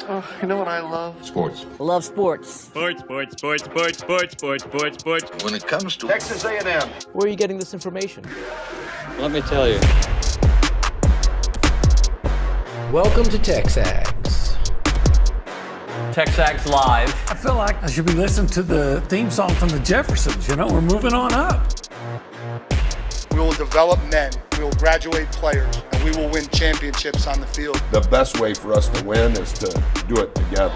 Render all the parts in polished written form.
Oh, you know what I love? Sports. Love sports. Sports. When it comes to Texas A&M. Where are you getting this information? Let me tell you. Welcome to TexAgs. TexAgs Live. I feel like I should be listening to the theme song from the Jeffersons. You know, we're moving on up. We will develop men, we will graduate players, and we will win championships on the field. The best way for us to win is to do it together.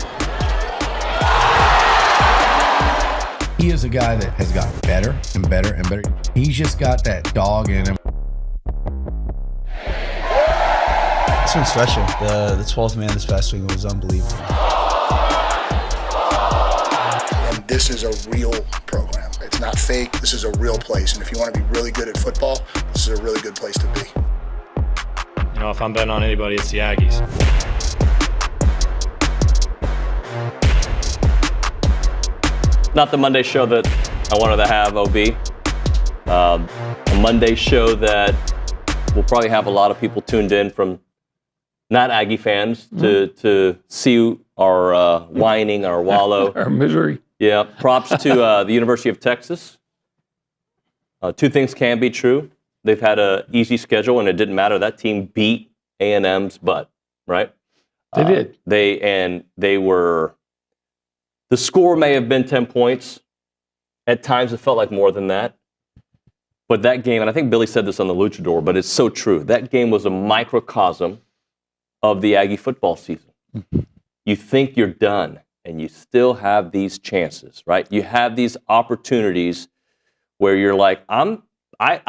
He is a guy that has gotten better and better and better. He's just got that dog in him. This one's special. The 12th man this past week was unbelievable. And this is a real program. It's not fake. This is a real place. And if you want to be really good at football, this is a really good place to be. You know, if I'm betting on anybody, it's the Aggies. Not the Monday show that I wanted to have, OB. A Monday show that will probably have a lot of people tuned in from not Aggie fans to see our whining, our wallow. Our misery. Yeah, props to the University of Texas. Two things can be true. They've had an easy schedule, and it didn't matter. That team beat A&M's butt, right? They did. They were. The score may have been 10 points. At times, it felt like more than that. But that game, and I think Billy said this on the Luchador, but it's so true. That game was a microcosm of the Aggie football season. You think you're done, and you still have these chances, right? You have these opportunities where you're like, I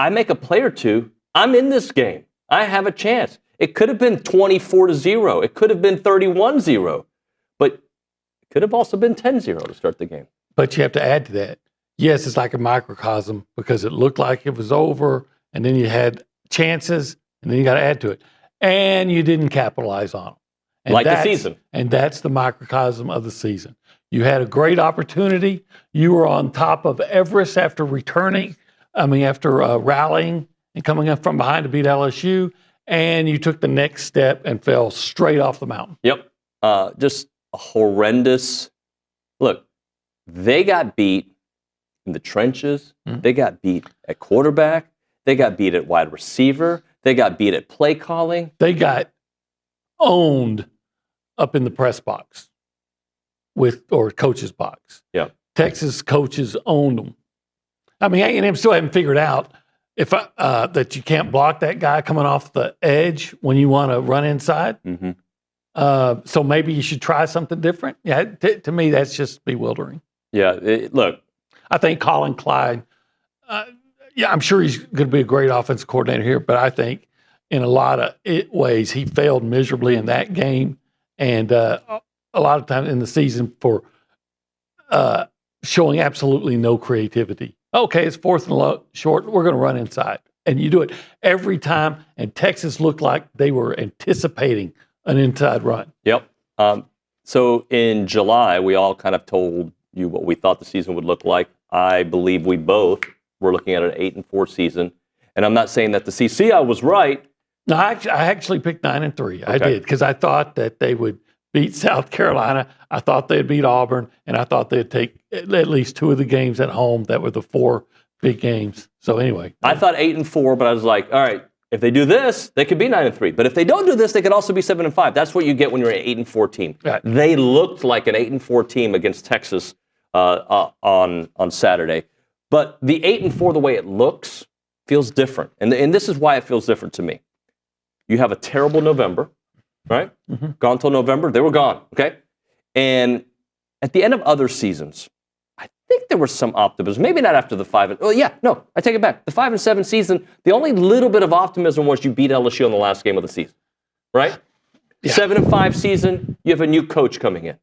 make a play or two, I'm in this game. I have a chance. It could have been 24-0. It could have been 31-0. But it could have also been 10-0 to start the game. But you have to add to that. Yes, it's like a microcosm because it looked like it was over, and then you had chances, and then you got to add to it. And you didn't capitalize on them. And like the season. And that's the microcosm of the season. You had a great opportunity. You were on top of Everest after rallying and coming up from behind to beat LSU, and you took the next step and fell straight off the mountain. Yep. Just a horrendous look. They got beat in the trenches. They got beat at quarterback. They got beat at wide receiver. They got beat at play calling. They got owned up in the press box or coach's box. Yeah. Texas coaches owned them. I mean, A&M still haven't figured out if that you can't block that guy coming off the edge when you want to run inside. So maybe you should try something different. Yeah, to me, that's just bewildering. Yeah, look. I think Colin Clyde, I'm sure he's going to be a great offensive coordinator here, but I think in a lot of ways he failed miserably in that game and a lot of times in the season for showing absolutely no creativity. Okay, it's fourth and short. We're going to run inside. And you do it every time, and Texas looked like they were anticipating an inside run. Yep. So in July, we all kind of told you what we thought the season would look like. I believe we both were looking at an 8-4 season. And I'm not saying that the CC, I was right. No, I actually picked 9-3. Okay. I did, because I thought that they would beat South Carolina. I thought they'd beat Auburn, and I thought they'd take at least two of the games at home that were the four big games. So anyway. I thought 8-4, but I was like, all right, if they do this, they could be 9-3. But if they don't do this, they could also be 7-5. That's what you get when you're an 8-4 team. Right. They looked like an 8-4 team against Texas on Saturday. But the 8-4, the way it looks, feels different. And this is why it feels different to me. You have a terrible November, right? Gone till November. They were gone, okay? And at the end of other seasons, I think there was some optimism. Maybe not after the 5. I take it back. The 5-7 season, the only little bit of optimism was you beat LSU in the last game of the season, right? Yeah. 7-5 season, you have a new coach coming in.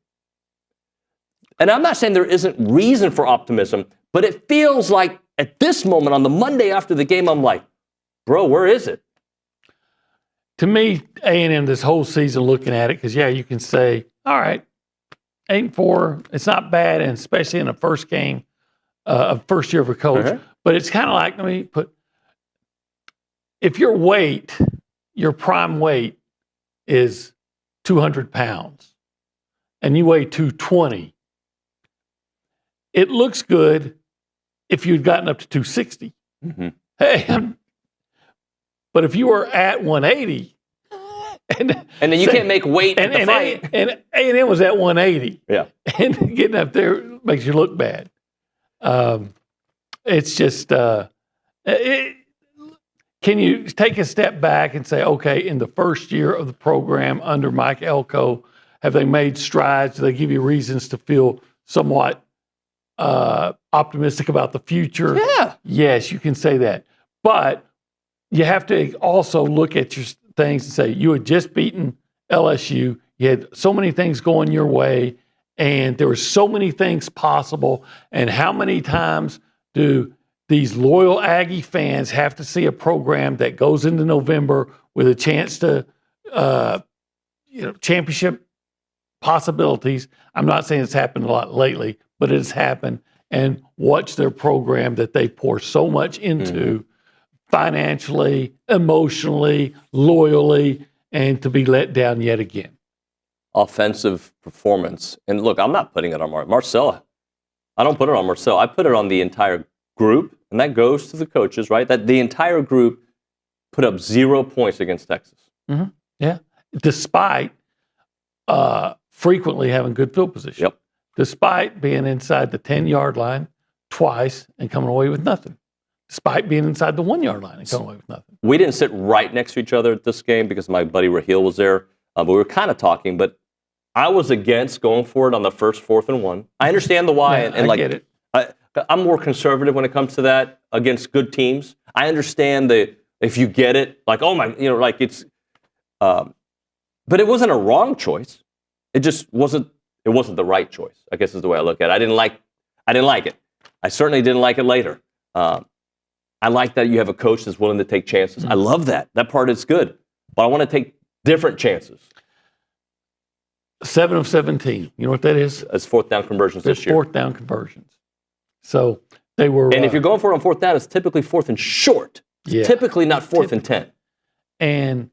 And I'm not saying there isn't reason for optimism, but it feels like at this moment on the Monday after the game, I'm like, bro, where is it? To me, A&M this whole season looking at it, because, you can say, all right, 8-4, it's not bad, and especially in the first game of first year of a coach. Uh-huh. But it's kind of like, if your weight, your prime weight is 200 pounds, and you weigh 220, it looks good if you'd gotten up to 260. Mm-hmm. Hey, but if you were at 180, and then you can't make weight in the fight. And A&M was at 180. Yeah. And getting up there makes you look bad. It's just, can you take a step back and say, okay, in the first year of the program under Mike Elko, have they made strides? Do they give you reasons to feel somewhat optimistic about the future? Yeah. Yes, you can say that. But you have to also look at your things and say, you had just beaten LSU. You had so many things going your way, and there were so many things possible. And how many times do these loyal Aggie fans have to see a program that goes into November with a chance to, championship possibilities? I'm not saying it's happened a lot lately, but it has happened, and watch their program that they pour so much into financially, emotionally, loyally, and to be let down yet again. Offensive performance. And look, I'm not putting it on Marcel. I don't put it on Marcel. I put it on the entire group, and that goes to the coaches, right? That the entire group put up 0 points against Texas. Mm-hmm. Yeah. Despite frequently having good field position. Yep. Despite being inside the 10-yard line twice and coming away with nothing. Despite being inside the 1-yard line and coming away with nothing. We didn't sit right next to each other at this game because my buddy Raheel was there. But we were kind of talking. But I was against going for it on the first 4th and 1. I understand the why. Yeah, I get it. I'm more conservative when it comes to that against good teams. I understand if you get it, like, oh my, it's. But it wasn't a wrong choice. It just wasn't. It wasn't the right choice, I guess is the way I look at it. I didn't like it. I certainly didn't like it later. I like that you have a coach that's willing to take chances. I love that. That part is good. But I want to take different chances. 7 of 17. You know what that is? It's 4th down conversions this year. 4th down conversions. So they were. And if you're going for it on 4th down, it's typically 4th and short. Yeah. Typically not 4th and 10. And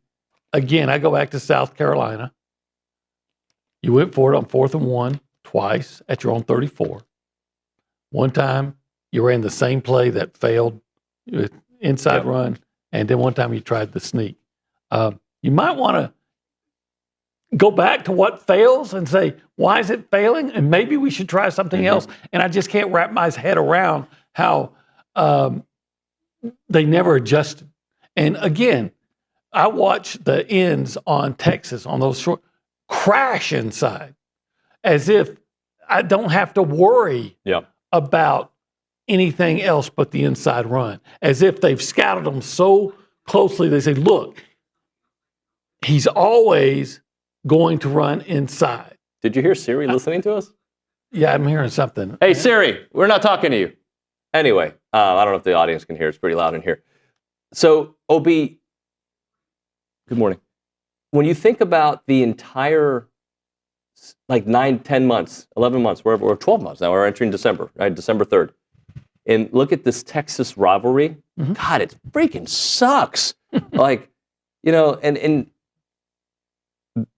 again, I go back to South Carolina. You went for it on 4th and 1 twice at your own 34. One time you ran the same play that failed, inside run, and then one time you tried the sneak. You might want to go back to what fails and say, why is it failing? And maybe we should try something else. And I just can't wrap my head around how they never adjusted. And again, I watched the ends on Texas on those short crash inside as if I don't have to worry about anything else but the inside run. As if they've scouted them so closely, they say, look, he's always going to run inside. Did you hear Siri listening to us? Yeah, I'm hearing something. Hey, Siri, we're not talking to you. Anyway, I don't know if the audience can hear. It's pretty loud in here. So, OB, good morning. When you think about the entire, 9, 10 months, 11 months, we're 12 months now, we're entering December, right? December 3rd. And look at this Texas rivalry. God, it freaking sucks. And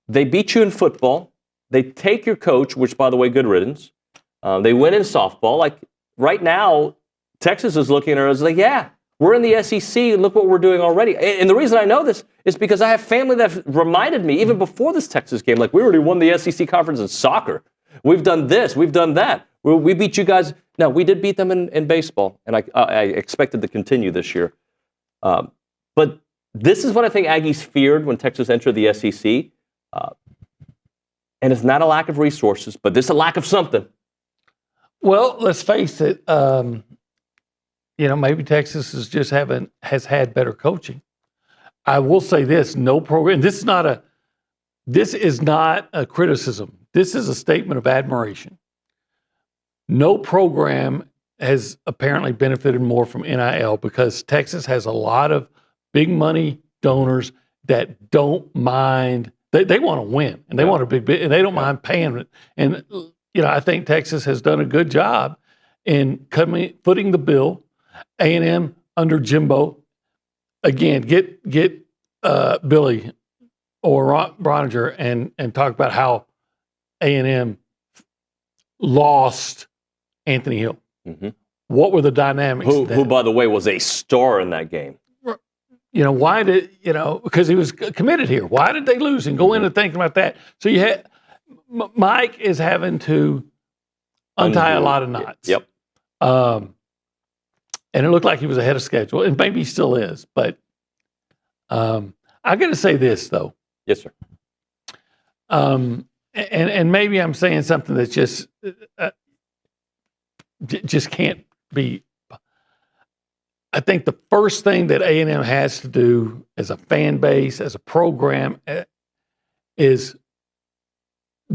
they beat you in football. They take your coach, which, by the way, good riddance. They win in softball. Right now, Texas is looking at us yeah, we're in the SEC, and look what we're doing already. And the reason I know this is because I have family that reminded me, even before this Texas game, we already won the SEC conference in soccer. We've done this. We've done that. We beat you guys. No, we did beat them in baseball, and I expected to continue this year. But this is what I think Aggies feared when Texas entered the SEC. And it's not a lack of resources, but there's a lack of something. Well, let's face it. Maybe Texas has had better coaching. I will say this: no program. This is not a criticism. This is a statement of admiration. No program has apparently benefited more from NIL because Texas has a lot of big money donors that don't mind. They want to win, and they want to be, and they don't mind paying it. And I think Texas has done a good job in footing the bill. A&M under Jimbo, again, get Billy or Broniger and talk about how A&M lost Anthony Hill? Mhm. What were the dynamics? Who, by the way, was a star in that game. Why did, because he was committed here. Why did they lose? And go into thinking about that. So you had, Mike is having to untie a lot of knots. Yep. And it looked like he was ahead of schedule, and maybe he still is. But I got to say this, though. Yes, sir. And maybe I'm saying something that just can't be. I think the first thing that A&M has to do as a fan base, as a program, is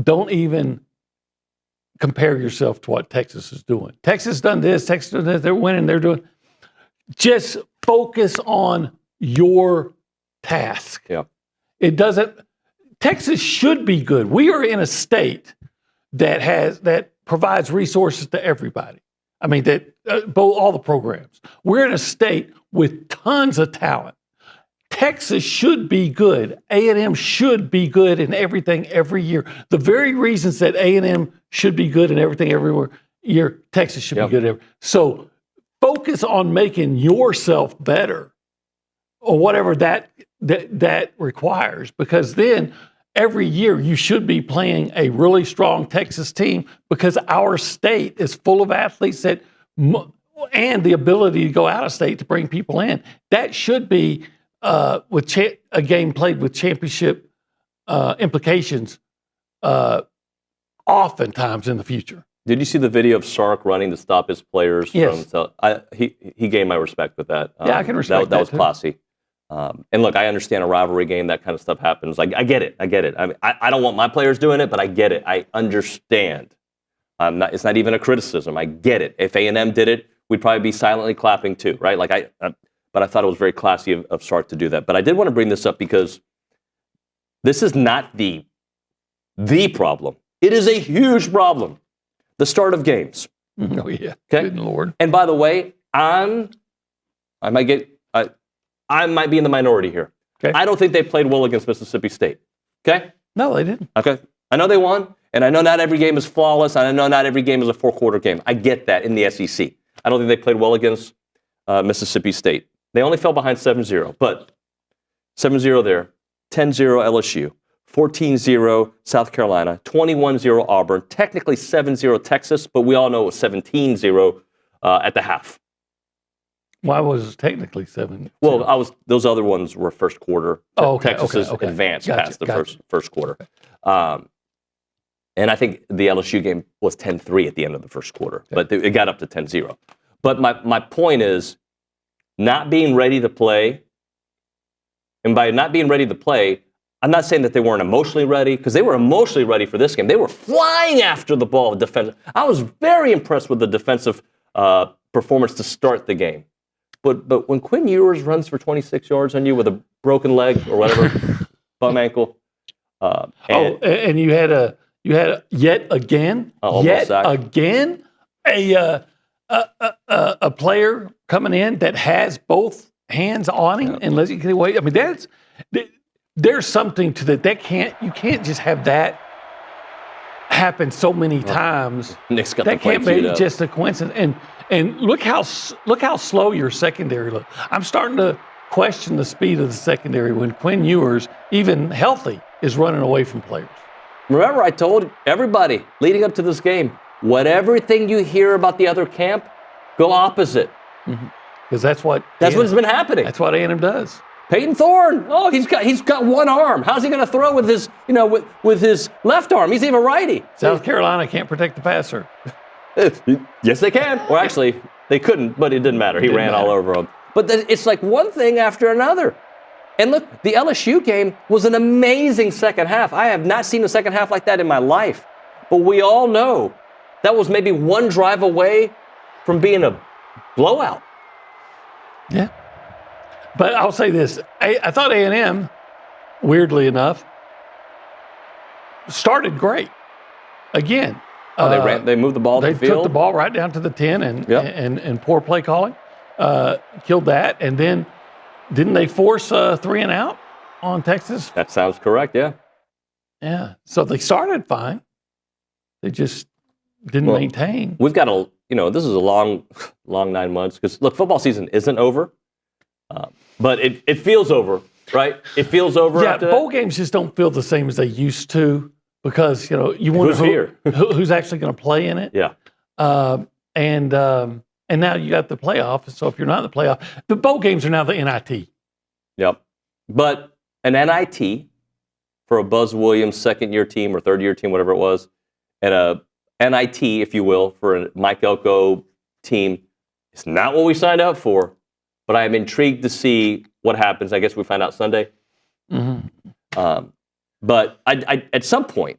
don't even compare yourself to what Texas is doing. Texas done this, Texas done this, they're winning, they're doing. Just focus on your task. Yeah. It doesn't. Texas should be good. We are in a state that provides resources to everybody. I mean, both all the programs. We're in a state with tons of talent. Texas should be good. A&M should be good in everything every year. The very reasons that A&M should be good in everything every year, Texas should be good every. So focus on making yourself better, or whatever that requires, because then every year you should be playing a really strong Texas team, because our state is full of athletes and the ability to go out of state to bring people in. That should be with a game played with championship implications oftentimes in the future. Did you see the video of Sark running to stop his players? Yes. He gained my respect with that. Yeah, I can respect that. That was too. classy. And look, I understand a rivalry game, that kind of stuff happens. I get it. I mean, I don't want my players doing it, but I get it. I understand. It's not even a criticism. I get it. If A&M did it, we'd probably be silently clapping too, right? But I thought it was very classy of Sark to do that. But I did want to bring this up because this is not the problem. It is a huge problem. The start of games. Oh yeah. Okay. Good Lord. And by the way, I might be in the minority here. Okay. I don't think they played well against Mississippi State. Okay? No, they didn't. Okay. I know they won, and I know not every game is flawless, and I know not every game is a four-quarter game. I get that in the SEC. I don't think they played well against Mississippi State. They only fell behind 7-0, but 7-0 there, 10-0 LSU, 14-0 South Carolina, 21-0 Auburn, technically 7-0 Texas, but we all know it was 17-0 at the half. Why was it technically 7? Well, those other ones were first quarter. Oh, okay. Texas okay. advanced Gotcha, past the gotcha. first quarter. And I think the LSU game was 10-3 at the end of the first quarter, but it got up to 10-0. But my point is not being ready to play. And by not being ready to play, I'm not saying that they weren't emotionally ready, because they were emotionally ready for this game. They were flying after the ball. I was very impressed with the defensive performance to start the game. But when Quinn Ewers runs for 26 yards on you with a broken leg or whatever, bum ankle. And you had yet again a player coming in that has both hands on him and lets you get away. I mean, there's something to that. You can't just have that happen so many times. Nick's got that can't be up. just a coincidence. And look how slow your secondary looks. I'm starting to question the speed of the secondary when Quinn Ewers, even healthy, is running away from players. Remember, I told everybody leading up to this game, everything you hear about the other camp, go opposite. Because that's what's been happening. That's what A&M does. Peyton Thorne, he's got one arm. How's he going to throw with his with his left arm? He's even righty. South Carolina can't protect the passer. Yes, they can. Or actually, they couldn't, but it didn't matter. He ran all over them. But it's like one thing after another. And look, the LSU game was an amazing second half. I have not seen a second half like that in my life. But we all know that was maybe one drive away from being a blowout. Yeah. But I'll say this. I thought A&M, weirdly enough, started great. Again. They moved the ball to the field. They took the ball right down to the 10 and poor play calling killed that. And then didn't they force a 3-and-out on Texas? That sounds correct, yeah. Yeah. So they started fine. They just didn't maintain. We've got this is a long 9 months because look, football season isn't over, but it feels over, right? It feels over. Yeah, after bowl that. games just don't feel the same as they used to because you wonder who's actually going to play in it. Yeah, and now you got the playoff. So if you're not in the playoff, the bowl games are now the NIT. Yep. But an NIT for a Buzz Williams second-year team or third-year team, whatever it was, and a NIT, if you will, for a Mike Elko team, is not what we signed up for. But I am intrigued to see what happens. I guess we find out Sunday. Mm-hmm. But I, at some point,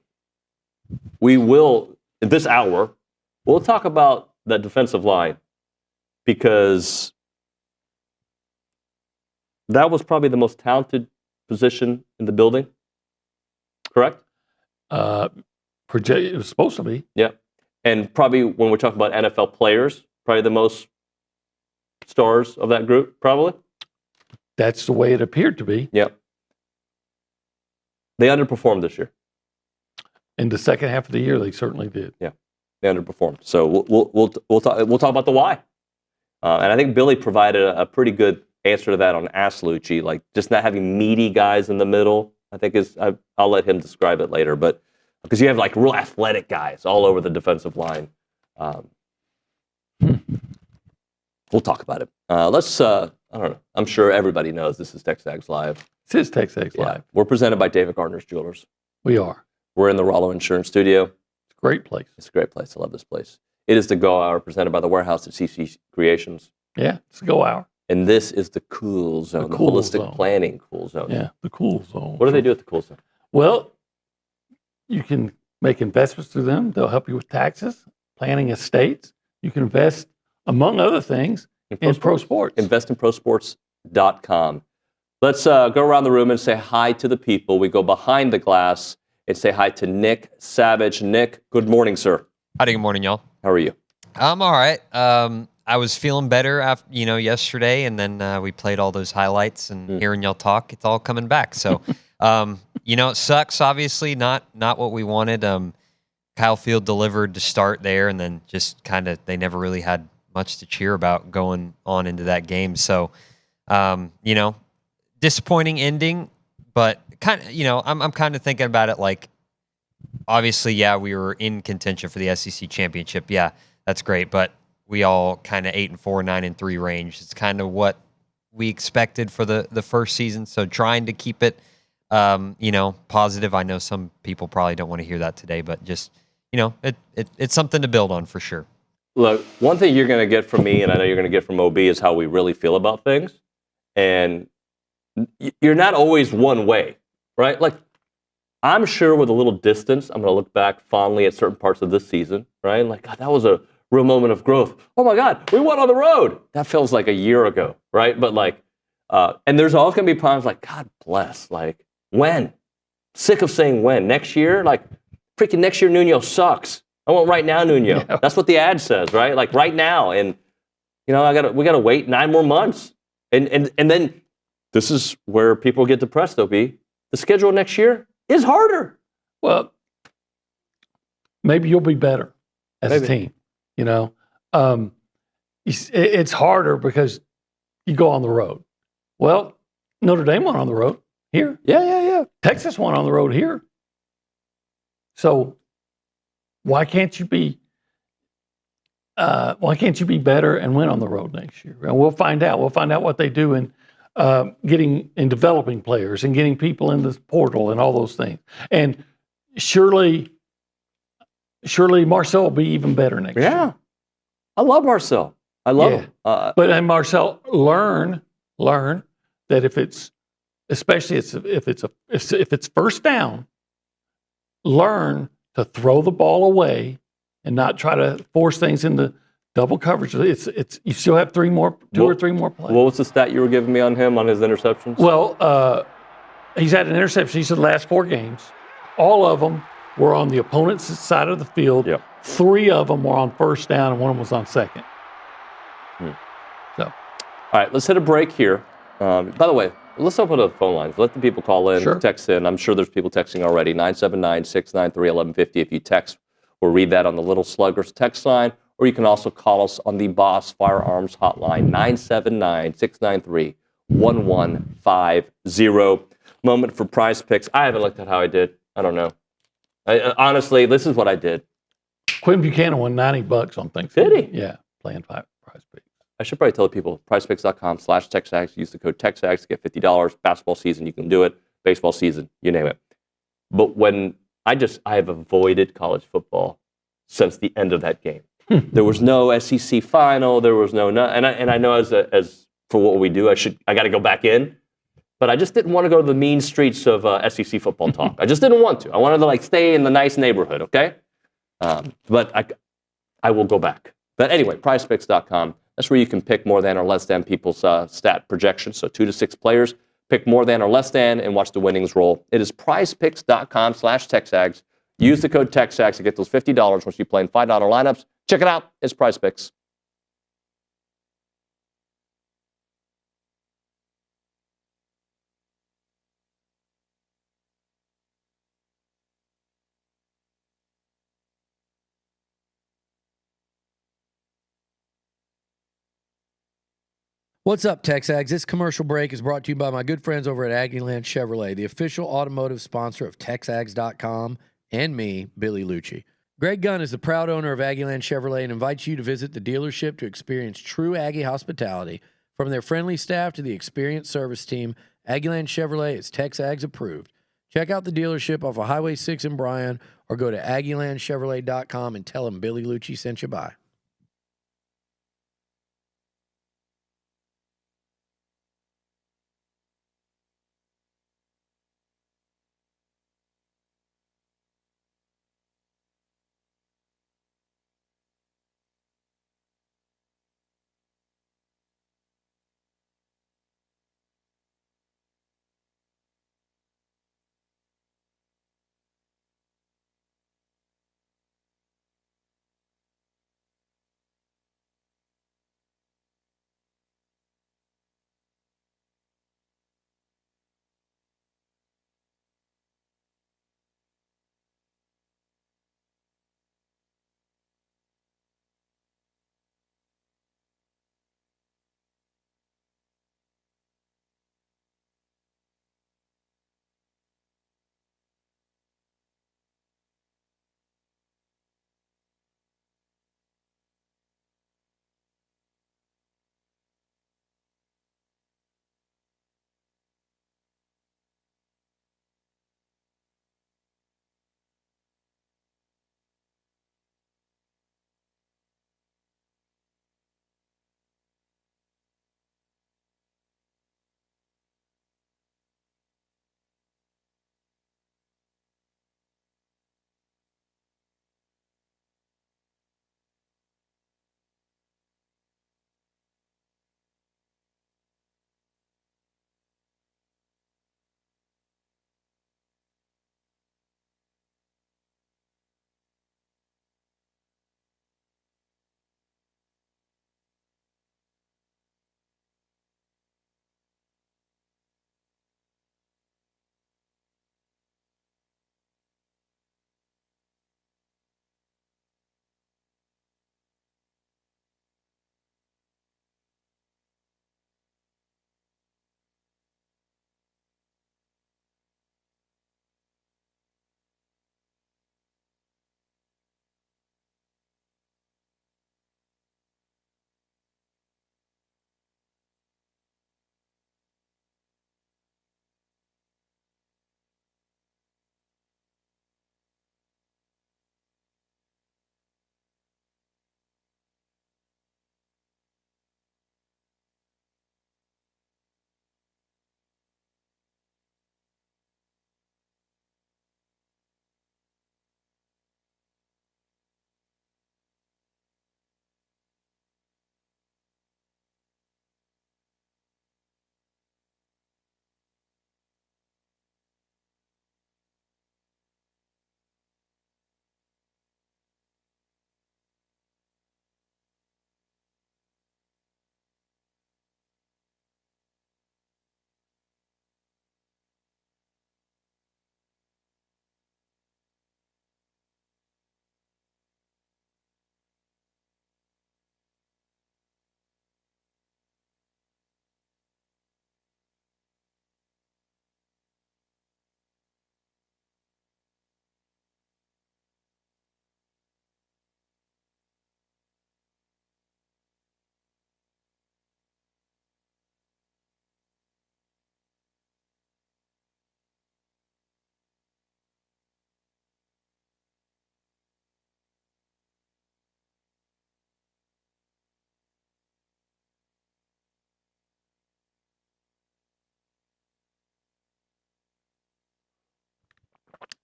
we will, this hour, we'll talk about that defensive line because that was probably the most talented position in the building, correct? It was supposed to be. Yeah. And probably when we're talking about NFL players, probably the most stars of that group, probably. That's the way it appeared to be. Yep. They underperformed this year. In the second half of the year, they certainly did. Yeah, they underperformed. So we'll talk about the why. And I think Billy provided a pretty good answer to that on Ask Liucci, like just not having meaty guys in the middle. I think I'll let him describe it later, but because you have like real athletic guys all over the defensive line. We'll talk about it. Let's. I don't know. I'm sure everybody knows this is TexAgs Live. This is TexAgs Yeah. Live. We're presented by David Gardner's Jewelers. We are. We're in the Rollo Insurance Studio. It's a great place. It's a great place. I love this place. It is the Go Hour presented by the Warehouse at CC Creations. Yeah, it's a go hour. And this is the Cool Zone, the Cool Holistic Zone. Planning Cool Zone. Yeah, the Cool Zone. What do they do at the Cool Zone? Well, you can make investments through them. They'll help you with taxes, planning estates. You can invest, among other things, in pro sports. Invest in prosports.com. Let's go around the room and say hi to the people. We go behind the glass and say hi to Nick Savage. Nick, good morning, sir. Howdy, good morning, y'all. How are you? I'm all right. I was feeling better after, yesterday, and then we played all those highlights, and hearing y'all talk, it's all coming back. So, it sucks, obviously, not what we wanted. Kyle Field delivered to start there, and then just kind of they never really had much to cheer about going on into that game. So, disappointing ending, but kind of, I'm kind of thinking about it like, obviously, yeah, we were in contention for the SEC championship. Yeah, that's great, but we all kind of 8-4, 9-3 range. It's kind of what we expected for the first season. So trying to keep it, positive. I know some people probably don't want to hear that today, but just, it's something to build on for sure. Look, one thing you're going to get from me, and I know you're going to get from OB, is how we really feel about things. And you're not always one way, right? Like, I'm sure with a little distance, I'm going to look back fondly at certain parts of this season, right? Like, God, that was a real moment of growth. Oh my God, we went on the road. That feels like a year ago, right? But like, and there's always going to be times like, God bless, like, when? Sick of saying when. Next year? Like, freaking next year, Nuño sucks. I want right now, Nuño. Yeah. That's what the ad says, right? Like right now. And, we got to wait 9 more months. And then this is where people get depressed, OB. The schedule next year is harder. Well, maybe you'll be better as a team. It's harder because you go on the road. Well, Notre Dame went on the road here. Yeah. Texas went on the road here. So why can't you be better and win on the road next year? And we'll find out. We'll find out what they do in developing players and getting people in the portal and all those things. And surely Marcel will be even better next year. Yeah. I love Marcel. I love him. But Marcel, learn that if it's first down, learn to throw the ball away and not try to force things into double coverage. It's you still have two or three more plays. What was the stat you were giving me on him on his interceptions? Well, he's had an interception. He's in the last 4 games. All of them were on the opponent's side of the field. Yep. 3 of them were on first down, and 1 of them was on second. So, all right, let's hit a break here. By the way, let's open up the phone lines. Let the people call in, Sure. text in. I'm sure there's people texting already. 979-693-1150. If you text or read that on the Little Sluggers text line, or you can also call us on the Boss Firearms Hotline, 979-693-1150. Moment for Prize Picks. I haven't looked at how I did. I don't know. Honestly, this is what I did. Quinn Buchanan won $90 on Thanksgiving. Did he? Yeah, playing Prize Picks. I should probably tell people, prizepicks.com/TexAgs. Use the code TexAgs to get $50. Basketball season, you can do it. Baseball season, you name it. But when I have avoided college football since the end of that game. There was no SEC final. There was no, and I know as for what we do, I got to go back in. But I just didn't want to go to the mean streets of SEC football talk. I just didn't want to. I wanted to stay in the nice neighborhood, okay? But I will go back. But anyway, prizepicks.com. That's where you can pick more than or less than people's stat projections. So 2 to 6 players, pick more than or less than, and watch the winnings roll. It is prizepicks.com/TexAgs. Use the code TexAgs to get those $50 once you play in $5 lineups. Check it out. It's Prize Picks. What's up, TexAgs? This commercial break is brought to you by my good friends over at Aggieland Chevrolet, the official automotive sponsor of TexAgs.com and me, Billy Liucci. Greg Gunn is the proud owner of Aggieland Chevrolet and invites you to visit the dealership to experience true Aggie hospitality. From their friendly staff to the experienced service team, Aggieland Chevrolet is TexAgs approved. Check out the dealership off of Highway 6 in Bryan or go to AggielandChevrolet.com and tell them Billy Liucci sent you by.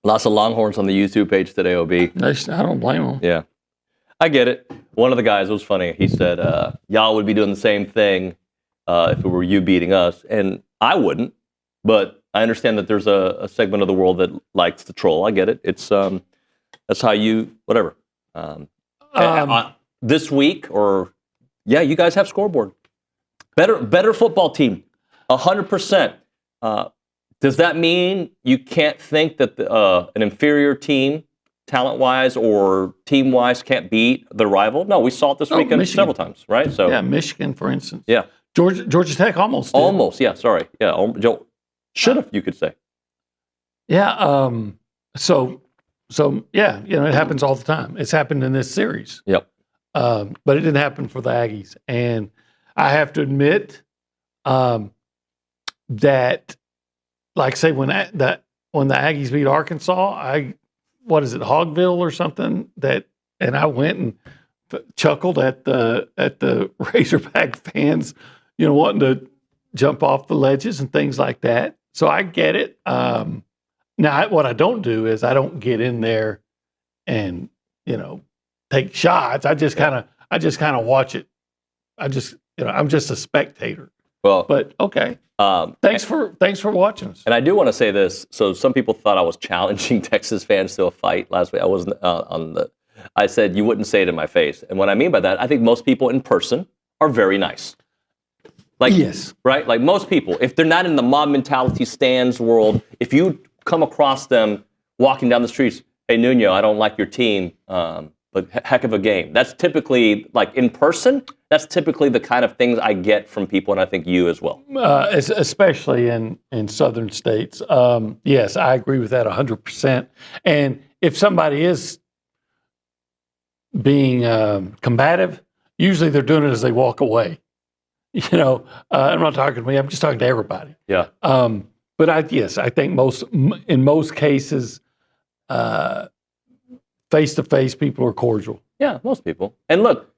Lots of Longhorns on the YouTube page today, OB. I don't blame them. Yeah. I get it. One of the guys, it was funny, he said, y'all would be doing the same thing if it were you beating us. And I wouldn't, but I understand that there's a segment of the world that likes to troll. I get it. It's that's how you, whatever. This week, you guys have scoreboard. Better football team, 100%. Does that mean you can't think that an inferior team, talent-wise or team-wise, can't beat the rival? No, we saw it this weekend several times, right? So yeah, Michigan, for instance. Yeah. Georgia Tech almost did. Almost, yeah, sorry. Yeah, should have, you could say. Yeah, so yeah, it happens all the time. It's happened in this series. Yep. But it didn't happen for the Aggies. And I have to admit that, like, say, when the Aggies beat Arkansas, Hogville or something, and I went and chuckled at the Razorback fans, wanting to jump off the ledges and things like that. So I get it. Now, what I don't do is I don't get in there and take shots. I just kind of watch it. I'm just a spectator. Well, but okay. Thanks for watching us. And I do want to say this. So some people thought I was challenging Texas fans to a fight last week. I wasn't I said you wouldn't say it in my face. And what I mean by that, I think most people in person are very nice. Like, yes. Right? Like most people, if they're not in the mob mentality stands world, if you come across them walking down the streets, hey, Nuño, I don't like your team, but heck of a game. That's typically, like in person, that's typically the kind of things I get from people, and I think you as well. Especially in southern states. Yes, I agree with that 100%. And if somebody is being combative, usually they're doing it as they walk away. I'm not talking to me. I'm just talking to everybody. Yeah. But I think in most cases, face-to-face, people are cordial. Yeah, most people. And look,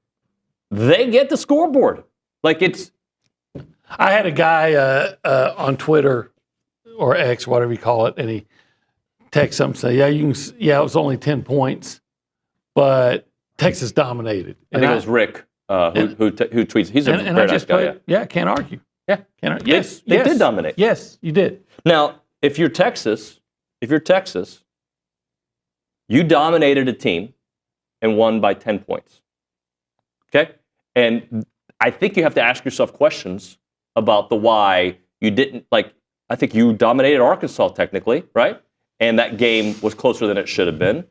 they get the scoreboard. Like I had a guy on Twitter or X, whatever you call it, and he texted something, say, it was only 10 points, but Texas dominated. I think it was Rick who tweets. He's a very nice guy. Yeah, can't argue. Yeah. Yes, they did dominate. Yes, you did. Now, if you're Texas, you dominated a team and won by 10 points. Okay? And I think you have to ask yourself questions about the why you didn't, I think you dominated Arkansas technically, right? And that game was closer than it should have been.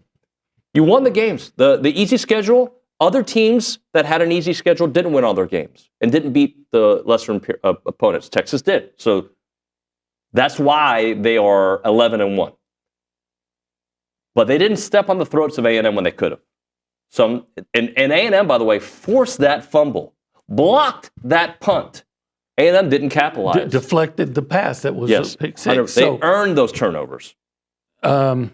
You won the games. The easy schedule, other teams that had an easy schedule didn't win all their games and didn't beat the lesser opponents. Texas did. So that's why they are 11-1. But they didn't step on the throats of A&M when they could have. And A&M, by the way, forced that fumble, blocked that punt. A&M didn't capitalize. Deflected the pass that was a pick six. They earned those turnovers. They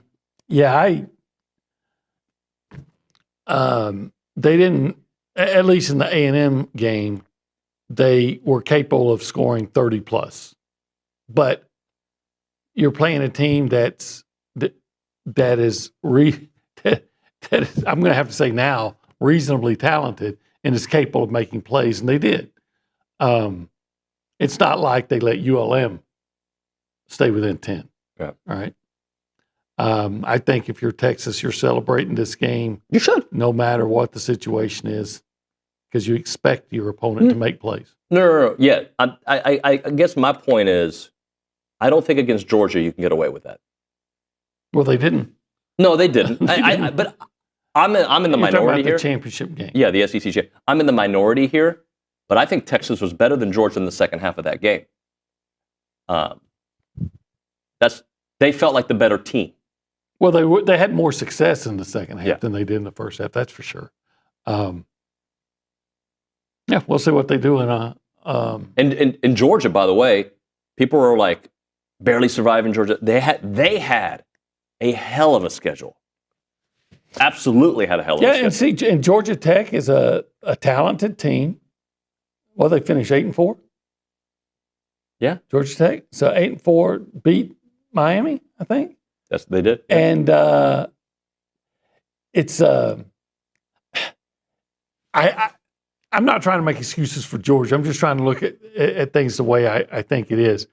didn't, at least in the A&M game, they were capable of scoring 30 plus. But you're playing a team that is I'm going to have to say now, reasonably talented and is capable of making plays, and they did. It's not like they let ULM stay within 10. Yeah. All right. I think if you're Texas, you're celebrating this game. You should. No matter what the situation is, because you expect your opponent to make plays. No. Yeah. I guess my point is, I don't think against Georgia you can get away with that. Well, they didn't. No, they didn't. But I'm in the minority here. The championship game. Yeah, the SEC championship. I'm in the minority here, but I think Texas was better than Georgia in the second half of that game. They felt like the better team. Well, they had more success in the second half than they did in the first half. That's for sure. We'll see what they do in Georgia. By the way, people are like barely surviving Georgia. They had a hell of a schedule. Absolutely had a hell of a schedule. And Georgia Tech is a talented team. Well, they finished 8-4. Yeah, Georgia Tech. So 8-4 beat Miami, I think. Yes, they did. And it's I'm not trying to make excuses for Georgia. I'm just trying to look at things the way I think it is.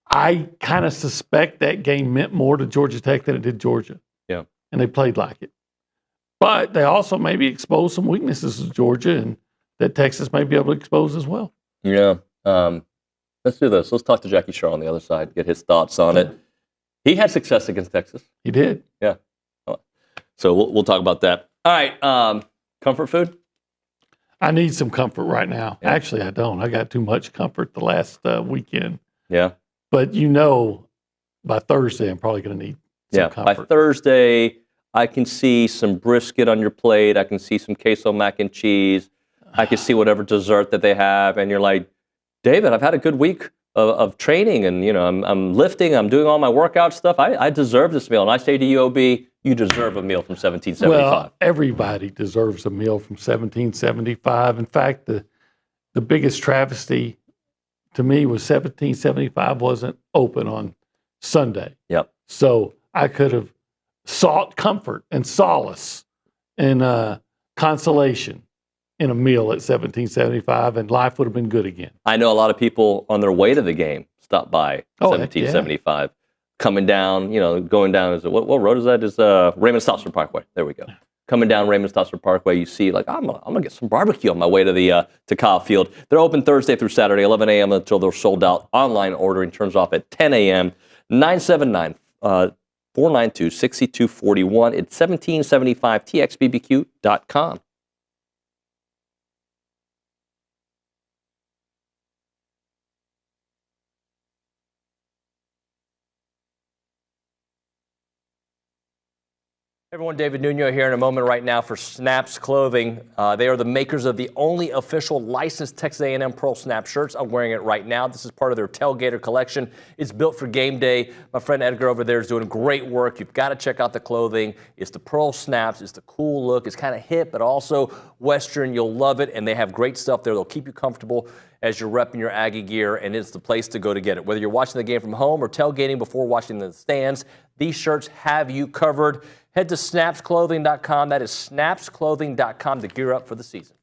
I kind of suspect that game meant more to Georgia Tech than it did Georgia. Yeah. And they played like it. But they also maybe exposed some weaknesses of Georgia and that Texas may be able to expose as well. Yeah. Let's do this. Let's talk to Jackie Sherrill on the other side, get his thoughts on it. He had success against Texas. He did. Yeah. So we'll talk about that. All right. Comfort food? I need some comfort right now. Yeah. Actually, I don't. I got too much comfort the last weekend. Yeah. But by Thursday, I'm probably going to need some comfort. By Thursday, I can see some brisket on your plate. I can see some queso mac and cheese. I can see whatever dessert that they have. And you're like, David, I've had a good week of training, and I'm lifting. I'm doing all my workout stuff. I deserve this meal. And I say to you, OB, you deserve a meal from 1775. Well, everybody deserves a meal from 1775. In fact, the biggest travesty to me was 1775 wasn't open on Sunday. Yep. So I could have sought comfort and solace and consolation in a meal at 1775, and life would have been good again. I know a lot of people on their way to the game stopped by 1775. Coming down, going down, what road is that? Is Raymond Stosser Parkway. There we go. Coming down Raymond Stosser Parkway, you see, like, I'm gonna get some barbecue on my way to the to Kyle Field. They're open Thursday through Saturday, 11 a.m. until they're sold out. Online ordering turns off at 10 a.m. 979-492-6241. It's 1775txbbq.com. Everyone, David Nuño here in a moment right now for Snaps Clothing. They are the makers of the only official licensed Texas A&M Pearl Snap shirts. I'm wearing it right now. This is part of their Tailgater collection. It's built for game day. My friend Edgar over there is doing great work. You've got to check out the clothing. It's the Pearl Snaps. It's the cool look. It's kind of hip, but also Western. You'll love it, and they have great stuff there. They'll keep you comfortable as you're repping your Aggie gear, and it's the place to go to get it. Whether you're watching the game from home or tailgating before watching the stands, these shirts have you covered. Head to snapsclothing.com. That is snapsclothing.com to gear up for the season.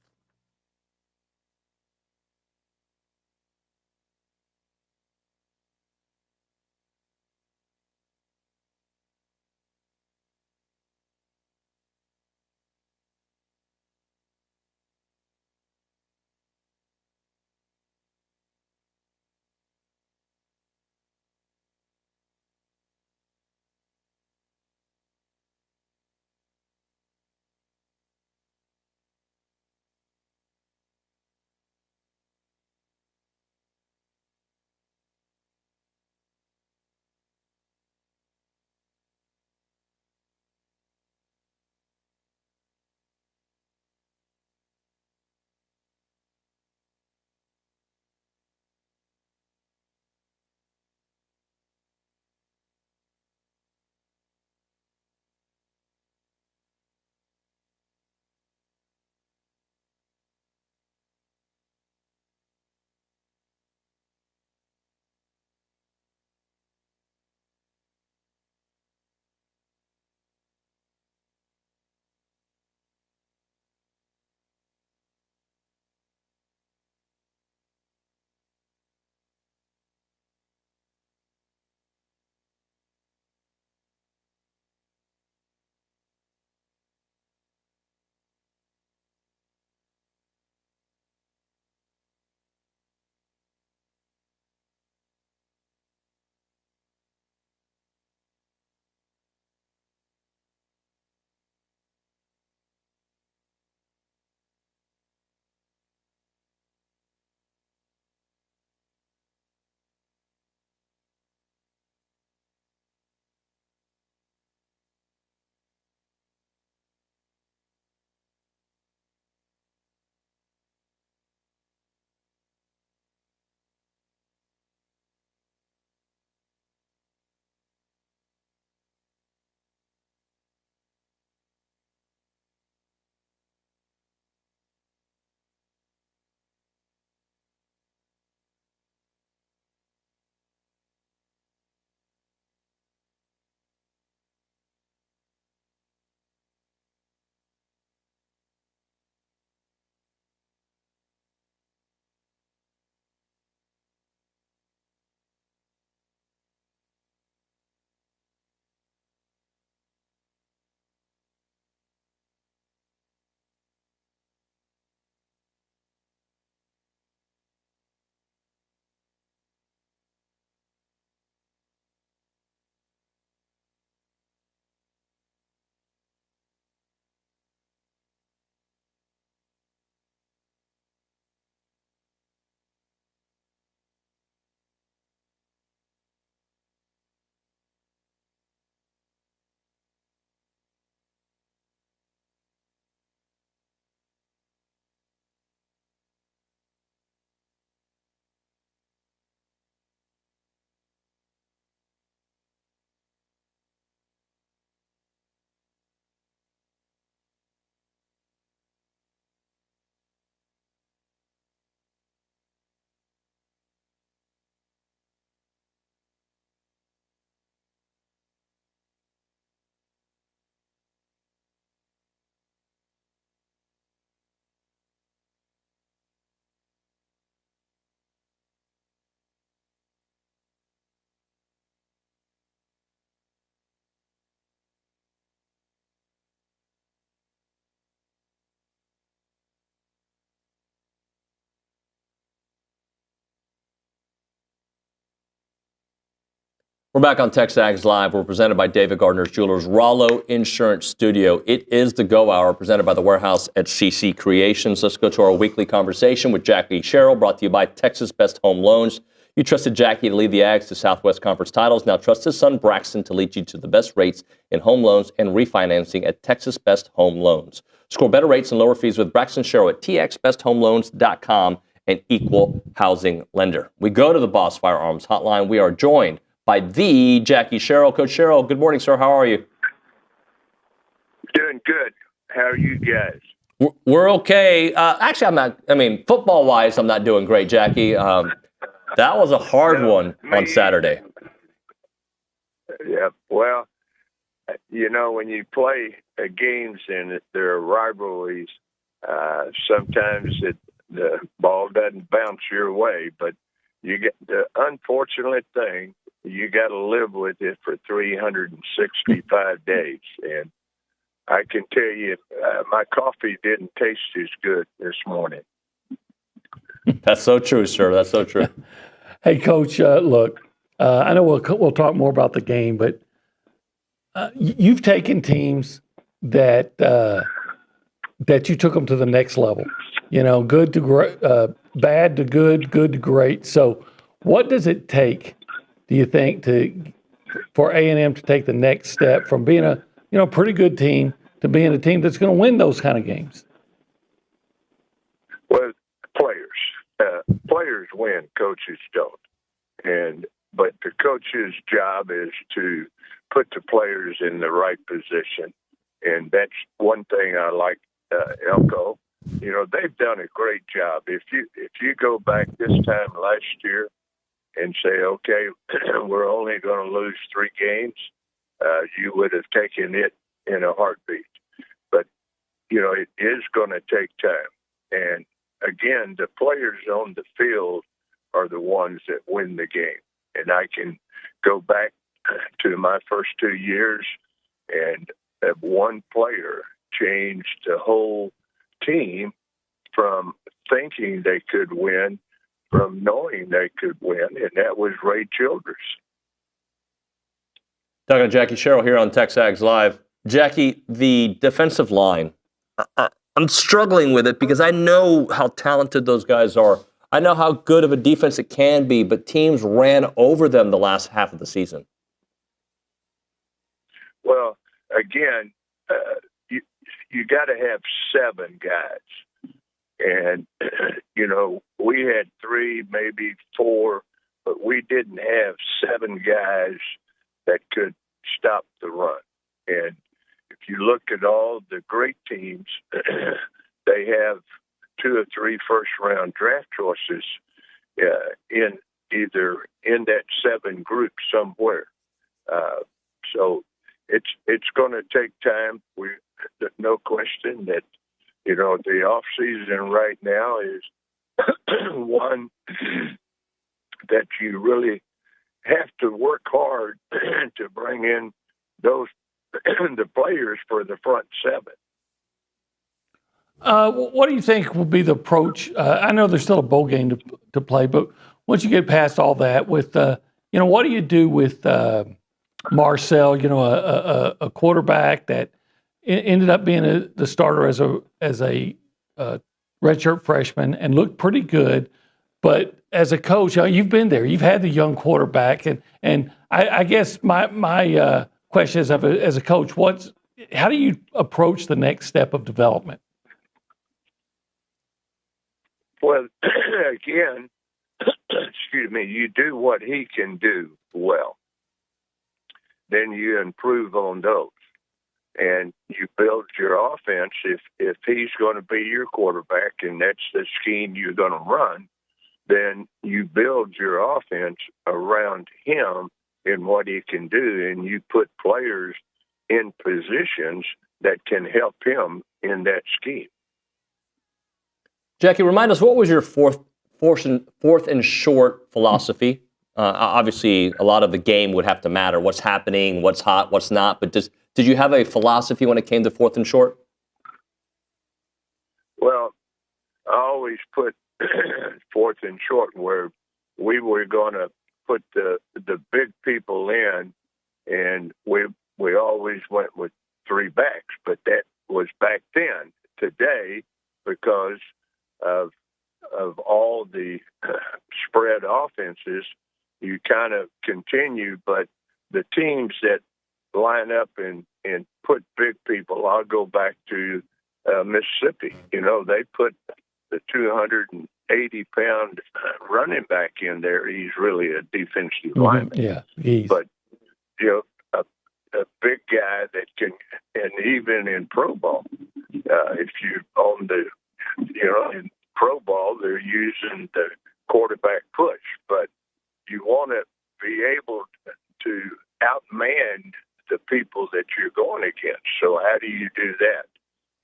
We're back on TexAgs Live. We're presented by David Gardner's Jewelers, Rollo Insurance Studio. It is the Go Hour, presented by the Warehouse at CC Creations. Let's go to our weekly conversation with Jackie Sherrill, brought to you by Texas Best Home Loans. You trusted Jackie to lead the Ags to Southwest Conference titles. Now trust his son Braxton to lead you to the best rates in home loans and refinancing at Texas Best Home Loans. Score better rates and lower fees with Braxton Sherrill at txbesthomeloans.com, an equal housing lender. We go to the Boss Firearms Hotline. We are joined by the Jackie Sherrill. Coach Sherrill, good morning, sir. How are you? Doing good. How are you guys? We're okay. Actually, I'm not. I mean, football-wise, I'm not doing great, Jackie. That was a hard one on Saturday. Yeah. Well, you know, when you play games and there are rivalries, sometimes the ball doesn't bounce your way, but you get the unfortunate thing. You got to live with it for 365 days. And I can tell you, my coffee didn't taste as good this morning. That's so true, sir. That's so true. Hey, Coach, look, I know we'll talk more about the game, but you've taken teams that you took them to the next level. You know, good to great, bad to good, good to great. So what does it take, do you think, for A&M to take the next step from being a pretty good team to being a team that's going to win those kind of games? Well, players win, coaches don't. But the coach's job is to put the players in the right position. And that's one thing I like, Elko. You know, they've done a great job. If you go back this time last year and say, okay, we're only going to lose 3 games, you would have taken it in a heartbeat. But, you know, it is going to take time. And, again, the players on the field are the ones that win the game. And I can go back to my first 2 years, and one player changed the whole team from thinking they could win, from knowing they could win, and that was Ray Childress. Talking to Jackie Sherrill here on TexAgs Live. Jackie, the defensive line, I'm struggling with it because I know how talented those guys are. I know how good of a defense it can be, but teams ran over them the last half of the season. Well, again, you got to have 7 guys. And, you know, we had 3, maybe 4, but we didn't have 7 guys that could stop the run. And if you look at all the great teams, they have 2 or 3 first-round draft choices in that 7 group somewhere. So it's going to take time. No question that, you know, the off season right now is one that you really have to work hard to bring in those the players for the front 7. What do you think will be the approach? I know there's still a bowl game to play, but once you get past all that, with what do you do with Marcel? You know, a quarterback that ended up being the starter as a redshirt freshman and looked pretty good, but as a coach, you've been there. You've had the young quarterback, and I guess my question is, as a coach, how do you approach the next step of development? Well, again, excuse me, you do what he can do well. Then you improve on those. And you build your offense. If he's going to be your quarterback and that's the scheme you're going to run, then you build your offense around him and what he can do, and you put players in positions that can help him in that scheme. Jackie, remind us, what was your fourth and short philosophy? Obviously, a lot of the game would have to matter. What's happening, what's hot, what's not. But did you have a philosophy when it came to 4th and short? Well, I always put 4th and short where we were going to put the big people in, and we always went with 3 backs, but that was back then. Today, because of all the spread offenses, you kind of continue, but the teams that line up and put big people, I'll go back to Mississippi. They put the 280-pound running back in there. He's really a defensive lineman. Yeah, but a big guy that can, and even in pro ball, if you on the, in pro ball they're using the quarterback push, but you want to be able to outman the people that you're going against. So how do you do that?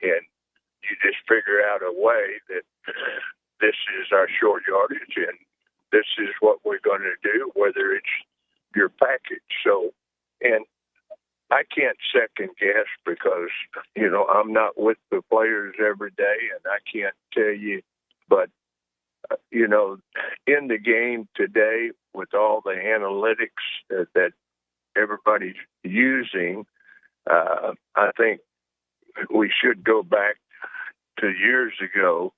And you just figure out a way that this is our short yardage and this is what we're going to do, whether it's your package. So, and I can't second guess because, I'm not with the players every day and I can't tell you, but, in the game today with all the analytics that everybody's using, I think we should go back to years ago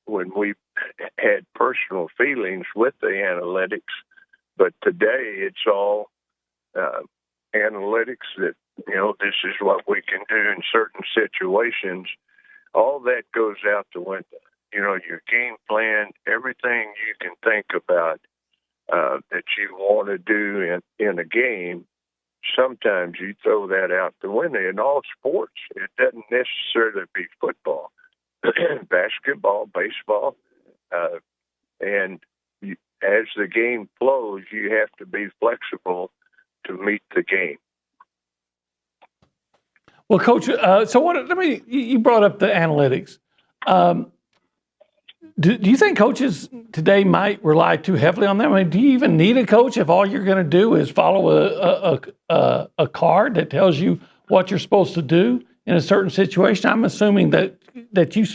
when we had personal feelings with the analytics, but today it's all analytics that, this is what we can do in certain situations. All that goes out the window. Your game plan, everything you can think about that you want to do in a game, sometimes you throw that out the window. In all sports, it doesn't necessarily be football, basketball, baseball, and as the game flows, you have to be flexible to meet the game. Well, Coach, you brought up the analytics. Do you think coaches today might rely too heavily on them? I mean, do you even need a coach if all you're going to do is follow a card that tells you what you're supposed to do in a certain situation? I'm assuming that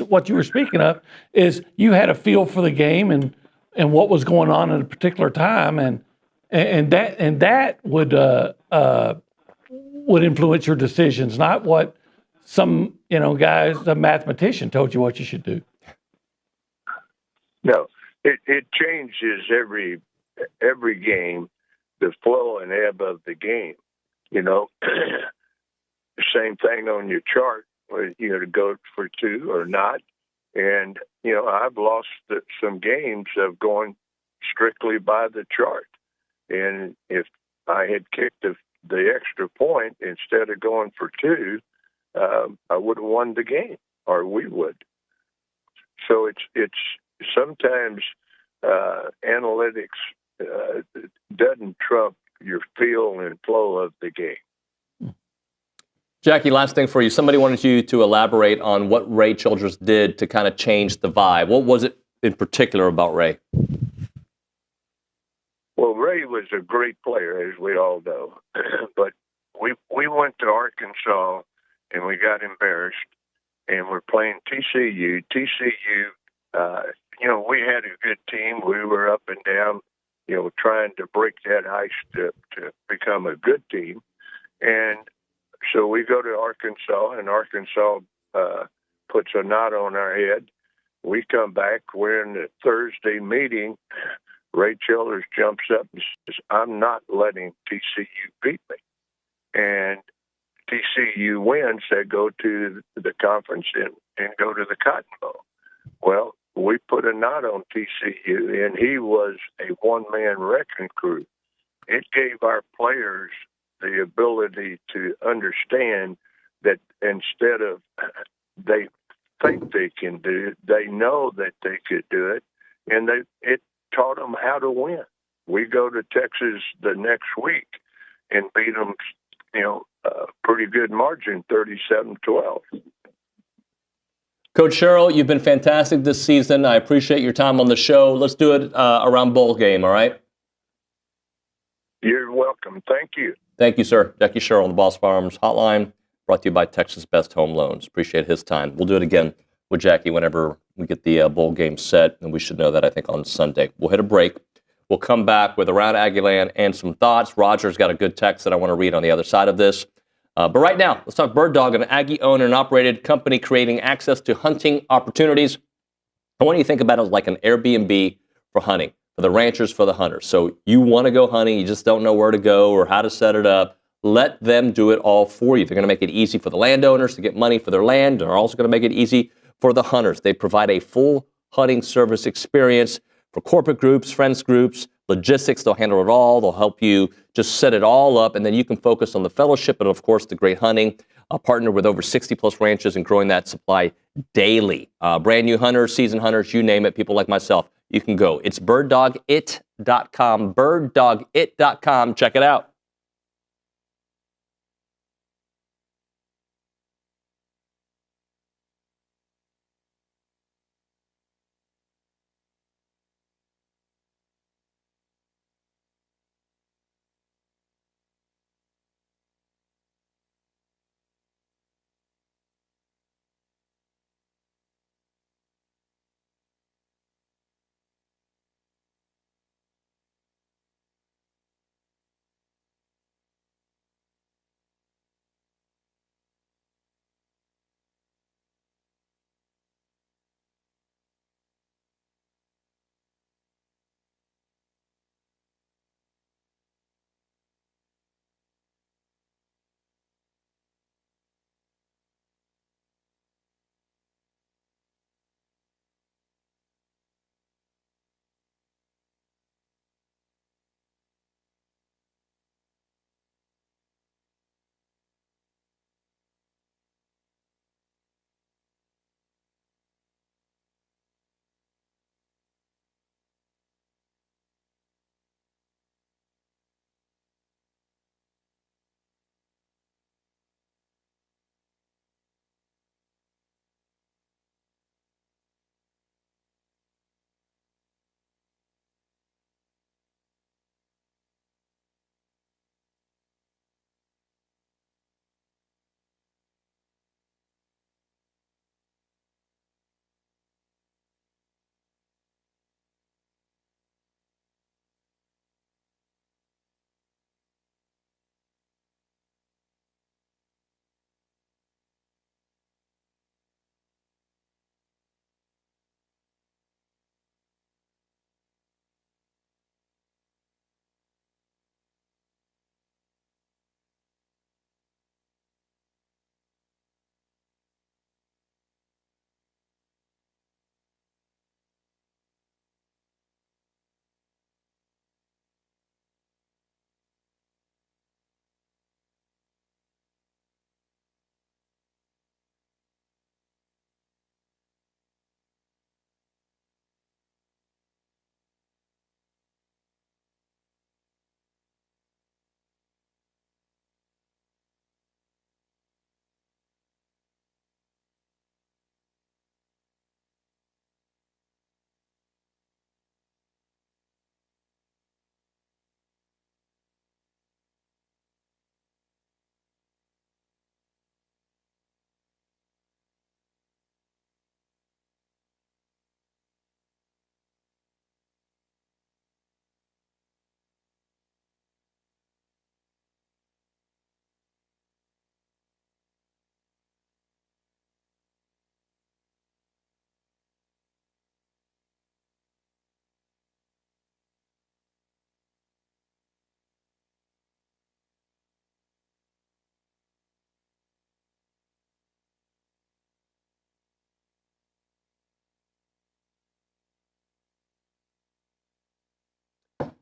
what you were speaking of is you had a feel for the game and what was going on at a particular time, and that would influence your decisions, not what some guys, a mathematician, told you what you should do. No, it changes every game, the flow and ebb of the game. Same thing on your chart, where to go for 2 or not. And I've lost some games of going strictly by the chart. And if I had kicked the extra point instead of going for 2, I would have won the game, or we would. So it's sometimes analytics doesn't trump your feel and flow of the game. Jackie, last thing for you. Somebody wanted you to elaborate on what Ray Childress did to kind of change the vibe. What was it in particular about Ray? Well, Ray was a great player, as we all know. But we went to Arkansas, and we got embarrassed, and we're playing TCU. TCU, we had a good team. We were up and down, trying to break that ice to become a good team. And so we go to Arkansas, and Arkansas puts a knot on our head. We come back. We're in the Thursday meeting. Ray Childress jumps up and says, "I'm not letting TCU beat me." And TCU wins. They go to the conference and go to the Cotton Bowl. Well, we put a knot on TCU, and he was a one-man wrecking crew. It gave our players the ability to understand that instead of they think they can do it, they know that they could do it, and it taught them how to win. We go to Texas the next week and beat them, pretty good margin, 37-12. Coach Sherrill, you've been fantastic this season. I appreciate your time on the show. Let's do it around bowl game, all right? You're welcome. Thank you. Thank you, sir. Jackie Sherrill on the Boss Farms Hotline, brought to you by Texas Best Home Loans. Appreciate his time. We'll do it again with Jackie whenever we get the bowl game set, and we should know that, I think, on Sunday. We'll hit a break. We'll come back with Around Aggieland and some thoughts. Roger's got a good text that I want to read on the other side of this. But right now, let's talk Bird Dog, an Aggie-owned and operated company creating access to hunting opportunities. I want you to think about it like an Airbnb for hunting, for the ranchers, for the hunters. So you want to go hunting, you just don't know where to go or how to set it up. Let them do it all for you. They're going to make it easy for the landowners to get money for their land. They're also going to make it easy for the hunters. They provide a full hunting service experience for corporate groups, friends groups, logistics. They'll handle it all. They'll help you just set it all up, and then you can focus on the fellowship and, of course, the great hunting. Partner with over 60-plus ranches and growing that supply daily. Brand new hunters, seasoned hunters, you name it, people like myself, you can go. It's birddogit.com, birddogit.com. Check it out.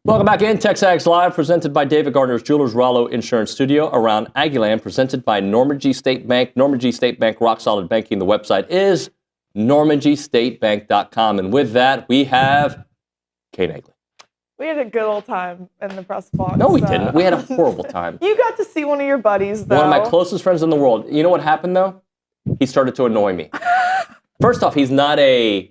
Welcome back in. TexAgs Live, presented by David Gardner's Jewelers Rollo Insurance Studio. Around Aggieland, presented by Normandy State Bank. Normandy State Bank, rock solid banking. The website is normandystatebank.com. And with that, we have Kay Naegeli. We had a good old time in the press box. No, we didn't. We had a horrible time. You got to see one of your buddies, though. One of my closest friends in the world. You know what happened, though? He started to annoy me. First off, he's not an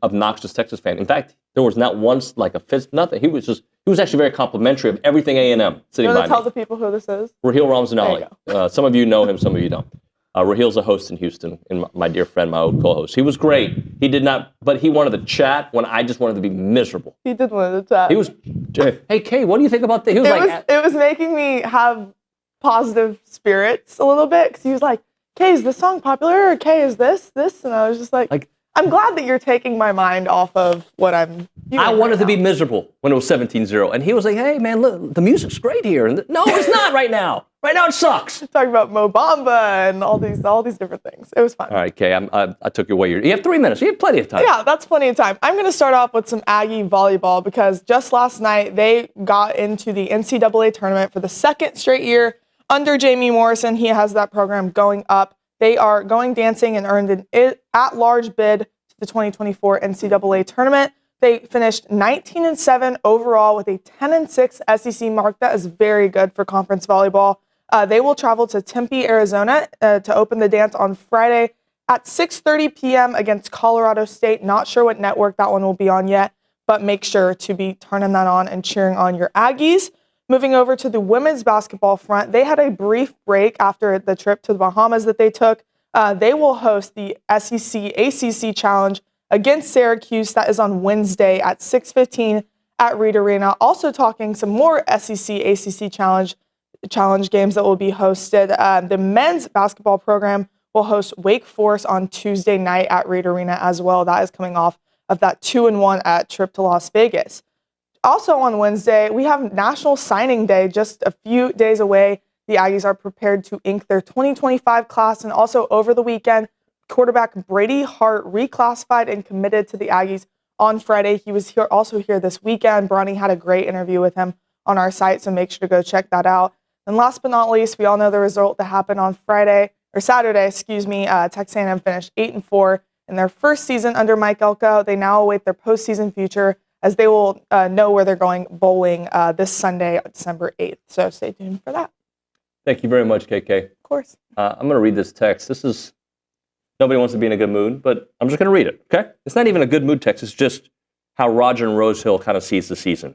obnoxious Texas fan. In fact, there was not once like a fist, nothing. He was actually very complimentary of everything A&M sitting by me. Tell the people who this is. Raheel Ramzanali. Some of you know him, some of you don't. Rahil's a host in Houston, and my dear friend, my old co-host. He was great. He did not, but he wanted to chat when I just wanted to be miserable. He did want to chat. He was, hey, Kay, what do you think about this? He was it was making me have positive spirits a little bit, because he was like, Kay, is this song popular? Or Kay, is this? And I was just like I'm glad that you're taking my mind off of what I'm doing. I wanted to be miserable when it was 17-0. And he was like, hey, man, look, the music's great here. And no, it's not right now. Right now it sucks. Talking about Mo Bamba and all these different things. It was fun. All right, Kay, I took your way. You have 3 minutes. You have plenty of time. Yeah, that's plenty of time. I'm going to start off with some Aggie volleyball, because just last night they got into the NCAA tournament for the second straight year under Jamie Morrison. He has that program going up. They are going dancing and earned an at-large bid to the 2024 NCAA tournament. They finished 19-7 overall with a 10-6 SEC mark. That is very good for conference volleyball. They will travel to Tempe, Arizona to open the dance on Friday at 6:30 p.m. against Colorado State. Not sure what network that one will be on yet, but make sure to be turning that on and cheering on your Aggies. Moving over to the women's basketball front, they had a brief break after the trip to the Bahamas that they took. They will host the SEC ACC Challenge against Syracuse. That is on Wednesday at 6:15 at Reed Arena. Also talking some more SEC ACC Challenge games that will be hosted. The men's basketball program will host Wake Forest on Tuesday night at Reed Arena as well. That is coming off of that 2-1 trip to Las Vegas. Also on Wednesday, we have National Signing Day just a few days away. The Aggies are prepared to ink their 2025 class, and also over the weekend, quarterback Brady Hart reclassified and committed to the Aggies on Friday. He was also here this weekend. Bronny had a great interview with him on our site, so make sure to go check that out. And last but not least, we all know the result that happened on Saturday. Texas A&M finished 8-4 in their first season under Mike Elko. They now await their postseason future, as they will know where they're going bowling this Sunday, December 8th. So stay tuned for that. Thank you very much, KK. Of course. I'm going to read this text. Nobody wants to be in a good mood, but I'm just going to read it, okay? It's not even a good mood text. It's just how Roger and Rosehill kind of sees the season.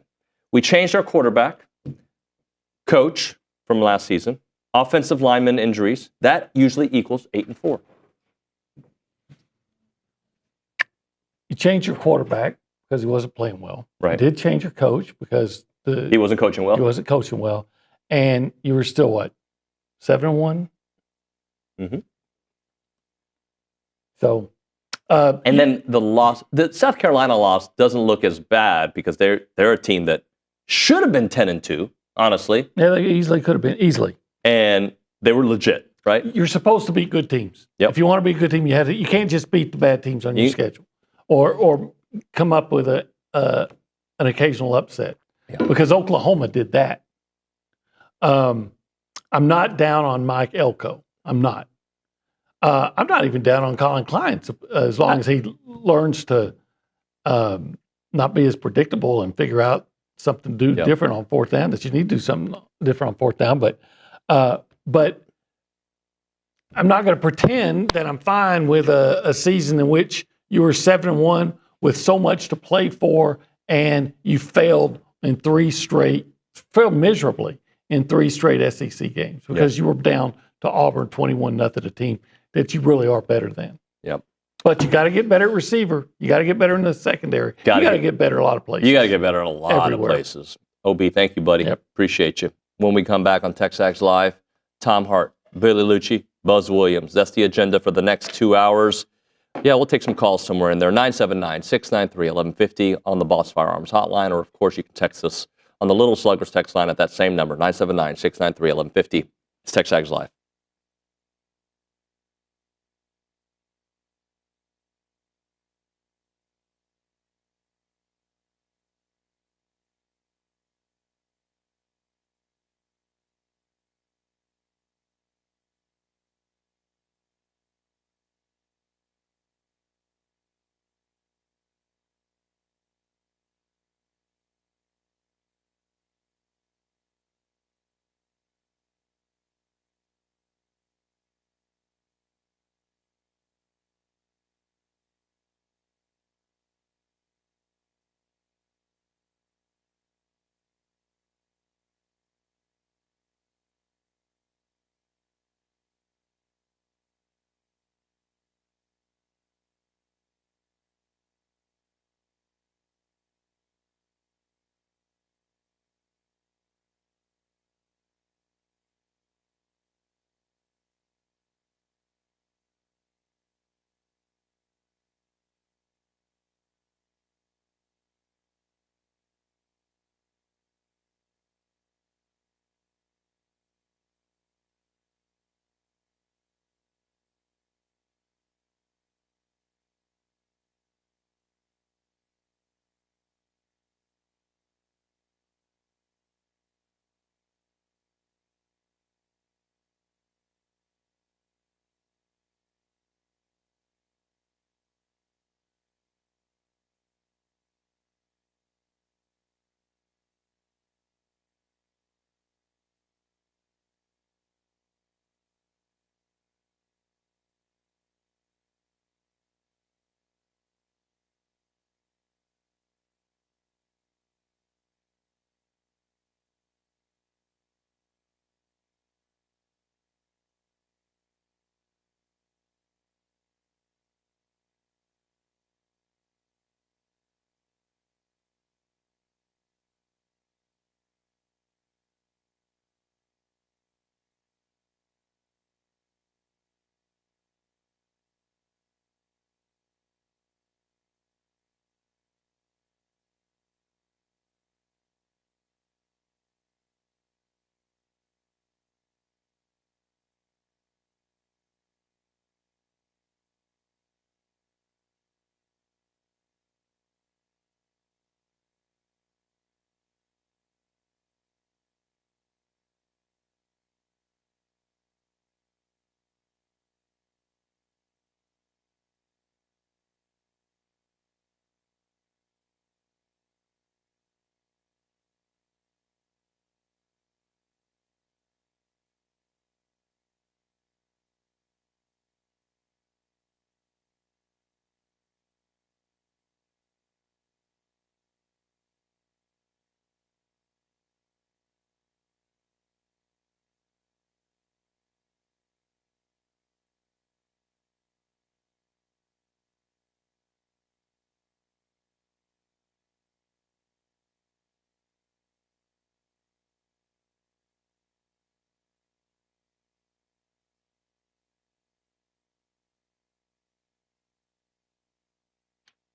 We changed our quarterback, coach from last season, offensive lineman injuries. That usually equals 8-4. You changed your quarterback because he wasn't playing well. Right. You did change your coach because he wasn't coaching well. He wasn't coaching well. And you were still, what, 7-1? Mm-hmm. So, and then the South Carolina loss doesn't look as bad because they're a team that should have been 10-2, honestly. Yeah, they easily could have been, easily. And they were legit, right? You're supposed to beat good teams. Yep. If you want to be a good team, you can't just beat the bad teams on your schedule, or come up with an occasional upset. Yeah. Because Oklahoma did that. I'm not down on Mike Elko. I'm not. I'm not even down on Colin Klein, as long as he learns to not be as predictable and figure out something to do different on fourth down. That you need to do something different on fourth down. But I'm not going to pretend that I'm fine with a season in which you were 7-1 with so much to play for, and you failed miserably in 3 straight SEC games because you were down to Auburn 21-0, a team that you really are better than. Yep. But you got to get better at receiver. You got to get better in the secondary. You got to get better a lot of places. You got to get better in a lot of places. OB, thank you, buddy. Yep. Appreciate you. When we come back on TexAgs Live, Tom Hart, Billy Liucci, Buzz Williams. That's the agenda for the next 2 hours. Yeah, we'll take some calls somewhere in there. 979-693-1150 on the Boss Firearms hotline, or of course you can text us on the Little Sluggers text line at that same number, 979-693-1150. It's TexAgs Live.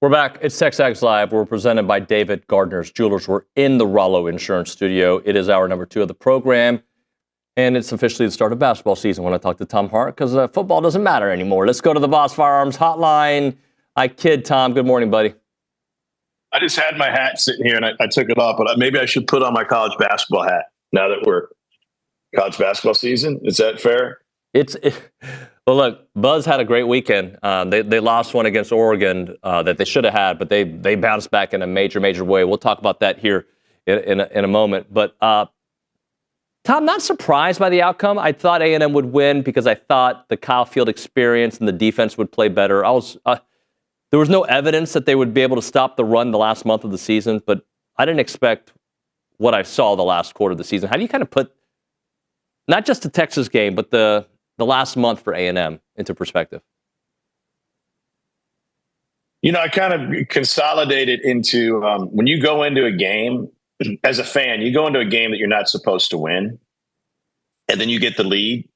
We're back. It's TexAgs Live. We're presented by David Gardner's Jewelers. We're in the Rollo Insurance Studio. It is hour number 2 of the program, and it's officially the start of basketball season when I talk to Tom Hart, because football doesn't matter anymore. Let's go to the Boss Firearms Hotline. I kid, Tom. Good morning, buddy. I just had my hat sitting here, and I took it off, but maybe I should put on my college basketball hat now that we're college basketball season. Is that fair? Well, look, Buzz had a great weekend. They lost one against Oregon that they should have had, but they bounced back in a major way. We'll talk about that here in a moment. But Tom, not surprised by the outcome. I thought A&M would win because I thought the Kyle Field experience and the defense would play better. There was no evidence that they would be able to stop the run the last month of the season, but I didn't expect what I saw the last quarter of the season. How do you kind of put not just the Texas game, but the last month for A&M into perspective? I kind of consolidated into when you go into a game, as a fan, you go into a game that you're not supposed to win, and then you get the lead,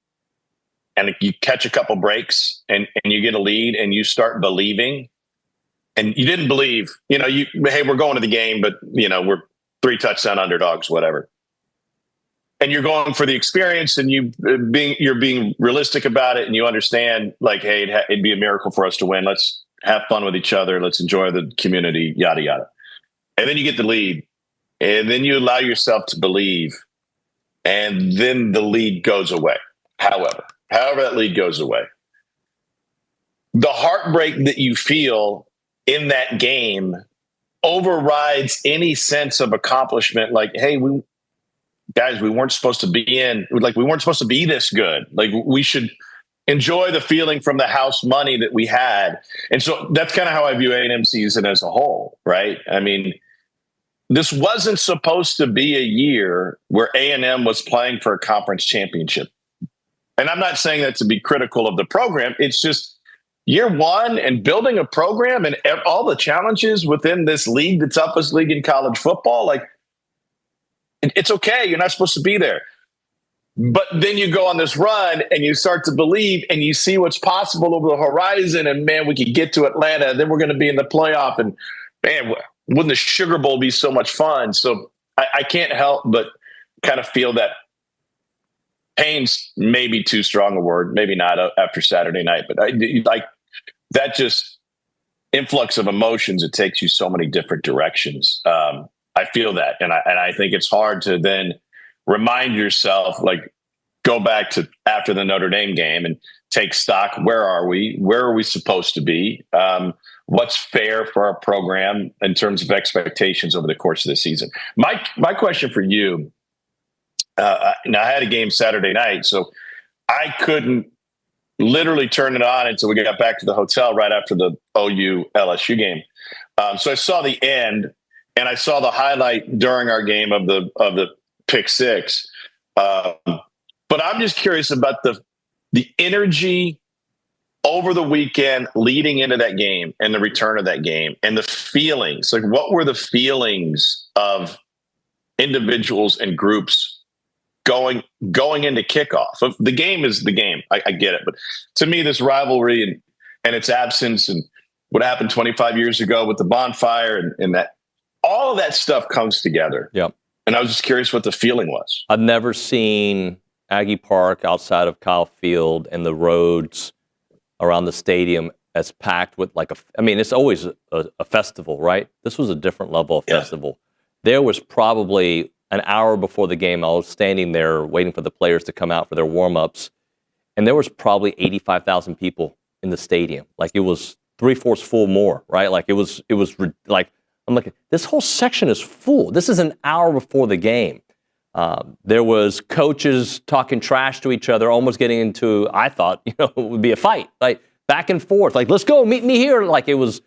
and you catch a couple breaks, and you get a lead, and you start believing. And you didn't believe, hey, we're going to the game, but, we're 3 touchdown underdogs, whatever. And you're going for the experience, and you're being realistic about it, and you understand, like, hey, it'd be a miracle for us to win. Let's have fun with each other. Let's enjoy the community, yada, yada. And then you get the lead, and then you allow yourself to believe, and then the lead goes away. However that lead goes away, the heartbreak that you feel in that game overrides any sense of accomplishment. Like, hey, we weren't supposed to be we weren't supposed to be this good. Like, we should enjoy the feeling from the house money that we had. And so that's kind of how I view A&M season as a whole, right? I mean, this wasn't supposed to be a year where A&M was playing for a conference championship. And I'm not saying that to be critical of the program. It's just year one and building a program and all the challenges within this league, the toughest league in college football. Like, it's okay. You're not supposed to be there. But then you go on this run and you start to believe and you see what's possible over the horizon. And man, we could get to Atlanta, and then we're going to be in the playoff. And man, wouldn't the Sugar Bowl be so much fun? So I can't help but kind of feel that pain's maybe too strong a word, maybe not after Saturday night, but that just influx of emotions. It takes you so many different directions. I feel that. And I think it's hard to then remind yourself, like, go back to after the Notre Dame game and take stock. Where are we? Where are we supposed to be? What's fair for our program in terms of expectations over the course of the season? My question for you, now I had a game Saturday night, so I couldn't literally turn it on until we got back to the hotel right after the OU LSU game. So I saw the end, and I saw the highlight during our game of the pick six. But I'm just curious about the energy over the weekend leading into that game and the return of that game and the feelings. Like, what were the feelings of individuals and groups going into kickoff? The game is the game. I get it. But to me, this rivalry and its absence and what happened 25 years ago with the bonfire and that, all of that stuff comes together. Yep. And I was just curious what the feeling was. I've never seen Aggie Park outside of Kyle Field and the roads around the stadium as packed with it's always a festival, right? This was a different level of festival. There was probably an hour before the game, I was standing there waiting for the players to come out for their warm-ups, and there was probably 85,000 people in the stadium. Like, it was 3/4 full more, right? Like, it was like, I'm like, this whole section is full. This is an hour before the game. There was coaches talking trash to each other, almost getting into, I thought, it would be a fight, like back and forth, like, let's go, meet me here. Like, it was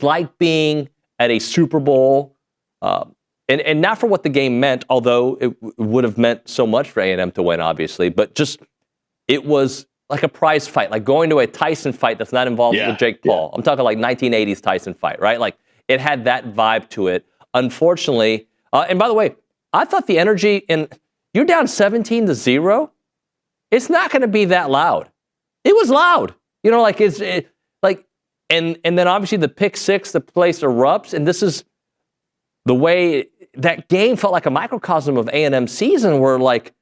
like being at a Super Bowl. And not for what the game meant, although it would have meant so much for A&M to win, obviously. But just, it was like a prize fight, like going to a Tyson fight that's not involved with Jake Paul. I'm talking like 1980s Tyson fight, right? Like, it had that vibe to it. Unfortunately, and by the way, I thought the energy you're down 17-0. It's not going to be that loud. It was loud. Like And then obviously the pick six, the place erupts, and this is the way that game felt like a microcosm of A&M season, where like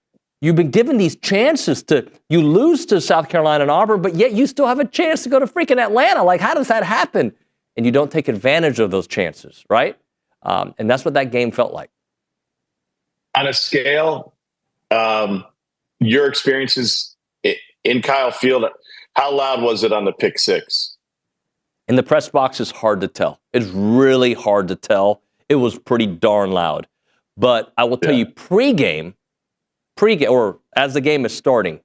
you've been given these chances you lose to South Carolina and Auburn, but yet you still have a chance to go to freaking Atlanta. Like, how does that happen? And you don't take advantage of those chances, right? And that's what that game felt like. On a scale, your experiences in Kyle Field, how loud was it on the pick six? In the press box, it's hard to tell. It's really hard to tell. It was pretty darn loud. But I will tell you, pregame, or as the game is starting,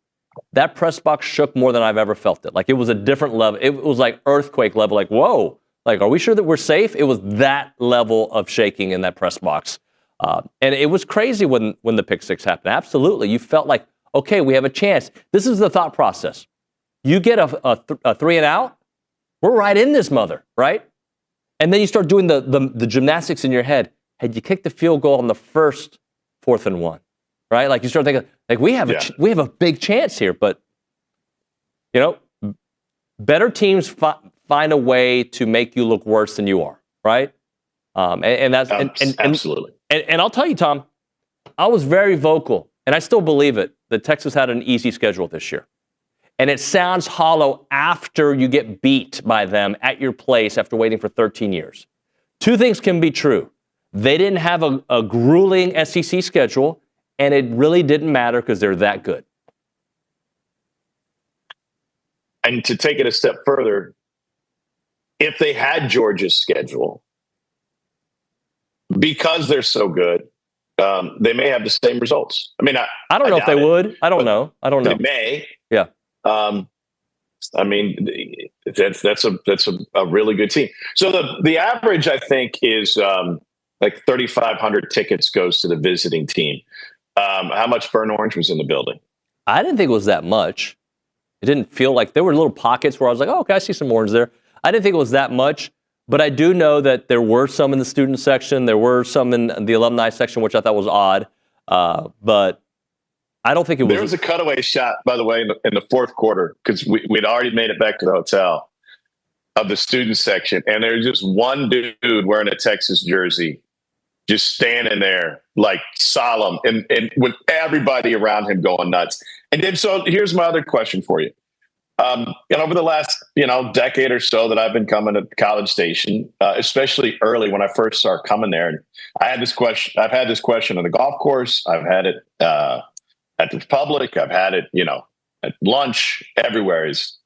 that press box shook more than I've ever felt it. Like, it was a different level. It was like earthquake level, like, whoa. Like, are we sure that we're safe? It was that level of shaking in that press box. And it was crazy when the pick six happened. Absolutely. You felt like, okay, we have a chance. This is the thought process. You get a 3 and out, we're right in this mother, right? And then you start doing the gymnastics in your head. Had you kicked the field goal on the first 4th and 1, right? Like, you start thinking, like, we have a big chance here. But, better teams find a way to make you look worse than you are, right? And that's absolutely. And I'll tell you, Tom, I was very vocal, and I still believe it, that Texas had an easy schedule this year. And it sounds hollow after you get beat by them at your place after waiting for 13 years. Two things can be true. They didn't have a grueling SEC schedule, and it really didn't matter because they're that good. And to take it a step further, if they had Georgia's schedule, because they're so good, they may have the same results. I mean, I don't know if they would. I don't know. They may. Yeah. I mean, that's a really good team. So the average, I think, is like 3,500 tickets goes to the visiting team. How much burnt orange was in the building? I didn't think it was that much. It didn't feel like there were little pockets where I was like, oh, okay, I see some orange there. I didn't think it was that much, but I do know that there were some in the student section. There were some in the alumni section, which I thought was odd. But I don't think it was. There was a cutaway shot, by the way, in the fourth quarter, because we'd already made it back to the hotel, of the student section. And there was just one dude wearing a Texas jersey, just standing there like solemn, and with everybody around him going nuts. And then, so here's my other question for you. Over the last, decade or so that I've been coming to College Station, especially early when I first started coming there, and I've had this question on the golf course. I've had it at the Republic. I've had it, at lunch, everywhere. Is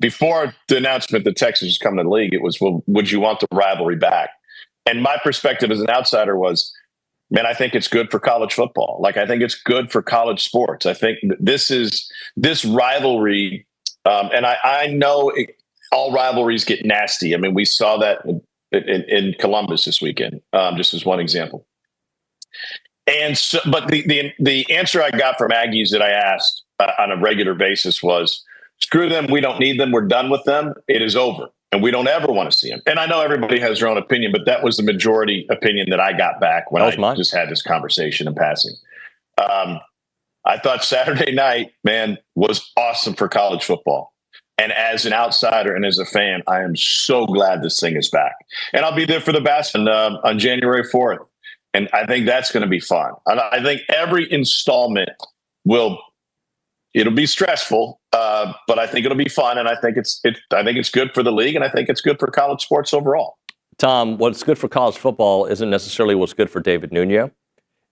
before the announcement that Texas was coming to the league, it was, well, would you want the rivalry back? And my perspective as an outsider was, man, I think it's good for college football. Like, I think it's good for college sports. I think this rivalry, and I know all rivalries get nasty. I mean, we saw that in Columbus this weekend, just as one example. And so, but the answer I got from Aggies that I asked on a regular basis was, screw them. We don't need them. We're done with them. It is over. And we don't ever want to see them. And I know everybody has their own opinion, but that was the majority opinion that I got back when I just had this conversation in passing. I thought Saturday night, man, was awesome for college football. And as an outsider and as a fan, I am so glad this thing is back. And I'll be there for the basketball on January 4th. And I think that's going to be fun. And I think every installment it'll be stressful, but I think it'll be fun, and I think it's good for the league, and I think it's good for college sports overall. Tom, what's good for college football isn't necessarily what's good for David Nuño.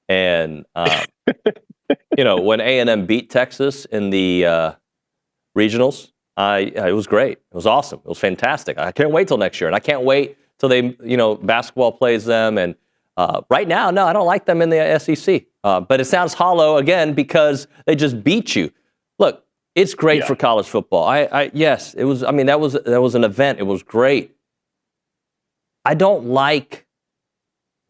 And when A&M beat Texas in the regionals, it was great. It was awesome. It was fantastic. I can't wait till next year, and I can't wait till they, basketball plays them. And right now, no, I don't like them in the SEC. But it sounds hollow again because they just beat you. Look, it's great for college football. Yes, it was. I mean, that was an event. It was great. I don't like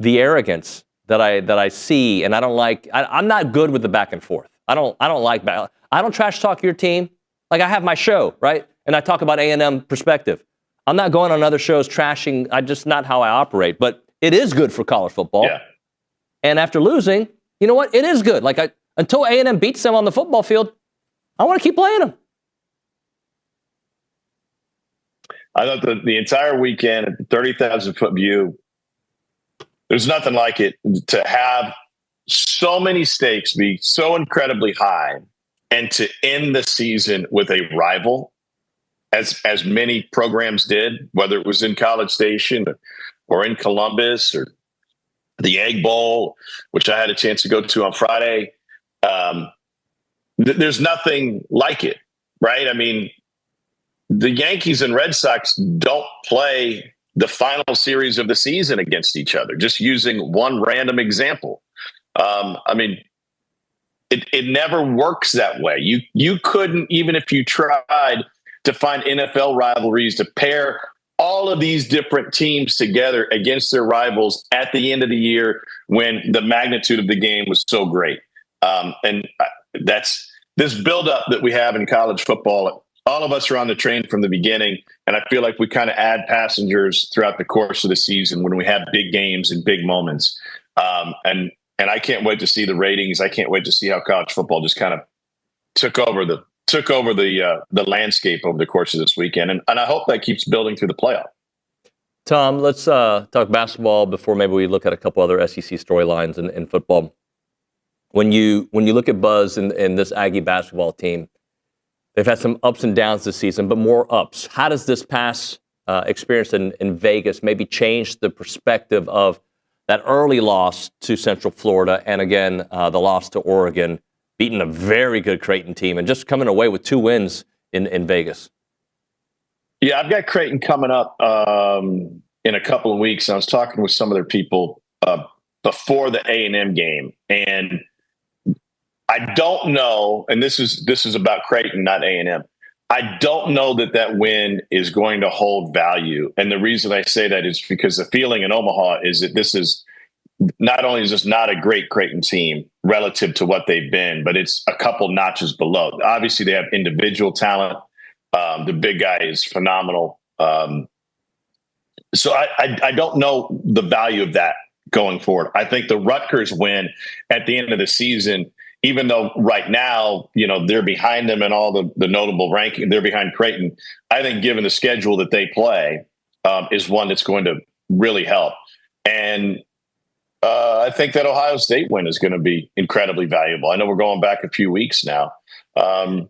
the arrogance that I see, and I don't like. I'm not good with the back and forth. I don't like back. I don't trash talk your team. Like, I have my show, right, and I talk about A&M perspective. I'm not going on other shows trashing. I just not how I operate. But it is good for college football. Yeah. And after losing, you know what? It is good. Like, until A&M beats them on the football field, I want to keep playing them. I thought the entire weekend at the 30,000-foot view, there's nothing like it to have so many stakes be so incredibly high and to end the season with a rival, as many programs did, whether it was in College Station or in Columbus or the Egg Bowl, which I had a chance to go to on Friday. There's nothing like it, right? I mean, the Yankees and Red Sox don't play the final series of the season against each other, just using one random example. I mean, it never works that way. You couldn't, even if you tried to find NFL rivalries to pair all of these different teams together against their rivals at the end of the year when the magnitude of the game was so great. And that's this buildup that we have in college football. All of us are on the train from the beginning, and I feel like we kind of add passengers throughout the course of the season when we have big games and big moments. And I can't wait to see the ratings. I can't wait to see how college football just kind of took over the landscape over the course of this weekend, and I hope that keeps building through the playoff. Tom, let's talk basketball before maybe we look at a couple other SEC storylines in football. When you look at buzz in this Aggie basketball team, they've had some ups and downs this season, but more ups. How does this past experience in Vegas maybe change the perspective of that early loss to Central Florida and, again, the loss to Oregon, beating a very good Creighton team and just coming away with 2 wins in Vegas? Yeah, I've got Creighton coming up in a couple of weeks. I was talking with some of their people before the A&M game, and I don't know, and this is about Creighton, not A&M. I don't know that win is going to hold value. And the reason I say that is because the feeling in Omaha is that this is not only is this not a great Creighton team relative to what they've been, but it's a couple notches below. Obviously, they have individual talent. The big guy is phenomenal. So I don't know the value of that going forward. I think the Rutgers win at the end of the season, even though right now, they're behind them in all the notable ranking, they're behind Creighton. I think given the schedule that they play is one that's going to really help. And I think that Ohio State win is going to be incredibly valuable. I know we're going back a few weeks now. And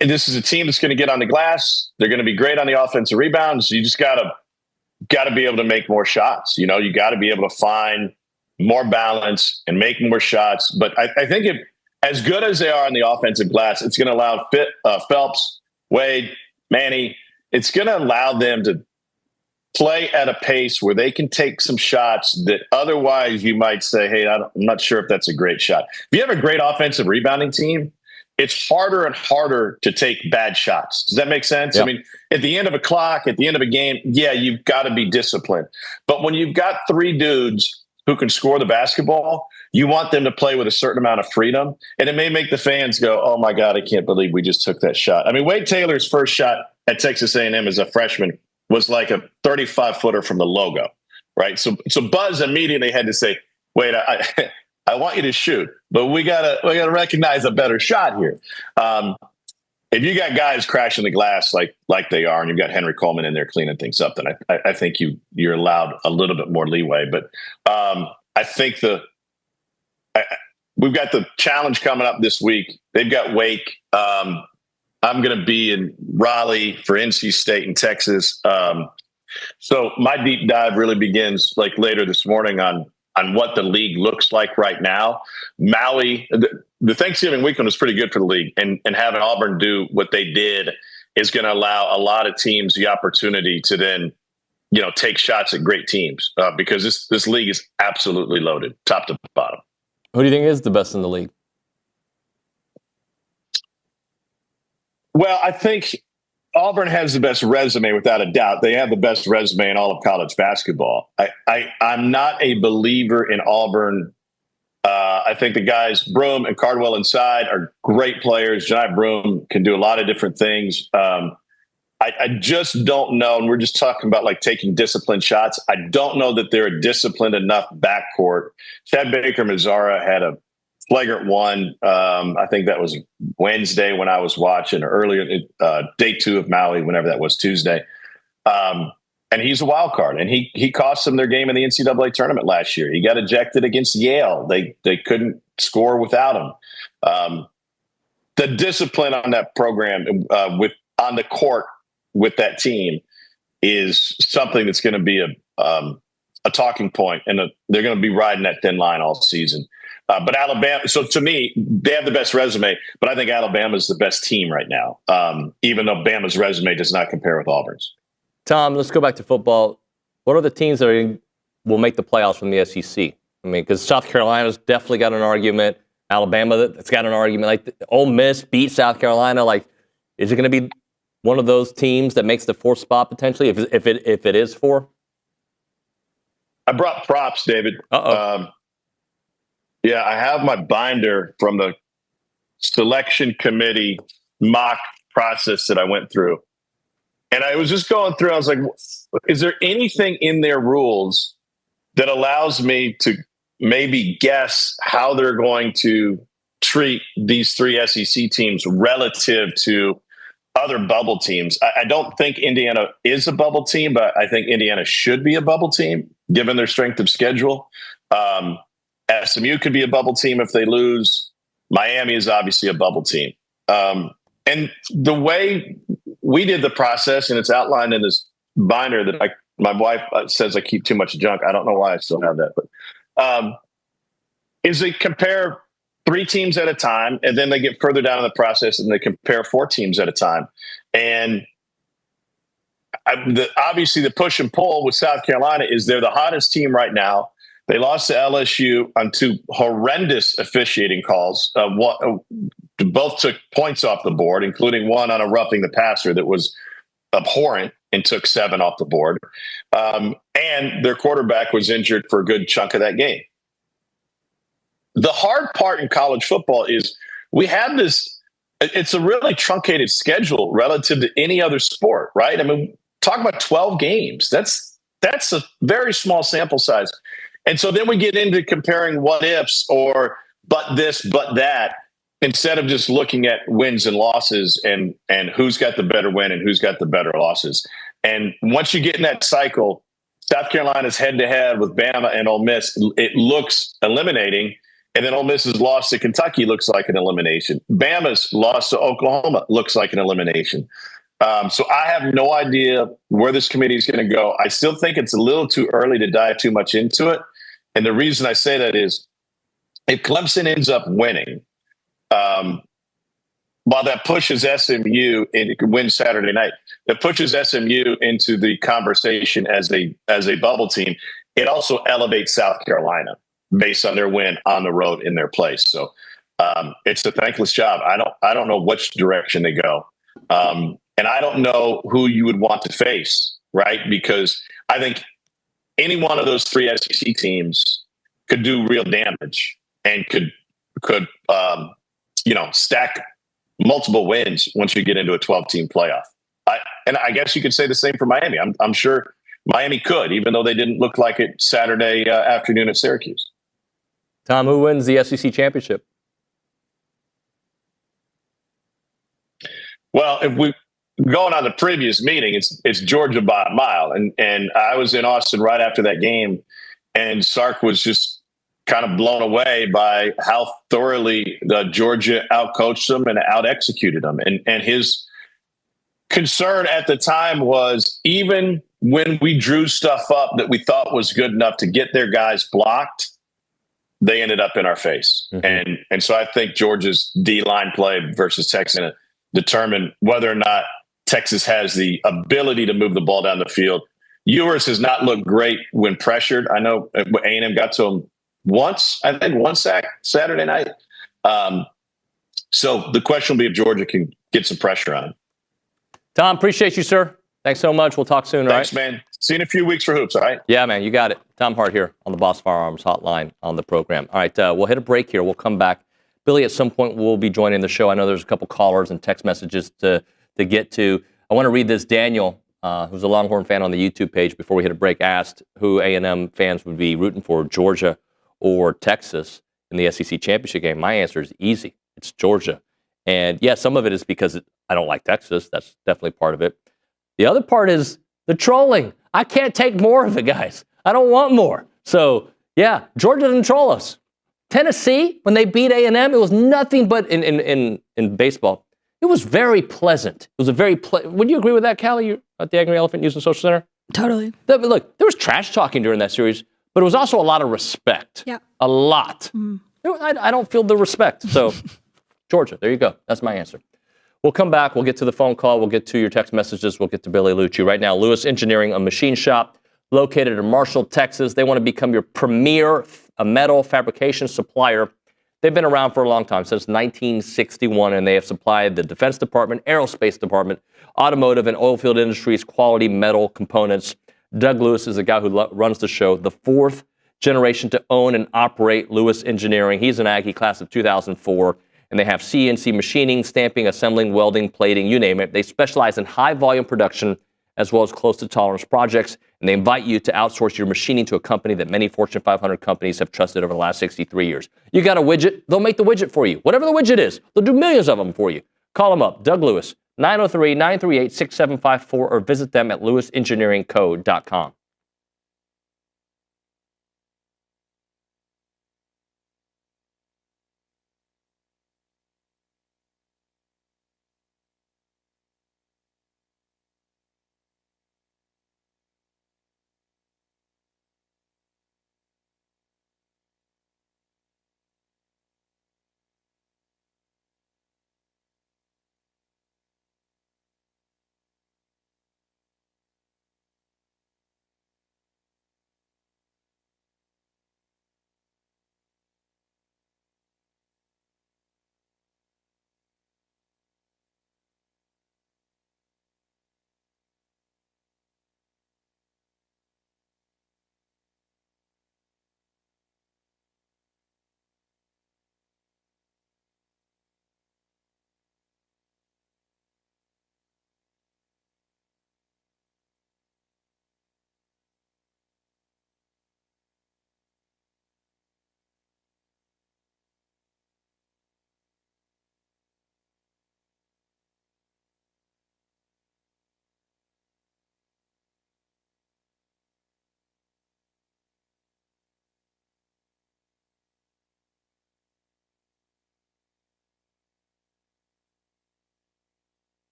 this is a team that's going to get on the glass. They're going to be great on the offensive rebounds. You just got to be able to make more shots. You got to be able to find more balance and make more shots. But I think if as good as they are on the offensive glass, it's going to allow Phelps, Wade, Manny, it's going to allow them to play at a pace where they can take some shots that otherwise you might say, hey, I'm not sure if that's a great shot. If you have a great offensive rebounding team, it's harder and harder to take bad shots. Does that make sense? Yep. I mean, at the end of a clock, at the end of a game, yeah, you've got to be disciplined. But when you've got 3 dudes who can score the basketball, you want them to play with a certain amount of freedom. And it may make the fans go, oh, my God, I can't believe we just took that shot. I mean, Wade Taylor's first shot at Texas A&M as a freshman was like a 35-footer from the logo, right? So Buzz immediately had to say, wait, I want you to shoot, but we gotta recognize a better shot here. If you got guys crashing the glass like they are, and you've got Henry Coleman in there cleaning things up, then I think you're allowed a little bit more leeway. But I think we've got the challenge coming up this week. They've got Wake. I'm going to be in Raleigh for NC State and Texas. So my deep dive really begins later this morning on what the league looks like right now. Maui, the Thanksgiving weekend was pretty good for the league, and having Auburn do what they did is going to allow a lot of teams the opportunity to then, take shots at great teams because this league is absolutely loaded, top to bottom. Who do you think is the best in the league? Well, I think Auburn has the best resume without a doubt. They have the best resume in all of college basketball. I'm not a believer in Auburn. I think the guys, Broome and Cardwell inside, are great players. Jani Broome can do a lot of different things. I just don't know, and we're just talking about taking disciplined shots. I don't know that they're a disciplined enough backcourt. Chad Baker-Mazara had flagrant one. I think that was Wednesday when I was watching, or earlier, day 2 of Maui, whenever that was, Tuesday. And he's a wild card, and he cost them their game in the NCAA tournament last year. He got ejected against Yale. They couldn't score without him. The discipline on that program on the court with that team is something that's going to be a talking point, and they're going to be riding that thin line all season. But Alabama, so to me, they have the best resume, but I think Alabama's the best team right now, even though Bama's resume does not compare with Auburn's. Tom, let's go back to football. What are the teams that will make the playoffs from the SEC? I mean, because South Carolina's definitely got an argument. Alabama, that's got an argument. Like, Ole Miss beat South Carolina. Like, is it going to be one of those teams that makes the 4th spot potentially, if it is 4? I brought props, David. Yeah, I have my binder from the selection committee mock process that I went through. And I was just going through, I was like, is there anything in their rules that allows me to maybe guess how they're going to treat these 3 SEC teams relative to other bubble teams? I don't think Indiana is a bubble team, but I think Indiana should be a bubble team, given their strength of schedule. SMU could be a bubble team if they lose. Miami is obviously a bubble team. And the way we did the process, and it's outlined in this binder that my wife says I keep too much junk. I don't know why I still have that, but is they compare 3 teams at a time, and then they get further down in the process and they compare 4 teams at a time. And obviously the push and pull with South Carolina is they're the hottest team right now. They lost to LSU on 2 horrendous officiating calls. Both took points off the board, including one on a roughing the passer that was abhorrent and took 7 off the board. And their quarterback was injured for a good chunk of that game. The hard part in college football is we have this, it's a really truncated schedule relative to any other sport, right? I mean, talk about 12 games. That's a very small sample size. And so then we get into comparing what ifs or but this, but that, instead of just looking at wins and losses and who's got the better win and who's got the better losses. And once you get in that cycle, South Carolina's head-to-head with Bama and Ole Miss, it looks eliminating. And then Ole Miss's loss to Kentucky looks like an elimination. Bama's loss to Oklahoma looks like an elimination. So I have no idea where this committee is going to go. I still think it's a little too early to dive too much into it. And the reason I say that is if Clemson ends up winning, while that pushes SMU and it could win Saturday night, that pushes SMU into the conversation as a bubble team. It also elevates South Carolina based on their win on the road in their place. So it's a thankless job. I don't know which direction they go. And I don't know who you would want to face, right? Because I think any one of those 3 SEC teams could do real damage and could stack multiple wins once you get into a 12-team playoff. And I guess you could say the same for Miami. I'm sure Miami could, even though they didn't look like it Saturday afternoon at Syracuse. Tom, who wins the SEC championship? Well, if we going on the previous meeting, it's Georgia by a mile, and I was in Austin right after that game, and Sark was just kind of blown away by how thoroughly Georgia outcoached them and out-executed them. And his concern at the time was even when we drew stuff up that we thought was good enough to get their guys blocked, they ended up in our face. Mm-hmm. And so I think Georgia's D-line play versus Texas going to determine whether or not Texas has the ability to move the ball down the field. Ewers has not looked great when pressured. I know A&M got to him once, I think one sack Saturday night. So the question will be if Georgia can get some pressure on him. Tom, appreciate you, sir. Thanks so much. We'll talk soon. Thanks, all right? man. See you in a few weeks for hoops, all right? Yeah, man, you got it. Tom Hart here on the Boss Firearms Hotline on the program. All right, we'll hit a break here. We'll come back. Billy, at some point, will be joining the show. I know there's a couple callers and text messages to get to. I want to read this. Daniel, who's a Longhorn fan on the YouTube page, before we hit a break, asked who A&M fans would be rooting for, Georgia or Texas. in the SEC championship game? My answer is easy. It's Georgia. And yeah, some of it is because I don't like Texas. That's definitely part of it. The other part is the trolling. I can't take more of it, guys. I don't want more. So yeah, Georgia didn't troll us. Tennessee, when they beat A&M, it was nothing but in baseball. It was very pleasant. It was a very would you agree with that, Callie, at the Angry Elephant News and Social Center? Totally. Look, there was trash talking during that series, but it was also a lot of respect. Yeah. A lot. I don't feel the respect. So, Georgia, there you go. That's my answer. We'll come back. We'll get to the phone call. We'll get to your text messages. We'll get to Billy Liucci. Right now, Lewis Engineering, a machine shop located in Marshall, Texas. They want to become your premier metal fabrication supplier. They've been around for a long time, since 1961, and they have supplied the Defense Department, Aerospace Department, automotive and oilfield industries quality metal components. Doug Lewis is the guy who runs the show, the fourth generation to own and operate Lewis Engineering. He's an Aggie, class of 2004, and they have CNC machining, stamping, assembling, welding, plating, you name it. They specialize in high-volume production as well as close-to-tolerance projects, and they invite you to outsource your machining to a company that many Fortune 500 companies have trusted over the last 63 years. You got a widget, they'll make the widget for you. Whatever the widget is, they'll do millions of them for you. Call them up, Doug Lewis, 903-938-6754, or visit them at lewisengineeringco.com.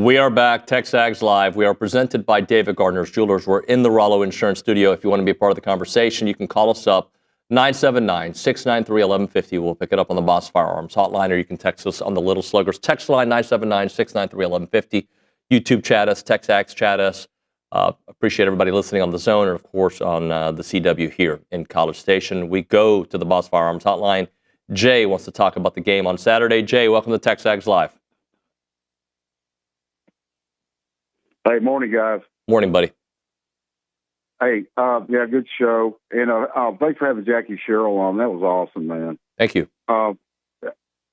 We are back, TexAgs Live. We are presented by David Gardner's Jewelers. We're in the Rollo Insurance Studio. If you want to be a part of the conversation, you can call us up, 979-693-1150. We'll pick it up on the Boss Firearms hotline, or you can text us on the Little Sluggers text line, 979-693-1150. YouTube chat us, TexAgs chat us. Appreciate everybody listening on the Zone, and of course on the CW here in College Station. We go to the Boss Firearms hotline. Jay wants to talk about the game on Saturday. Jay, welcome to TexAgs Live. Hey, morning, guys. Morning, buddy. Hey, yeah, good show. And thanks for having Jackie Sherrill on. That was awesome, man. Thank you. We're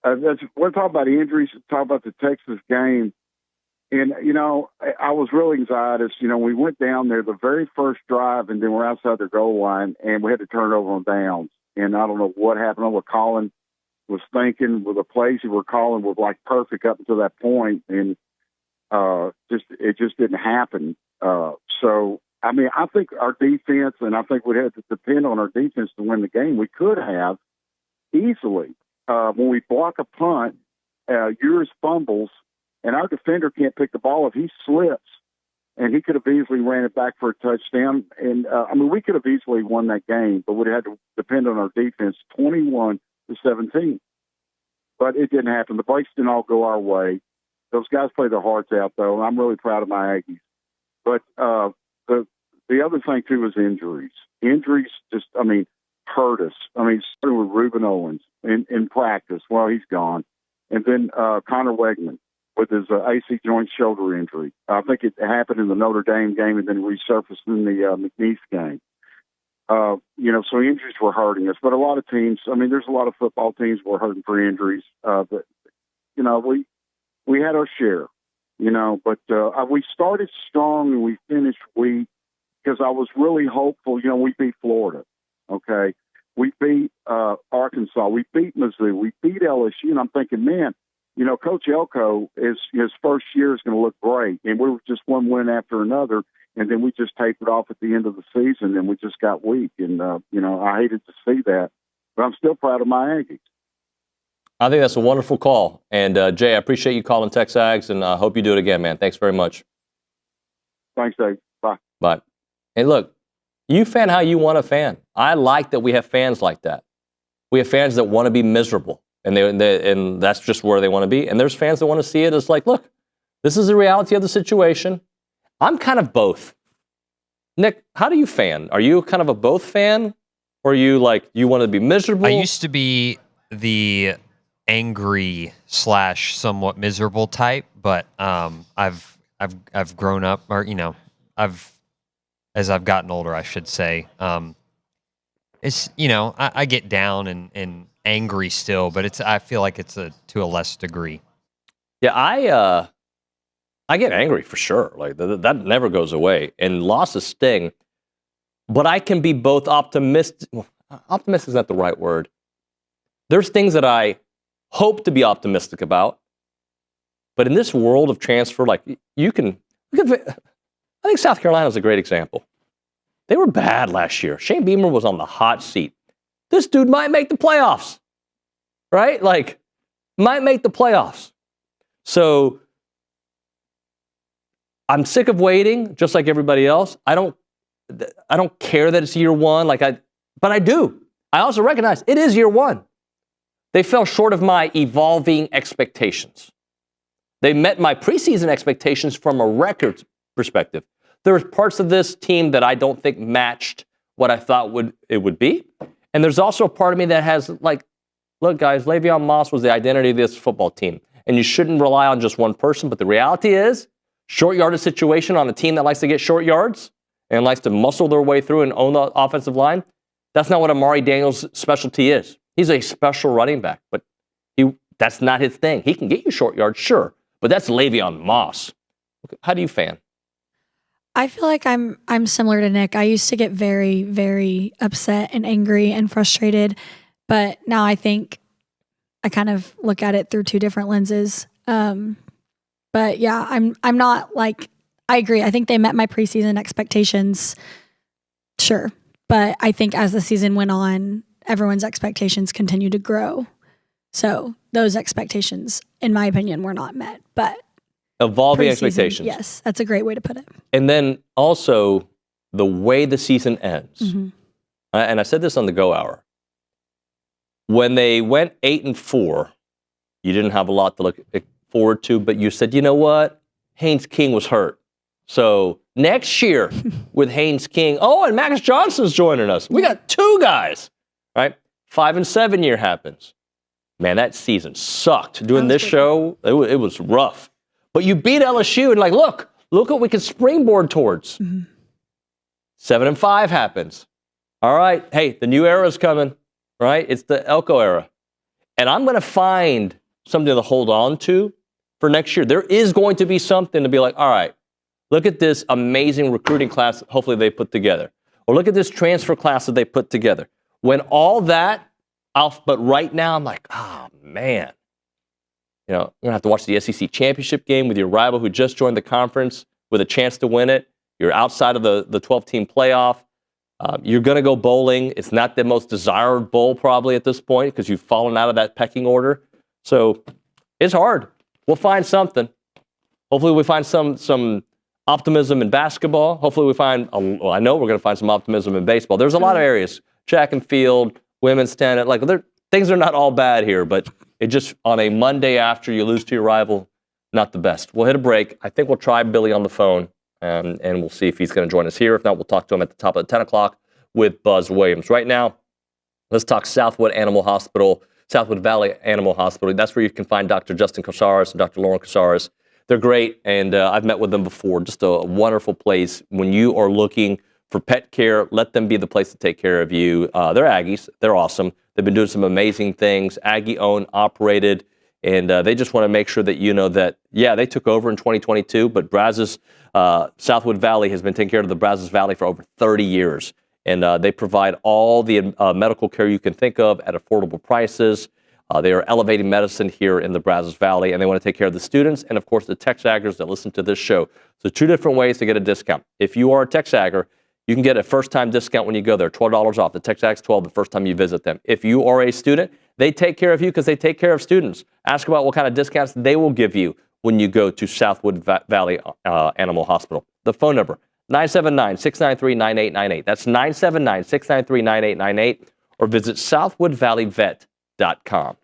talking about injuries, talk about the Texas game. And, you know, I was really anxious. You know, we went down there the very first drive, and then we're outside their goal line, and we had to turn it over on downs. And I don't know what happened. I don't know what Colin was thinking with the plays we were calling were like perfect up until that point, and it just didn't happen. So, I mean, I think our defense, and I think we had to depend on our defense to win the game. We could have easily. When we block a punt, yours fumbles, and our defender can't pick the ball. If he slips, and he could have easily ran it back for a touchdown. And, I mean, we could have easily won that game, but we'd had to depend on our defense 21-17. But it didn't happen. The breaks didn't all go our way. Those guys played their hearts out, though, and I'm really proud of my Aggies. But the other thing, too, is injuries. Injuries just, I mean, hurt us. I mean, starting with Reuben Owens in practice. Well, he's gone. And then Connor Wegman with his AC joint shoulder injury. I think it happened in the Notre Dame game and then resurfaced in the McNeese game. You know, so injuries were hurting us. But a lot of teams, I mean, there's a lot of football teams who were hurting for injuries. But, you know, we had our share, you know. But we started strong and we finished weak because I was really hopeful. You know, we beat Florida, okay? We beat Arkansas. We beat Mizzou. We beat LSU. And I'm thinking, man, you know, Coach Elko, his first year is going to look great. And we were just one win after another. And then we just tapered off at the end of the season and we just got weak. And, you know, I hated to see that. But I'm still proud of my Aggies. I think that's a wonderful call. And, Jay, I appreciate you calling TexAgs, and I hope you do it again, man. Thanks very much. Thanks, Dave. Bye. Bye. And look, you fan how you want to fan. I like that we have fans like that. We have fans that want to be miserable, and that's just where they want to be. And there's fans that want to see it as like, look, this is the reality of the situation. I'm kind of both. Nick, how do you fan? Are you kind of a both fan? Or are you like, you want to be miserable? I used to be the angry / somewhat miserable type, but I've grown up, or you know, as I've gotten older, I should say. It's, you know, I get down and angry still, but I feel like it's to a less degree. Yeah, I get angry for sure. Like that never goes away, and losses sting. But I can be both optimistic. Well, optimistic is not the right word. There's things that I hope to be optimistic about, but in this world of transfer, like I think South Carolina is a great example. They were bad last year. Shane Beamer was on the hot seat. This dude might make the playoffs, right? Like, might make the playoffs. So I'm sick of waiting, just like everybody else. I don't care that it's year one, but I do. I also recognize it is year one. They fell short of my evolving expectations. They met my preseason expectations from a record perspective. There's parts of this team that I don't think matched what I thought it would be. And there's also a part of me that has like, look, guys, Le'Veon Moss was the identity of this football team. And you shouldn't rely on just one person. But the reality is, short yardage situation on a team that likes to get short yards and likes to muscle their way through and own the offensive line, that's not what Amari Daniels' specialty is. He's a special running back, but that's not his thing. He can get you short yards, sure, but that's Le'Veon Moss. How do you fan? I feel like I'm similar to Nick. I used to get very, very upset and angry and frustrated, but now I think I kind of look at it through two different lenses. But yeah, I'm not like, I agree. I think they met my preseason expectations, sure, but I think as the season went on, everyone's expectations continue to grow. So those expectations, in my opinion, were not met. But Evolving preseason. expectations. Yes, that's a great way to put it. And then also the way the season ends. Mhm. And I said this on the Go Hour. When they went 8-4, you didn't have a lot to look forward to, but you said, you know what? Haynes King was hurt. So next year with Haynes King, and Max Johnson's joining us. We got 2 guys, right? 5-7 year happens. Man, that season sucked. Doing this show, it was rough. But you beat LSU and look what we can springboard towards. 7-5 happens. All right, hey, the new era is coming, right? It's the Elko era. And I'm going to find something to hold on to for next year. There is going to be something to be like, all right, look at this amazing recruiting class hopefully they put together. Or look at this transfer class that they put together. When all that, but right now I'm like, oh, man. You're going to have to watch the SEC championship game with your rival who just joined the conference with a chance to win it. You're outside of the 12-team playoff. You're going to go bowling. It's not the most desired bowl probably at this point because you've fallen out of that pecking order. So it's hard. We'll find something. Hopefully we find some optimism in basketball. Hopefully we find, I know we're going to find some optimism in baseball. There's a lot of areas, track and field, women's tennis, things are not all bad here, but it just, on a Monday after you lose to your rival, not the best. We'll hit a break. I think we'll try Billy on the phone, and we'll see if he's going to join us here. If not, we'll talk to him at the top of the 10 o'clock with Buzz Williams. Right now, let's talk Southwood Valley Animal Hospital. That's where you can find Dr. Justin Casares and Dr. Lauren Casares. They're great, and I've met with them before. Just a wonderful place. When you are looking for pet care, let them be the place to take care of you. They're Aggies. They're awesome. They've been doing some amazing things. Aggie-owned, operated, and they just want to make sure that you know that, they took over in 2022, but Brazos, Southwood Valley has been taking care of the Brazos Valley for over 30 years. And they provide all the medical care you can think of at affordable prices. They are elevating medicine here in the Brazos Valley, and they want to take care of the students and, of course, the TexAgers that listen to this show. So 2 different ways to get a discount. If you are a TexAger, you can get a first-time discount when you go there, $12 off. The TexAgs 12 the first time you visit them. If you are a student, they take care of you because they take care of students. Ask about what kind of discounts they will give you when you go to Southwood Valley Animal Hospital. The phone number, 979-693-9898. That's 979-693-9898. Or visit southwoodvalleyvet.com.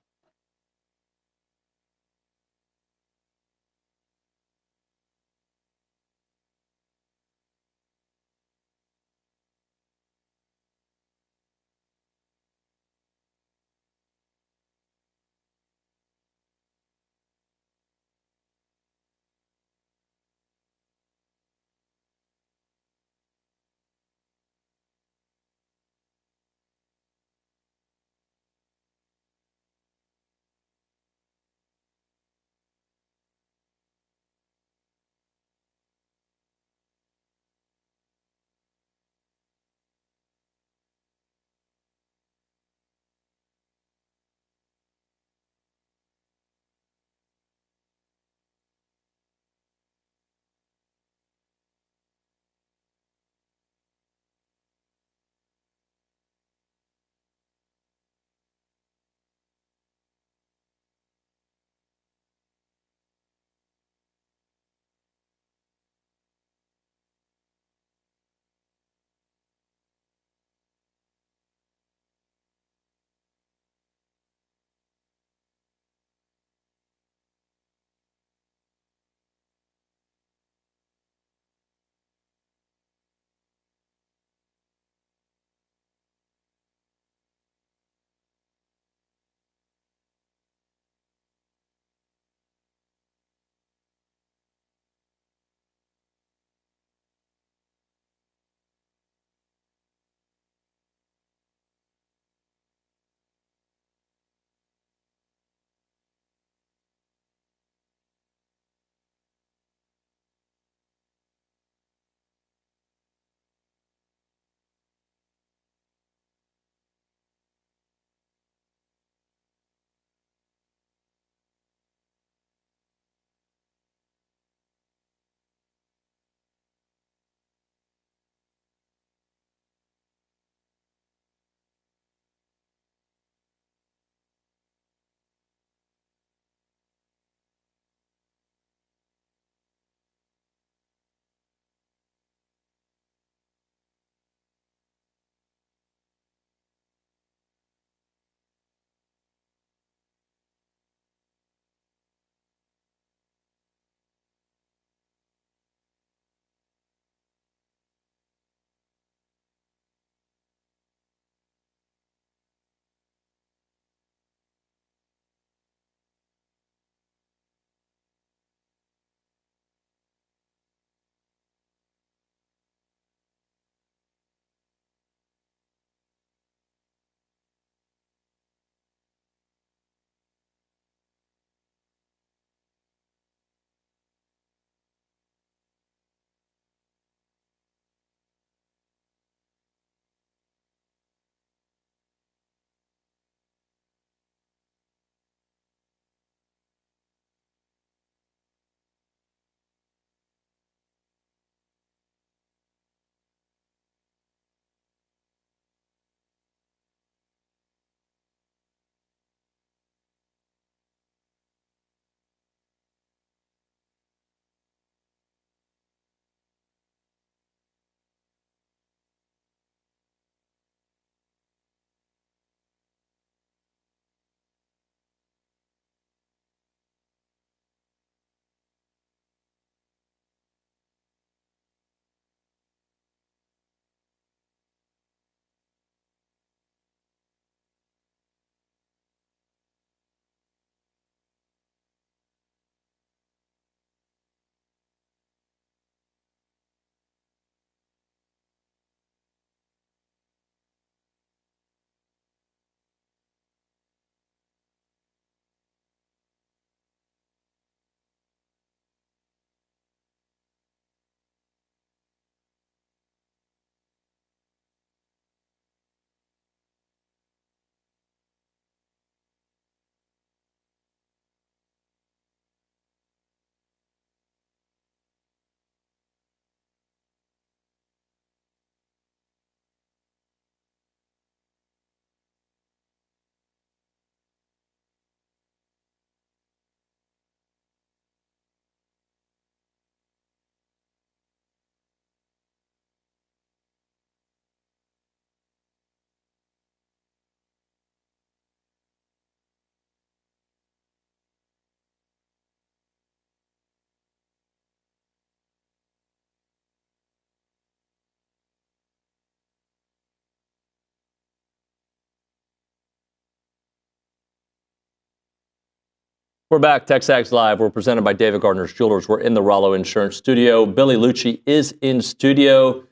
We're back, TexAgs Live. We're presented by David Gardner's Jewelers. We're in the Rollo Insurance Studio. Billy Liucci is in studio.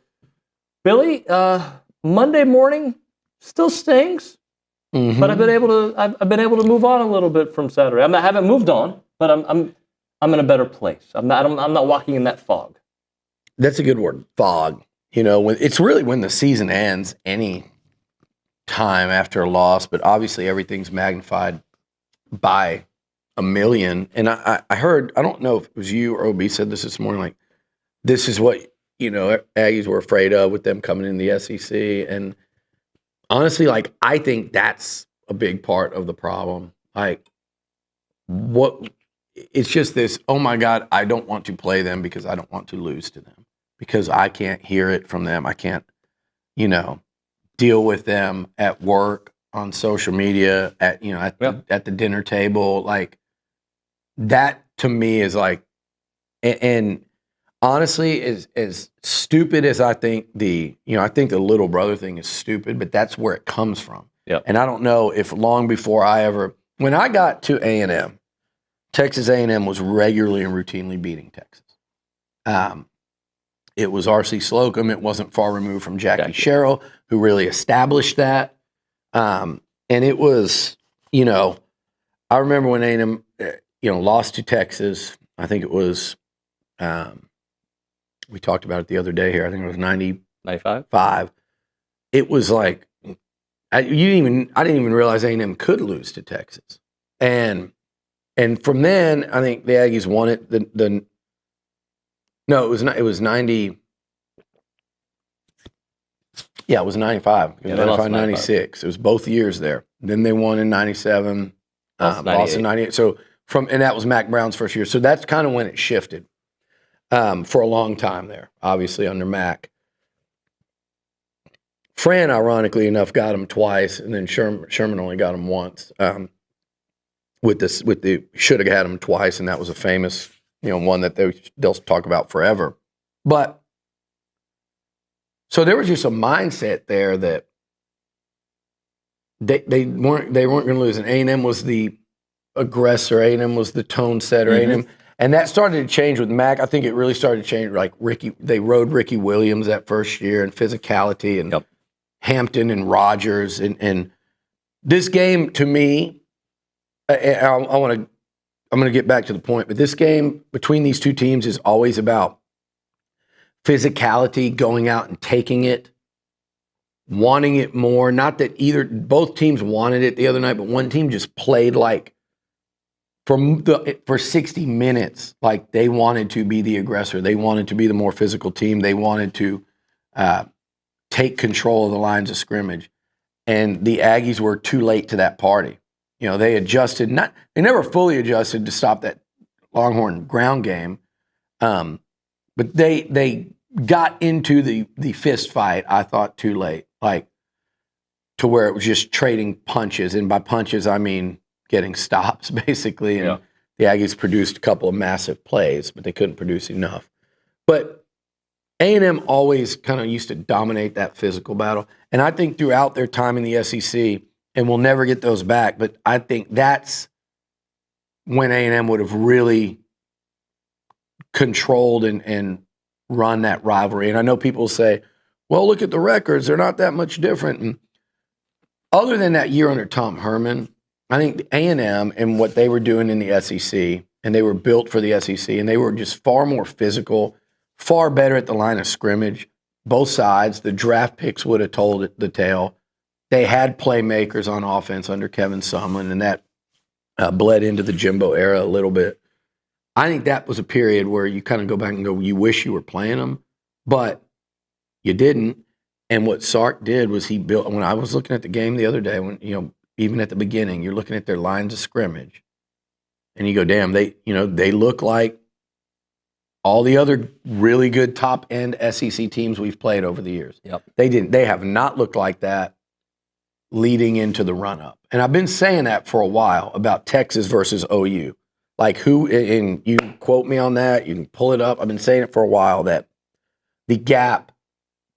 Billy, Monday morning still stings, but I've been able to move on a little bit from Saturday. I haven't moved on, but I'm in a better place. I'm not walking in that fog. That's a good word, fog. You know, it's really when the season ends any time after a loss, but obviously everything's magnified by a million. And I heard, I don't know if it was you or OB said this morning, like, this is what, you know, Aggies were afraid of with them coming in the SEC. And honestly, like, I think that's a big part of the problem. Like, it's just this, oh my God, I don't want to play them because I don't want to lose to them, because I can't hear it from them. I can't, you know, deal with them at work, on social media, at the dinner table. Like, that to me is like, and honestly, as stupid as I think the little brother thing is stupid, but that's where it comes from. Yep. And I don't know if long before when I got to A&M, Texas A&M was regularly and routinely beating Texas. It was R.C. Slocum. It wasn't far removed from Jackie Sherrill, who really established that. And it was, you know, I remember when A&M, lost to Texas. I think it was, we talked about it the other day here. I think it was 95. It was like, I didn't even realize A&M could lose to Texas. And from then, I think the Aggies won it. No, it was not. It was 90. Yeah, it was 95. It was 95, 96. It was both years there. Then they won in 97. Lost in 98. So and that was Mac Brown's first year. So that's kind of when it shifted for a long time there, obviously under Mac. Fran, ironically enough, got him twice, and then Sherman only got him once. Should have had him twice, and that was a famous, one that they'll talk about forever. But so there was just a mindset there that they weren't going to lose, and A&M was the aggressor. A&M was the tone setter. A&M, and that started to change with Mac. I think it really started to change. Like they rode Ricky Williams that first year, and physicality, and Hampton and Rogers, and this game to me. I'm going to get back to the point, but this game between these two teams is always about physicality, going out and taking it, wanting it more. Not that both teams wanted it the other night, but one team just played like for 60 minutes, like they wanted to be the aggressor. They wanted to be the more physical team. They wanted to take control of the lines of scrimmage, and the Aggies were too late to that party. They adjusted, they never fully adjusted to stop that Longhorn ground game. But they got into the fist fight, I thought, too late, like to where it was just trading punches. And by punches, I mean getting stops, basically. And the Aggies produced a couple of massive plays, but they couldn't produce enough. But A&M always kind of used to dominate that physical battle. And I think throughout their time in the SEC, and we'll never get those back, but I think that's when A&M would have really controlled and run that rivalry. And I know people say, well, look at the records. They're not that much different. And other than that year under Tom Herman, I think A&M and what they were doing in the SEC, and they were built for the SEC, and they were just far more physical, far better at the line of scrimmage, both sides. The draft picks would have told the tale. They had playmakers on offense under Kevin Sumlin, and that bled into the Jimbo era a little bit. I think that was a period where you kind of go back and go, you wish you were playing them, but you didn't. And what Sark did was he built, when I was looking at the game the other day, when, even at the beginning, you're looking at their lines of scrimmage, and you go, damn, they look like all the other really good top-end SEC teams we've played over the years. Yep. They have not looked like that leading into the run-up. And I've been saying that for a while about Texas versus OU. Like and you can quote me on that, you can pull it up. I've been saying it for a while that the gap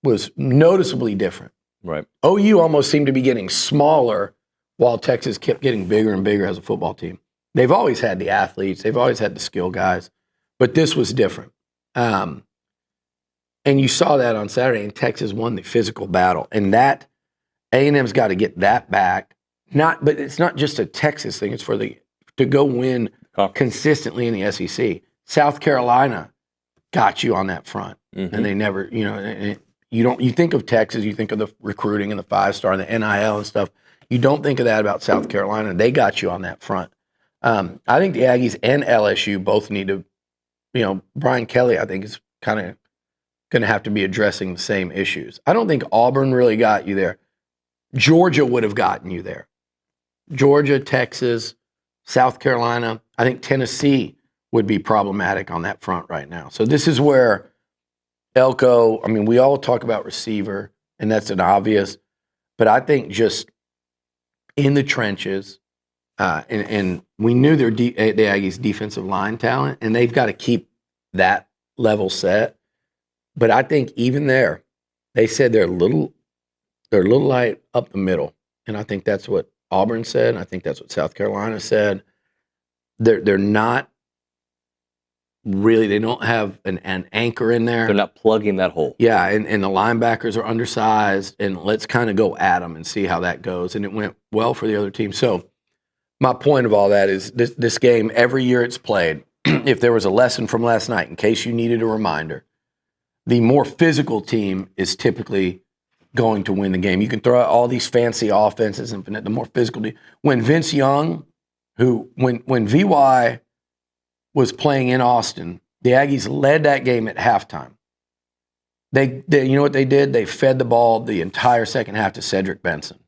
was noticeably different. Right. OU almost seemed to be getting smaller while Texas kept getting bigger and bigger as a football team. They've always had the athletes. They've always had the skill guys. But this was different. And you saw that on Saturday, and Texas won the physical battle. And that A&M's got to get that back. But it's not just a Texas thing. It's to go win consistently in the SEC. South Carolina got you on that front. And they never, you think of Texas, you think of the recruiting and the 5-star and the NIL and stuff. You don't think of that about South Carolina. They got you on that front. I think the Aggies and LSU both need to, Brian Kelly, I think, is kind of going to have to be addressing the same issues. I don't think Auburn really got you there. Georgia would have gotten you there. Georgia, Texas, South Carolina. I think Tennessee would be problematic on that front right now. So this is where Elko, we all talk about receiver, and that's an obvious, but I think just in the trenches, and we knew the Aggies' defensive line talent, and they've got to keep that level set. But I think even there, they said they're a little light up the middle, and I think that's what Auburn said, and I think that's what South Carolina said. They're not really, they don't have an anchor in there. They're not plugging that hole. Yeah, and the linebackers are undersized, and let's kind of go at them and see how that goes. And it went well for the other team. So my point of all that is this game, every year it's played, if there was a lesson from last night, in case you needed a reminder, the more physical team is typically going to win the game. You can throw out all these fancy offenses, and the more physical team. When Vince Young, when VY was playing in Austin, the Aggies led that game at halftime. They you know what they did? They fed the ball the entire second half to Cedric Benson.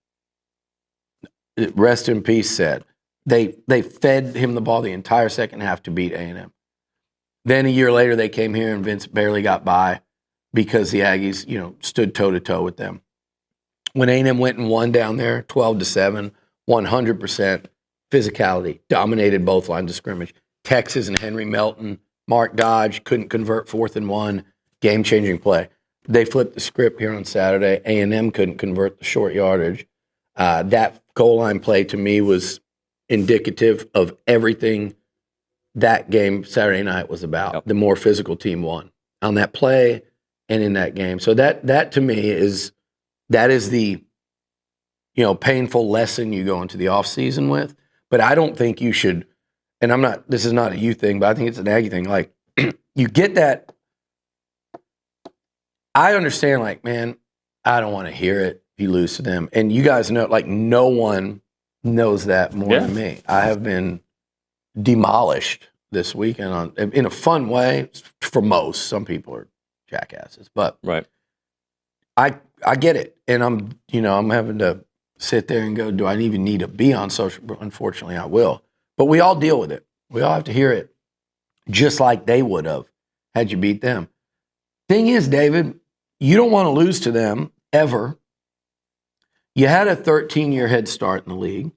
Rest in peace, said. They fed him the ball the entire second half to beat A&M. Then a year later, they came here and Vince barely got by because the Aggies, stood toe-to-toe with them. When A&M went and won down there, 12-7, 100% physicality, dominated both lines of scrimmage. Texas and Henry Melton, Mark Dodge couldn't convert 4th and 1, game-changing play. They flipped the script here on Saturday. A&M couldn't convert the short yardage. That goal line play to me was indicative of everything that game Saturday night was about. Yep. The more physical team won on that play and in that game. So that to me is the painful lesson you go into the offseason with. But I don't think you should, and this is not a you thing, but I think it's an Aggie thing. Like, you get that. I understand, like, man, I don't want to hear it if you lose to them. And you guys know, like, no one knows that more than me. I have been demolished this weekend in a fun way for most. Some people are jackasses, but right. I get it. And I'm having to sit there and go, do I even need to be on social? Unfortunately, I will. But we all deal with it. We all have to hear it just like they would have had you beat them. Thing is, David, you don't want to lose to them ever. You had a 13-year head start in the league.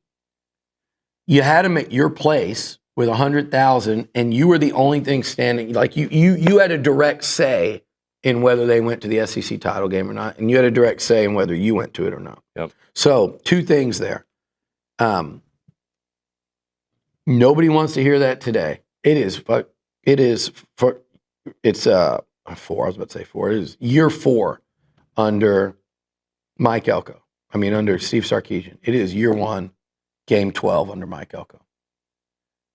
You had them at your place with 100,000, and you were the only thing standing. Like you had a direct say in whether they went to the SEC title game or not, and you had a direct say in whether you went to it or not. Yep. So 2 things there. Nobody wants to hear that today. It's 4. I was about to say 4. It is year 4 under Mike Elko. Under Steve Sarkisian. It is year 1, game 12 under Mike Elko.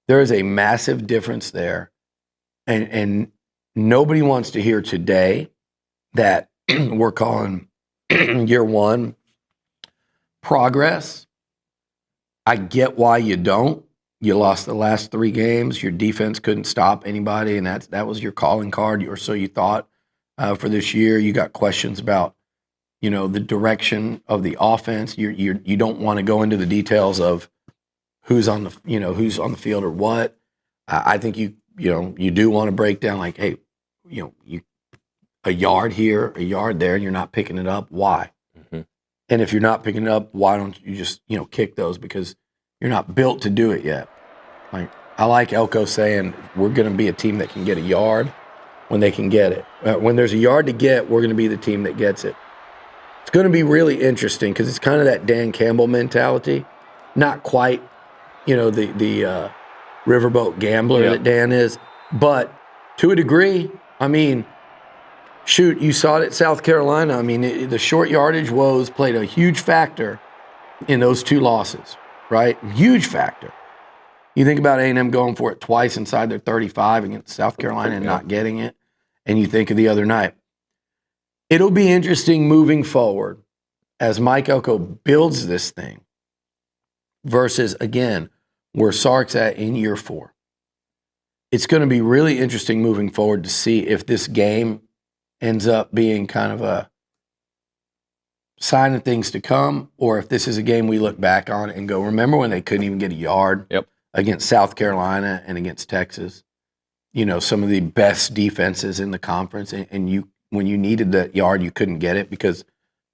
There is a massive difference there. And nobody wants to hear today that we're calling year 1 progress. I get why you don't. You lost the last 3 games. Your defense couldn't stop anybody, and that was your calling card, or so you thought, for this year. You got questions about, the direction of the offense. You don't want to go into the details of who's on the field or what. I think you do want to break down, like, hey, a yard here, a yard there, and you're not picking it up. Why? Mm-hmm. And if you're not picking it up, why don't you just kick those? Because you're not built to do it yet. Like, I like Elko saying we're going to be a team that can get a yard when they can get it. When there's a yard to get, we're going to be the team that gets it. It's going to be really interesting because it's kind of that Dan Campbell mentality. Not quite, the riverboat gambler that Dan is. But to a degree, I mean, shoot, you saw it at South Carolina. I mean, the short yardage woes played a huge factor in those 2 losses, right? Huge factor. You think about A&M going for it twice inside their 35 against South Carolina and not getting it, and you think of the other night. It'll be interesting moving forward as Mike Elko builds this thing versus, again, where Sark's at in year 4. It's going to be really interesting moving forward to see if this game ends up being kind of a sign of things to come, or if this is a game we look back on and go, remember when they couldn't even get a yard against South Carolina and against Texas? You know, some of the best defenses in the conference, and you, when you needed that yard, you couldn't get it because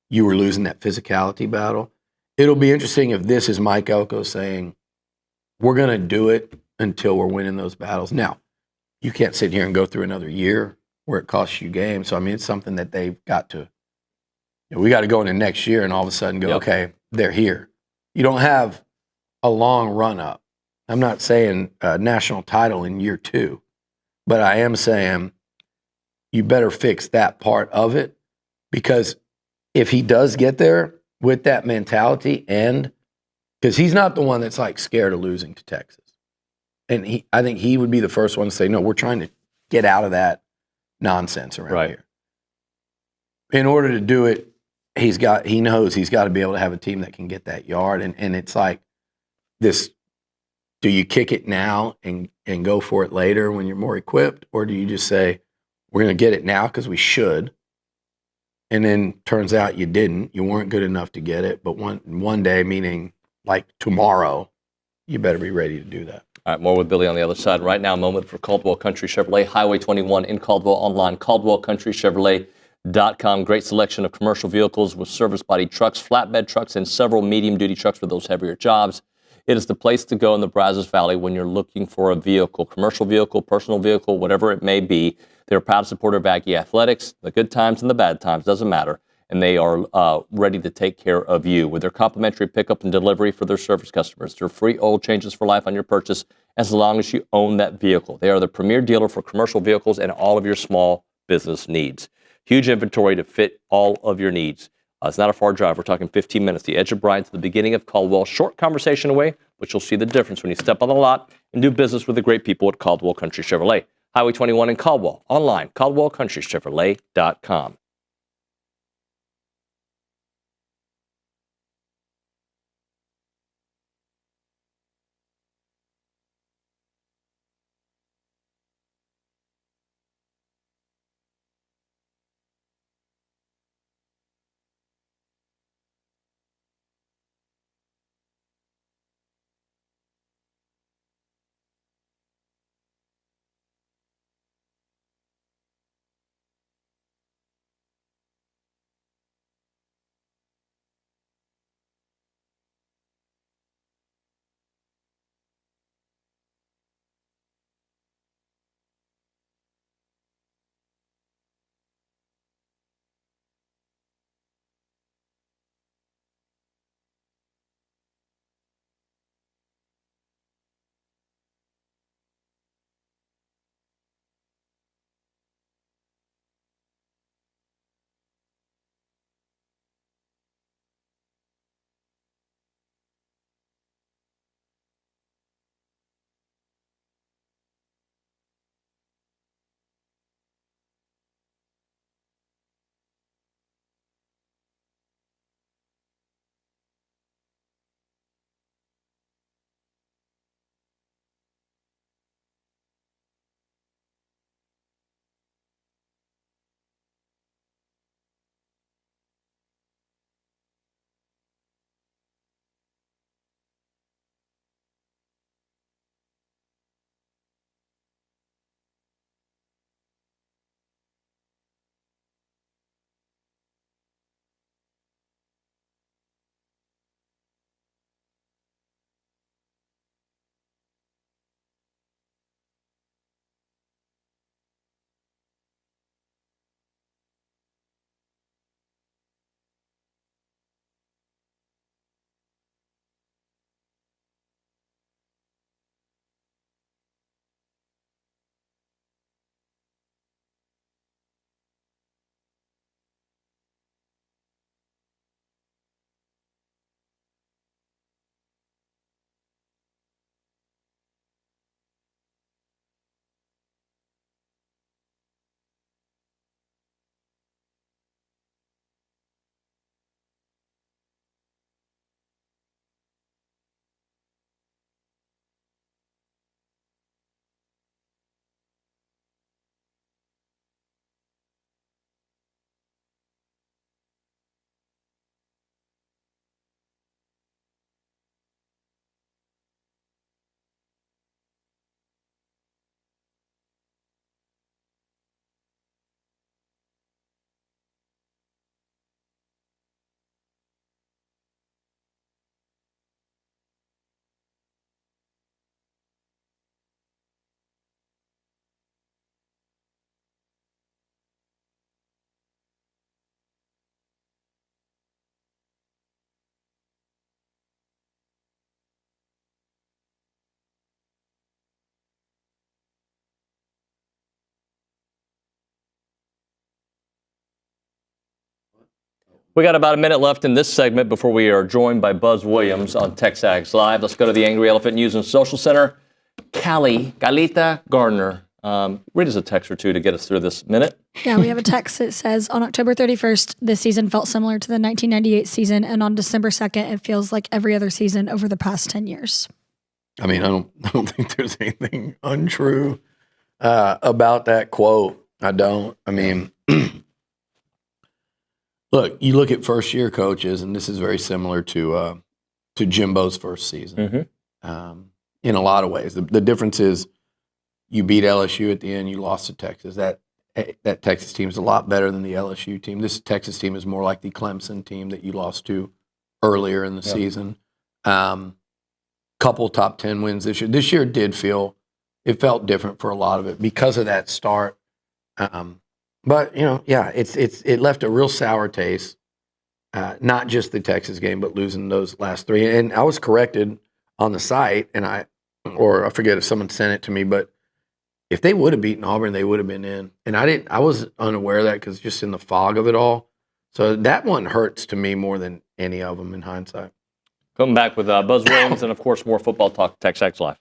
you were losing that physicality battle. It'll be interesting if this is Mike Elko saying, we're going to do it until we're winning those battles. Now, you can't sit here and go through another year where it costs you games. So, I mean, it's something that they've got to, you know, we got to go into next year and all of a sudden go, okay, they're here. You don't have a long run up. I'm not saying a national title in year 2, but I am saying you better fix that part of it, because if he does get there with that mentality, and because he's not the one that's like scared of losing to Texas. And I think he would be the first one to say, no, we're trying to get out of that nonsense around here. In order to do it, he knows he's got to be able to have a team that can get that yard. And it's like this, do you kick it now and go for it later when you're more equipped? Or do you just say, we're going to get it now because we should? And then turns out you didn't. You weren't good enough to get it. But one day, meaning like tomorrow, you better be ready to do that. All right, more with Billy on the other side. Right now, a moment for Caldwell Country Chevrolet, Highway 21 in Caldwell, online, CaldwellCountryChevrolet.com. Great selection of commercial vehicles with service body trucks, flatbed trucks, and several medium-duty trucks for those heavier jobs. It is the place to go in the Brazos Valley when you're looking for a vehicle, commercial vehicle, personal vehicle, whatever it may be. They're a proud supporter of Aggie athletics, the good times and the bad times, doesn't matter. And they are ready to take care of you with their complimentary pickup and delivery for their service customers. Their free oil changes for life on your purchase as long as you own that vehicle. They are the premier dealer for commercial vehicles and all of your small business needs. Huge inventory to fit all of your needs. It's not a far drive. We're talking 15 minutes. The edge of Bryan to the beginning of Caldwell. Short conversation away, but you'll see the difference when you step on the lot and do business with the great people at Caldwell Country Chevrolet. Highway 21 in Caldwell. Online, CaldwellCountryChevrolet.com. We got about a minute left in this segment before we are joined by Buzz Williams on TexAgs Live. Let's go to the Angry Elephant News and Social Center. Galita Gardner. Read us a text or two to get us through this minute. Yeah, we have a text that says, on October 31st, this season felt similar to the 1998 season, and on December 2nd, it feels like every other season over the past 10 years. I mean, I don't think there's anything untrue about that quote. I don't. I mean, look, you look at first-year coaches, and this is very similar to Jimbo's first season in a lot of ways. The difference is you beat LSU at the end, you lost to Texas. That Texas team is a lot better than the LSU team. This Texas team is more like the Clemson team that you lost to earlier in the season. Couple top 10 wins this year. This year it felt different for a lot of it because of that start. But it left a real sour taste. Not just the Texas game, but losing those last three. And I was corrected on the site, and I forget if someone sent it to me, but if they would have beaten Auburn, they would have been in. And I was unaware of that because just in the fog of it all. So that one hurts to me more than any of them in hindsight. Coming back with Buzz Williams and, of course, more football talk. TexAgs Live.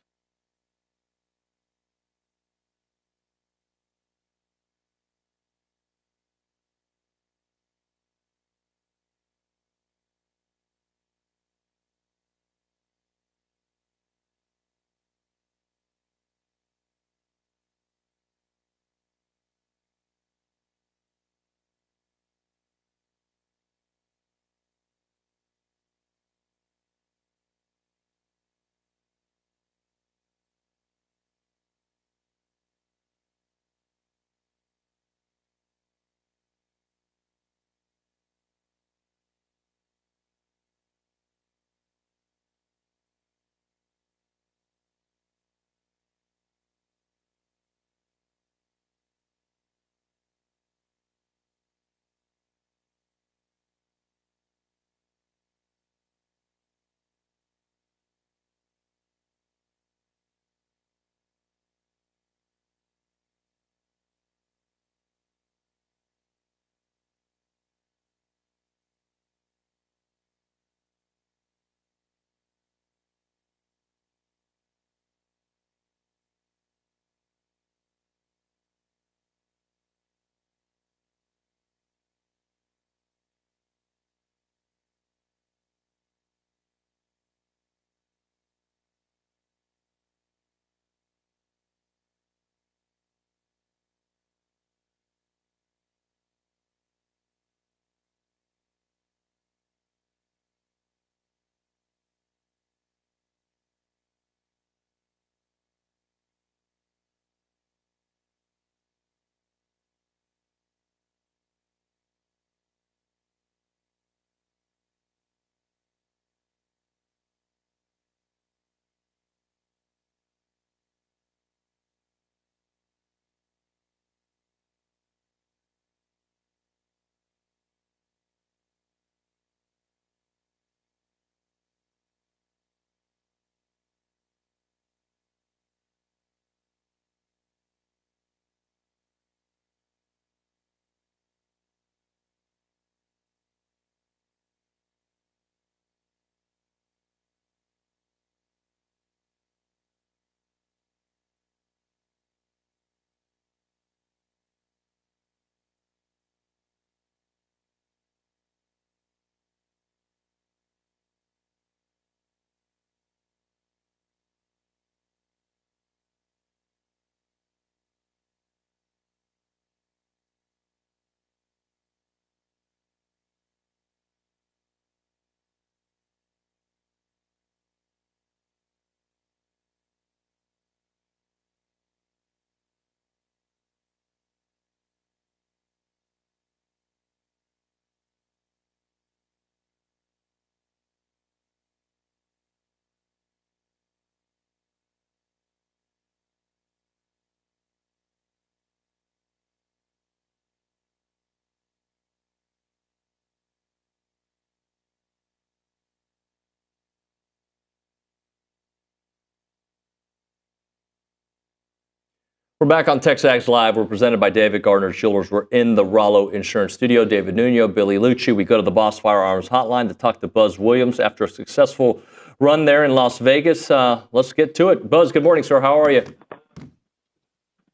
We're back on TexAgs Live. We're presented by David Gardner Jewelers. We're in the Rollo Insurance Studio. David Nuño, Billy Liucci. We go to the Boss Firearms Hotline to talk to Buzz Williams after a successful run there in Las Vegas. Let's get to it. Buzz, good morning, sir. How are you?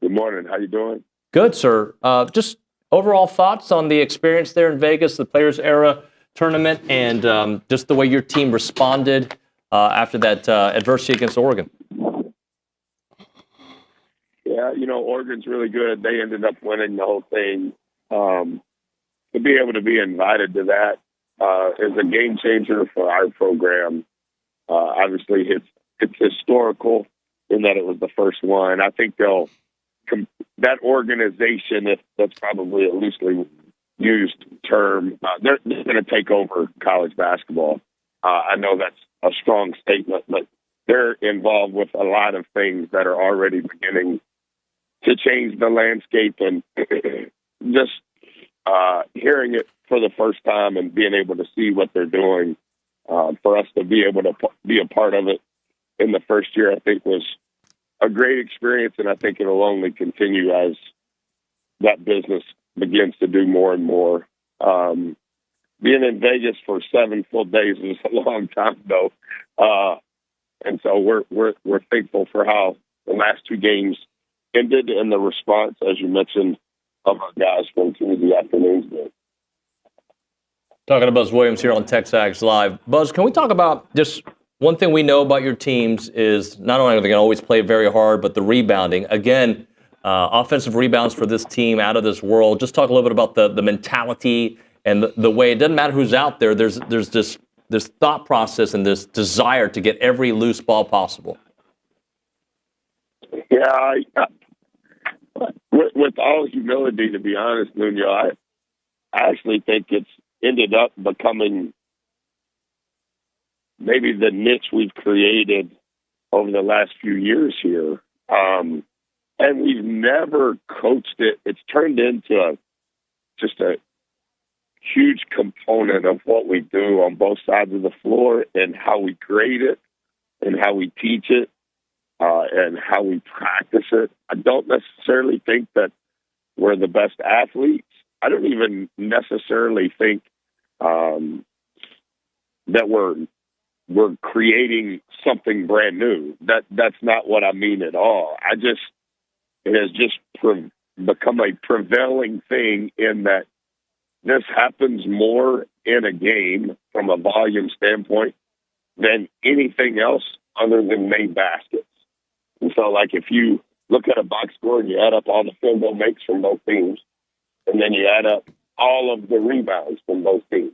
Good morning. How you doing? Good, sir. Just overall thoughts on the experience there in Vegas, the Players Era tournament, and just the way your team responded after that adversity against Oregon. Yeah, Oregon's really good. They ended up winning the whole thing. To be able to be invited to that is a game changer for our program. Obviously, it's historical in that it was the first one. I think that organization, if that's probably a loosely used term, they're going to take over college basketball. I know that's a strong statement, but they're involved with a lot of things that are already beginning to change the landscape, and just hearing it for the first time and being able to see what they're doing, for us to be able to be a part of it in the first year, I think was a great experience, and I think it'll only continue as that business begins to do more and more. Being in Vegas for 7 full days is a long time, though, and so we're thankful for how the last 2 games ended and the response, as you mentioned, of our guys from Tuesday afternoon's game. Talking to Buzz Williams here on TexAgs Live. Buzz, can we talk about just one thing we know about your teams is not only are they going to always play very hard, but the rebounding. Again, offensive rebounds for this team out of this world. Just talk a little bit about the mentality and the way it doesn't matter who's out there. There's this thought process and this desire to get every loose ball possible. Yeah, with all humility, to be honest, Nuño, I actually think it's ended up becoming maybe the niche we've created over the last few years here. And we've never coached it. It's turned into just a huge component of what we do on both sides of the floor, and how we grade it and how we teach it. And how we practice it. I don't necessarily think that we're the best athletes. I don't even necessarily think that we're creating something brand new. That's not what I mean at all. It has just become a prevailing thing in that this happens more in a game from a volume standpoint than anything else other than made baskets. And so, like, if you look at a box score and you add up all the field goal makes from both teams, and then you add up all of the rebounds from both teams,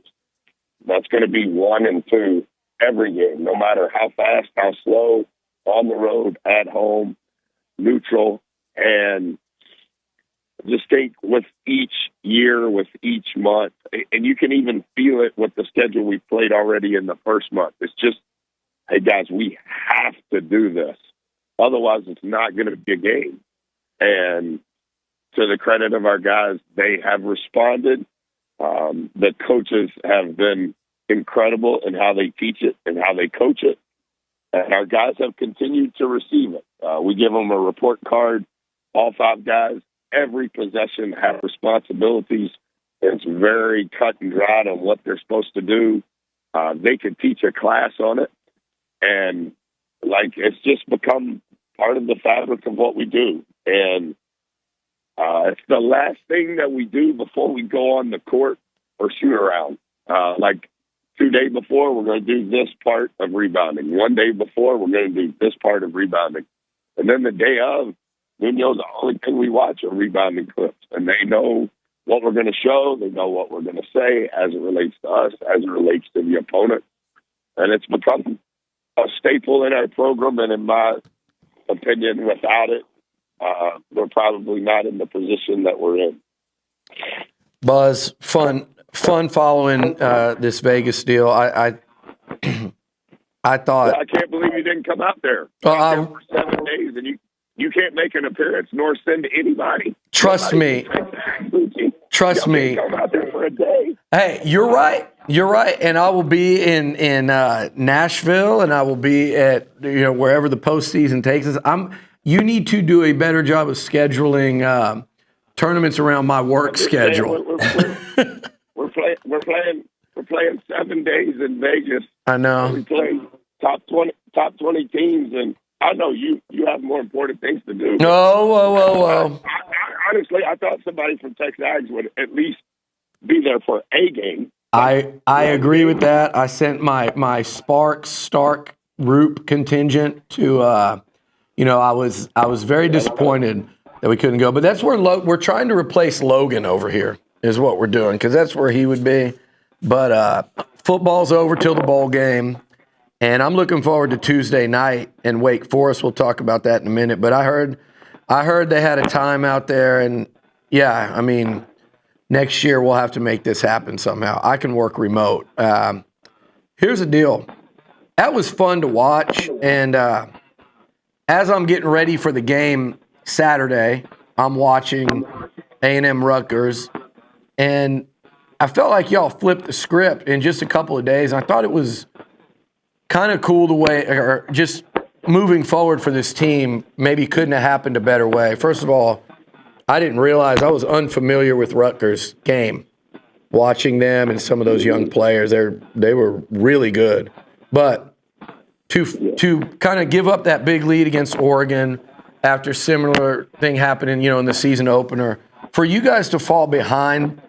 that's going to be 1 and 2 every game, no matter how fast, how slow, on the road, at home, neutral. And just think with each year, with each month, and you can even feel it with the schedule we played already in the first month. It's just, hey, guys, we have to do this. Otherwise, it's not going to be a game. And to the credit of our guys, they have responded. The coaches have been incredible in how they teach it and how they coach it. And our guys have continued to receive it. We give them a report card, all 5 guys. Every possession has responsibilities. It's very cut and dried on what they're supposed to do. They can teach a class on it. And it's just become part of the fabric of what we do. And it's the last thing that we do before we go on the court or shoot around. 2 days before, we're going to do this part of rebounding. 1 day before, we're going to do this part of rebounding. And then the day of, Nuño's the only thing we watch are rebounding clips. And they know what we're going to show. They know what we're going to say as it relates to us, as it relates to the opponent. And it's become a staple in our program, and in my opinion, without it, we're probably not in the position that we're in. Buzz, fun following this Vegas deal. I thought, I can't believe you didn't come out there. There for 7 days, and you can't make an appearance nor send anybody. Trust me. Trust me. Come out there for a day. Hey, you're right. You're right. And I will be in Nashville, and I will be at wherever the postseason takes us. you need to do a better job of scheduling tournaments around my work schedule. We're playing 7 days in Vegas. I know. We play top 20 teams, and I know you have more important things to do. Whoa. Honestly, I thought somebody from TexAgs would at least be there for a game. I agree with that. I sent my Stark Roop contingent to I was very disappointed that we couldn't go, but that's where we're trying to replace Logan over here is what we're doing, because that's where he would be. But football's over till the bowl game, and I'm looking forward to Tuesday night in Wake Forest. We'll talk about that in a minute. But I heard they had a time out there, and yeah, I mean, next year we'll have to make this happen somehow. I can work remote. Here's the deal. That was fun to watch, and as I'm getting ready for the game Saturday, I'm watching A&M Rutgers, and I felt like y'all flipped the script in just a couple of days. I thought it was kind of cool the way, or just moving forward for this team, maybe couldn't have happened a better way. First of all, I didn't realize I was unfamiliar with Rutgers' game. Watching them and some of those young players, they were really good. But to kind of give up that big lead against Oregon after similar thing happening, in the season opener, for you guys to fall behind,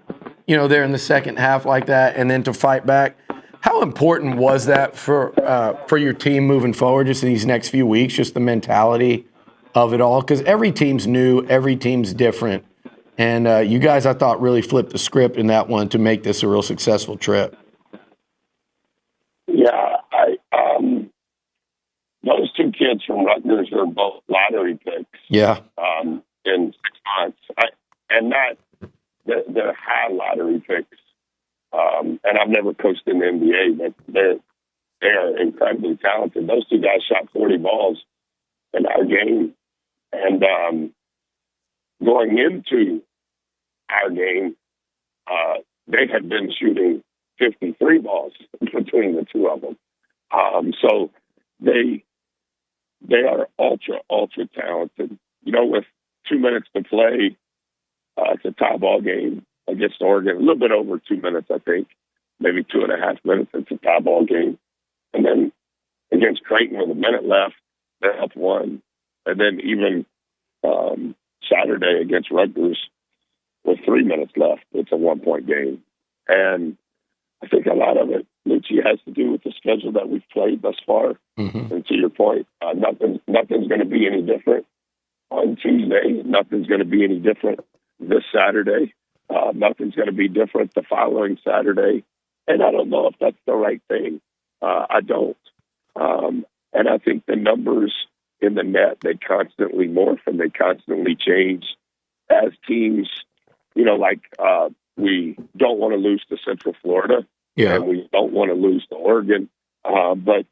there in the second half like that, and then to fight back, how important was that for your team moving forward, just in these next few weeks, just the mentality of it all? Because every team's new, every team's different. And you guys, I thought, really flipped the script in that one to make this a real successful trip. Yeah, those two kids from Rutgers are both lottery picks. Yeah. In 6 months, and not they're high lottery picks. And I've never coached in the NBA, but they are incredibly talented. Those two guys shot 40 balls in our game, and going into our game, they had been shooting 53 balls between the two of them. So they are ultra talented. With 2 minutes to play, it's a tie ball game against Oregon. A little bit over 2 minutes, I think, maybe 2.5 minutes. It's a tie ball game, and then against Creighton with a minute left, they're up one, and then even Saturday against Rutgers with 3 minutes left, it's a 1-point game. And I think a lot of it, Liucci, has to do with the schedule that we've played thus far. Mm-hmm. And to your point, nothing's going to be any different on Tuesday. Nothing's going to be any different this Saturday. Nothing's going to be different the following Saturday. And I don't know if that's the right thing. I don't. And I think the numbers in the net, they constantly morph and they constantly change as teams, we don't want to lose to Central Florida. Yeah. And we don't want to lose to Oregon. But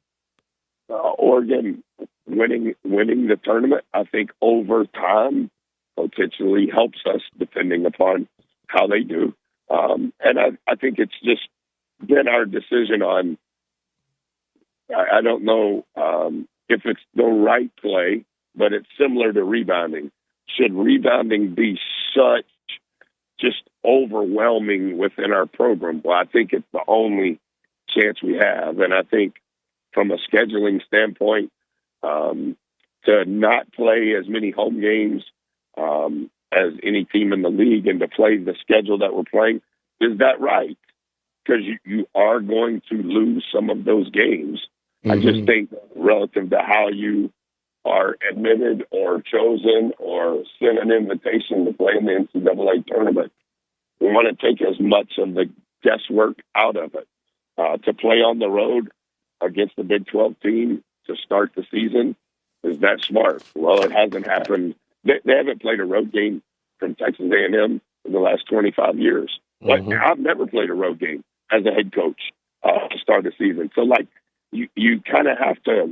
Oregon winning the tournament, I think over time potentially helps us depending upon how they do. And I think it's just been our decision on, I don't know if it's the right play, but it's similar to rebounding. Should rebounding be such just overwhelming within our program? Well, I think it's the only chance we have. And I think from a scheduling standpoint, to not play as many home games as any team in the league and to play the schedule that we're playing, is that right? Because you are going to lose some of those games. Mm-hmm. I just think relative to how you are admitted or chosen or sent an invitation to play in the NCAA tournament, we want to take as much of the guesswork out of it. To play on the road against the Big 12 team to start the season, is that smart? Well, it hasn't happened. They haven't played a road game from Texas A&M in the last 25 years. But I've never played a road game as a head coach to start the season. So, you kind of have to,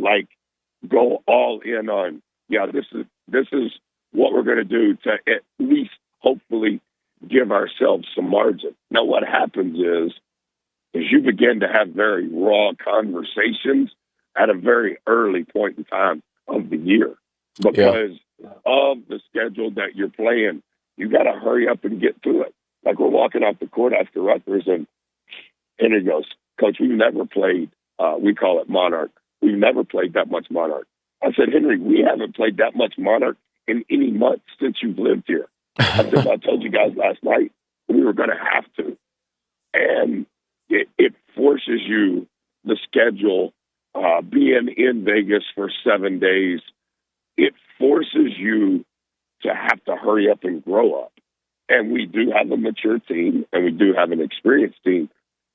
go all in on, this is what we're going to do to at least hopefully give ourselves some margin. Now, what happens is you begin to have very raw conversations at a very early point in time of the year, because of the schedule that you're playing. You got to hurry up and get to it. Like we're walking off the court after Rutgers, and Henry goes, "Coach, we've never played. We call it Monarch. We've never played that much Monarch." I said, "Henry, we haven't played that much Monarch in any month since you've lived here." I said, "I told you guys last night we were going to have to," and it forces you, the schedule, being in Vegas for 7 days. It forces you to have to hurry up and grow up. And we do have a mature team, and we do have an experienced team.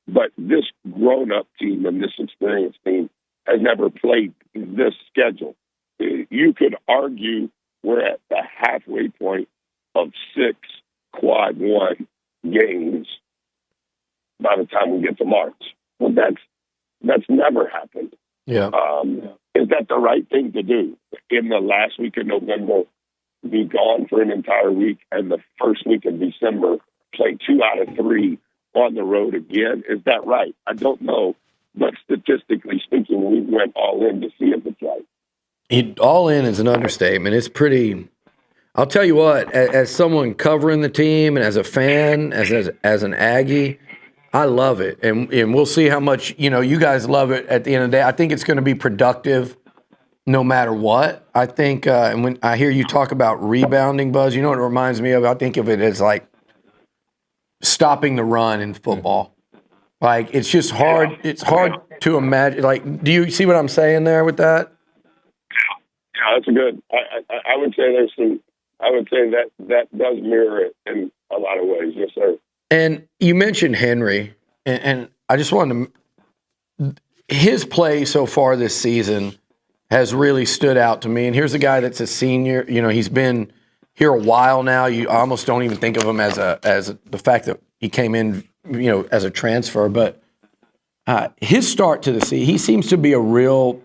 But this grown-up team and this experienced team has never played this schedule. You could argue we're at the halfway point of 6 quad one games by the time we get to March. Well, that's never happened. Yeah. Is that the right thing to do? In the last week of November, be gone for an entire week, and the first week of December, play 2 out of 3 on the road again? Is that right? I don't know. But statistically speaking, we went all in to see if it's right. All in is an understatement. It's pretty. I'll tell you what, as someone covering the team and as a fan, as an Aggie, I love it. And we'll see how much, you guys love it at the end of the day. I think it's going to be productive no matter what. I think, and when I hear you talk about rebounding, Buzz, you know what it reminds me of? I think of it as like stopping the run in football. Like, it's just hard. It's hard to imagine. Like, do you see what I'm saying there with that? Yeah, that's good. I would say there's some. I would say that does mirror it in a lot of ways. Yes, sir. And you mentioned Henry, and I just wanted to. His play so far this season has really stood out to me. And here's a guy that's a senior. He's been here a while now. You almost don't even think of him as the fact that he came in, as a transfer. But his start to the season, he seems to be a real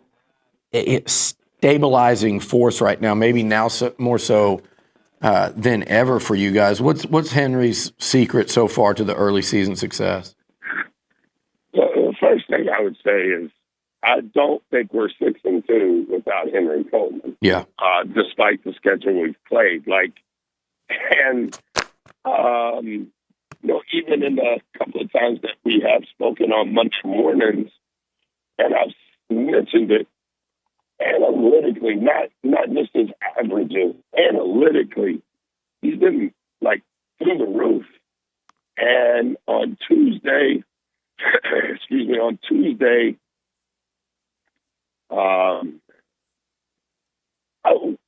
stabilizing force right now. Maybe now more so than ever for you guys. What's Henry's secret so far to the early season success? Well, the first thing I would say is I don't think we're 6-2 without Henry Coleman. Yeah. Despite the schedule we've played, even in the couple of times that we have spoken on Monday mornings, and I've mentioned it analytically, not just his averages. Analytically, he's been through the roof. And on Tuesday,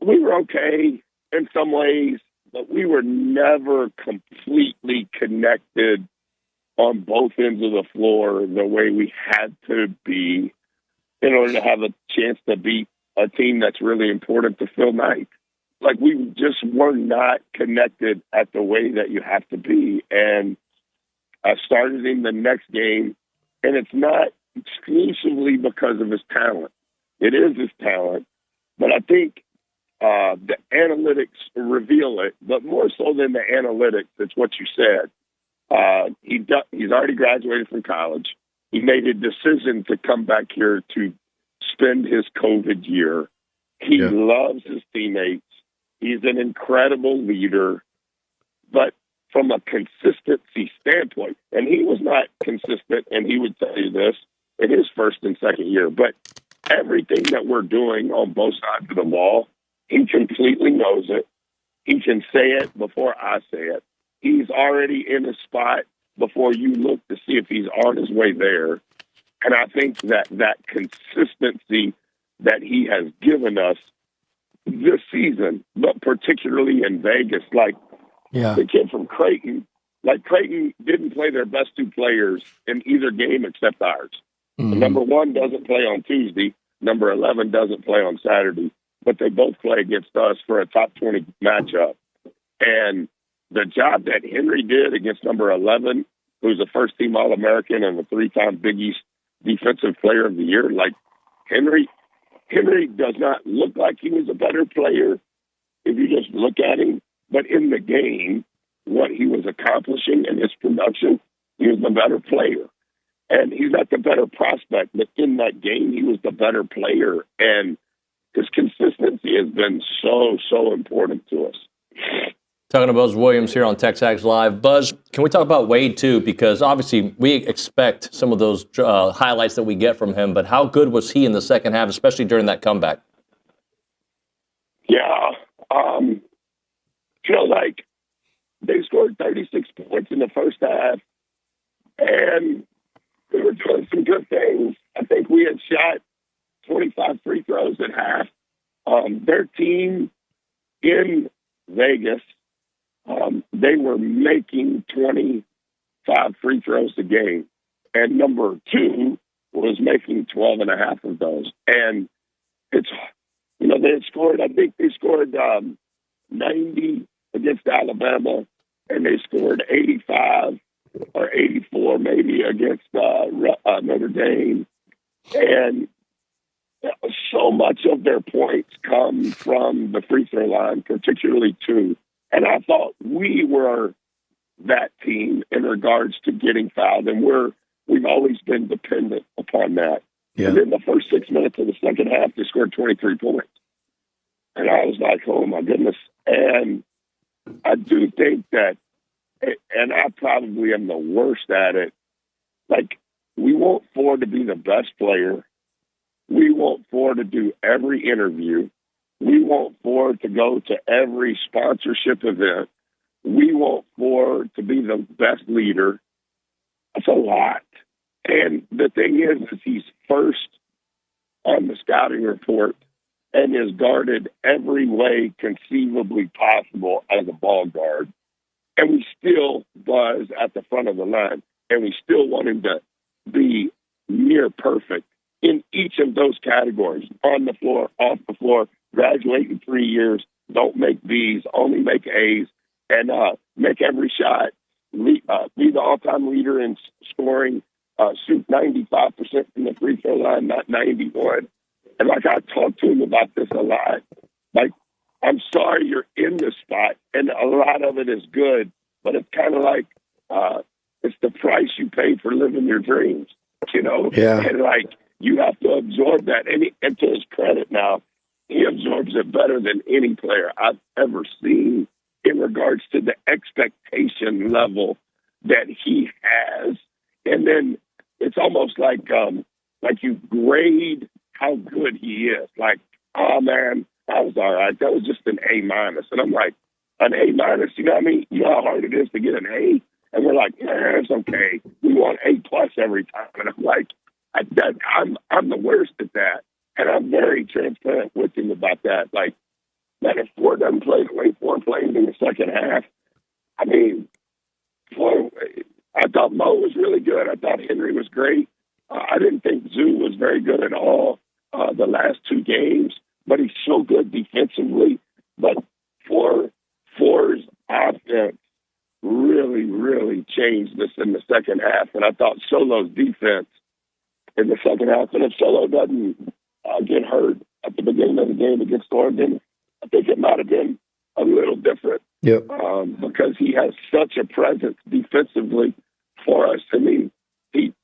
we were okay in some ways, but we were never completely connected on both ends of the floor the way we had to be in order to have a chance to beat a team that's really important to Phil Knight. We just were not connected at the way that you have to be. And I started in the next game, and it's not exclusively because of his talent. It is his talent, but I think the analytics reveal it. But more so than the analytics, it's what you said. He's already graduated from college. He made a decision to come back here to spend his COVID year. He loves his teammates. He's an incredible leader. But from a consistency standpoint, and he was not consistent, and he would tell you this, in his first and second year. But everything that we're doing on both sides of the ball, he completely knows it. He can say it before I say it. He's already in a spot before you look to see if he's on his way there. And I think that consistency that he has given us this season, but particularly in Vegas, the kid from Creighton, Creighton didn't play their best 2 players in either game except ours. Mm-hmm. Number 1 doesn't play on Tuesday. Number 11 doesn't play on Saturday. But they both play against us for a top 20 matchup. And the job that Henry did against number 11, who's a first-team All-American and a 3-time Big East Defensive Player of the Year, Henry does not look like he was a better player if you just look at him. But in the game, what he was accomplishing in his production, he was the better player. And he's not the better prospect, but in that game, he was the better player. And because consistency has been so important to us. Talking to Buzz Williams here on TexAgs Live. Buzz, can we talk about Wade too? Because obviously we expect some of those highlights that we get from him, but how good was he in the second half, especially during that comeback? Yeah. Feel like they scored 36 points in the first half, and we were doing some good things. I think we had shot 25 free throws at half. Their team in Vegas, they were making 25 free throws a game, and number 2 was making 12 and a half of those. And it's, they had scored, I think they scored 90 against Alabama, and they scored 85 or 84 maybe against Notre Dame. And so much of their points come from the free throw line, particularly 2. And I thought we were that team in regards to getting fouled, and we've always been dependent upon that. Yeah. And in the first 6 minutes of the second half, they scored 23 points. And I was like, oh, my goodness. And I do think that, and I probably am the worst at it, like, we want Ford to be the best player. We want Ford to do every interview. We want Ford to go to every sponsorship event. We want Ford to be the best leader. That's a lot. And the thing is he's first on the scouting report and is guarded every way conceivably possible as a ball guard. And we still buzz at the front of the line. And we still want him to be near perfect in each of those categories, on the floor, off the floor, graduate in 3 years, don't make B's, only make A's, and make every shot, be the all-time leader in scoring, shoot 95% from the free throw line, not 91. And like, I talked to him about this a lot. Like, I'm sorry you're in this spot, and a lot of it is good, but it's kind of like it's the price you pay for living your dreams, Yeah. And like, you have to absorb that. And to his credit now, he absorbs it better than any player I've ever seen in regards to the expectation level that he has. And then it's almost like you grade how good he is. Like, oh man, I was all right. That was just an A-. And I'm like, an A-, you know what I mean? You know how hard it is to get an A? And we're like, man, it's okay. We want A+ every time. And I'm like, I'm the worst at that. And I'm very transparent with him about that. Like, man, if Ford doesn't play the way Ford played in the second half, I mean, I thought Mo was really good. I thought Henry was great. I didn't think Zoo was very good at all the last 2 games, but he's so good defensively. But Ford's offense really, really changed this in the second half. And I thought Solo's defense in the second half, and if Solo doesn't get hurt at the beginning of the game against Oregon, I think it might have been a little different. Yep. Because he has such a presence defensively for us. I mean, the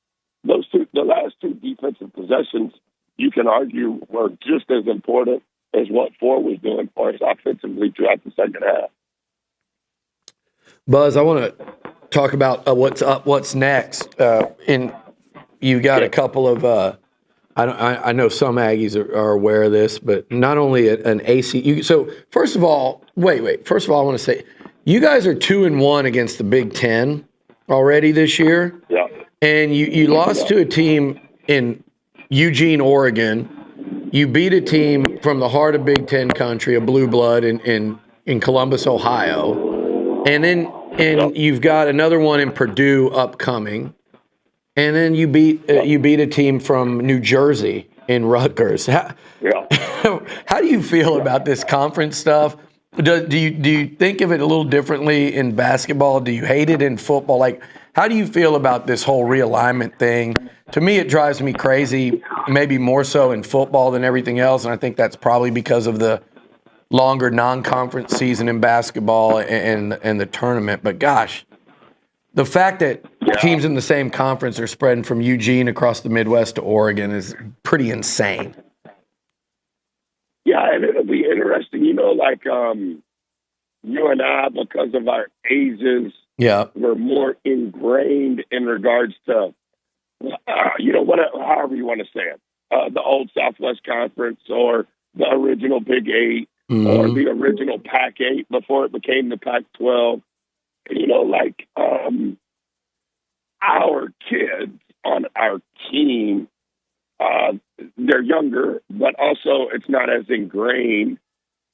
last 2 defensive possessions, you can argue, were just as important as what Ford was doing for us offensively throughout the second half. Buzz, I want to talk about what's next. You got a couple of I know some Aggies are aware of this, but not only an AC. So first of all, wait. First of all, I want to say you guys are 2-1 against the Big Ten already this year. Yeah. And you lost to a team in Eugene, Oregon. You beat a team from the heart of Big Ten country, a blue blood in Columbus, Ohio. And you've got another one in Purdue upcoming. And then you beat a team from New Jersey in Rutgers. How do you feel about this conference stuff? Do you think of it a little differently in basketball? Do you hate it in football? Like, how do you feel about this whole realignment thing? To me, it drives me crazy, maybe more so in football than everything else. And I think that's probably because of the longer non-conference season in basketball and the tournament. But gosh, the fact that teams in the same conference are spreading from Eugene across the Midwest to Oregon is pretty insane. and it'll be interesting. You know, like you and I, because of our ages, we're more ingrained in regards to, you know, however you want to say it, the old Southwest Conference or the original Big 8 or the original Pac-8 before it became the Pac-12. You know, like our kids on our team, they're younger, but also it's not as ingrained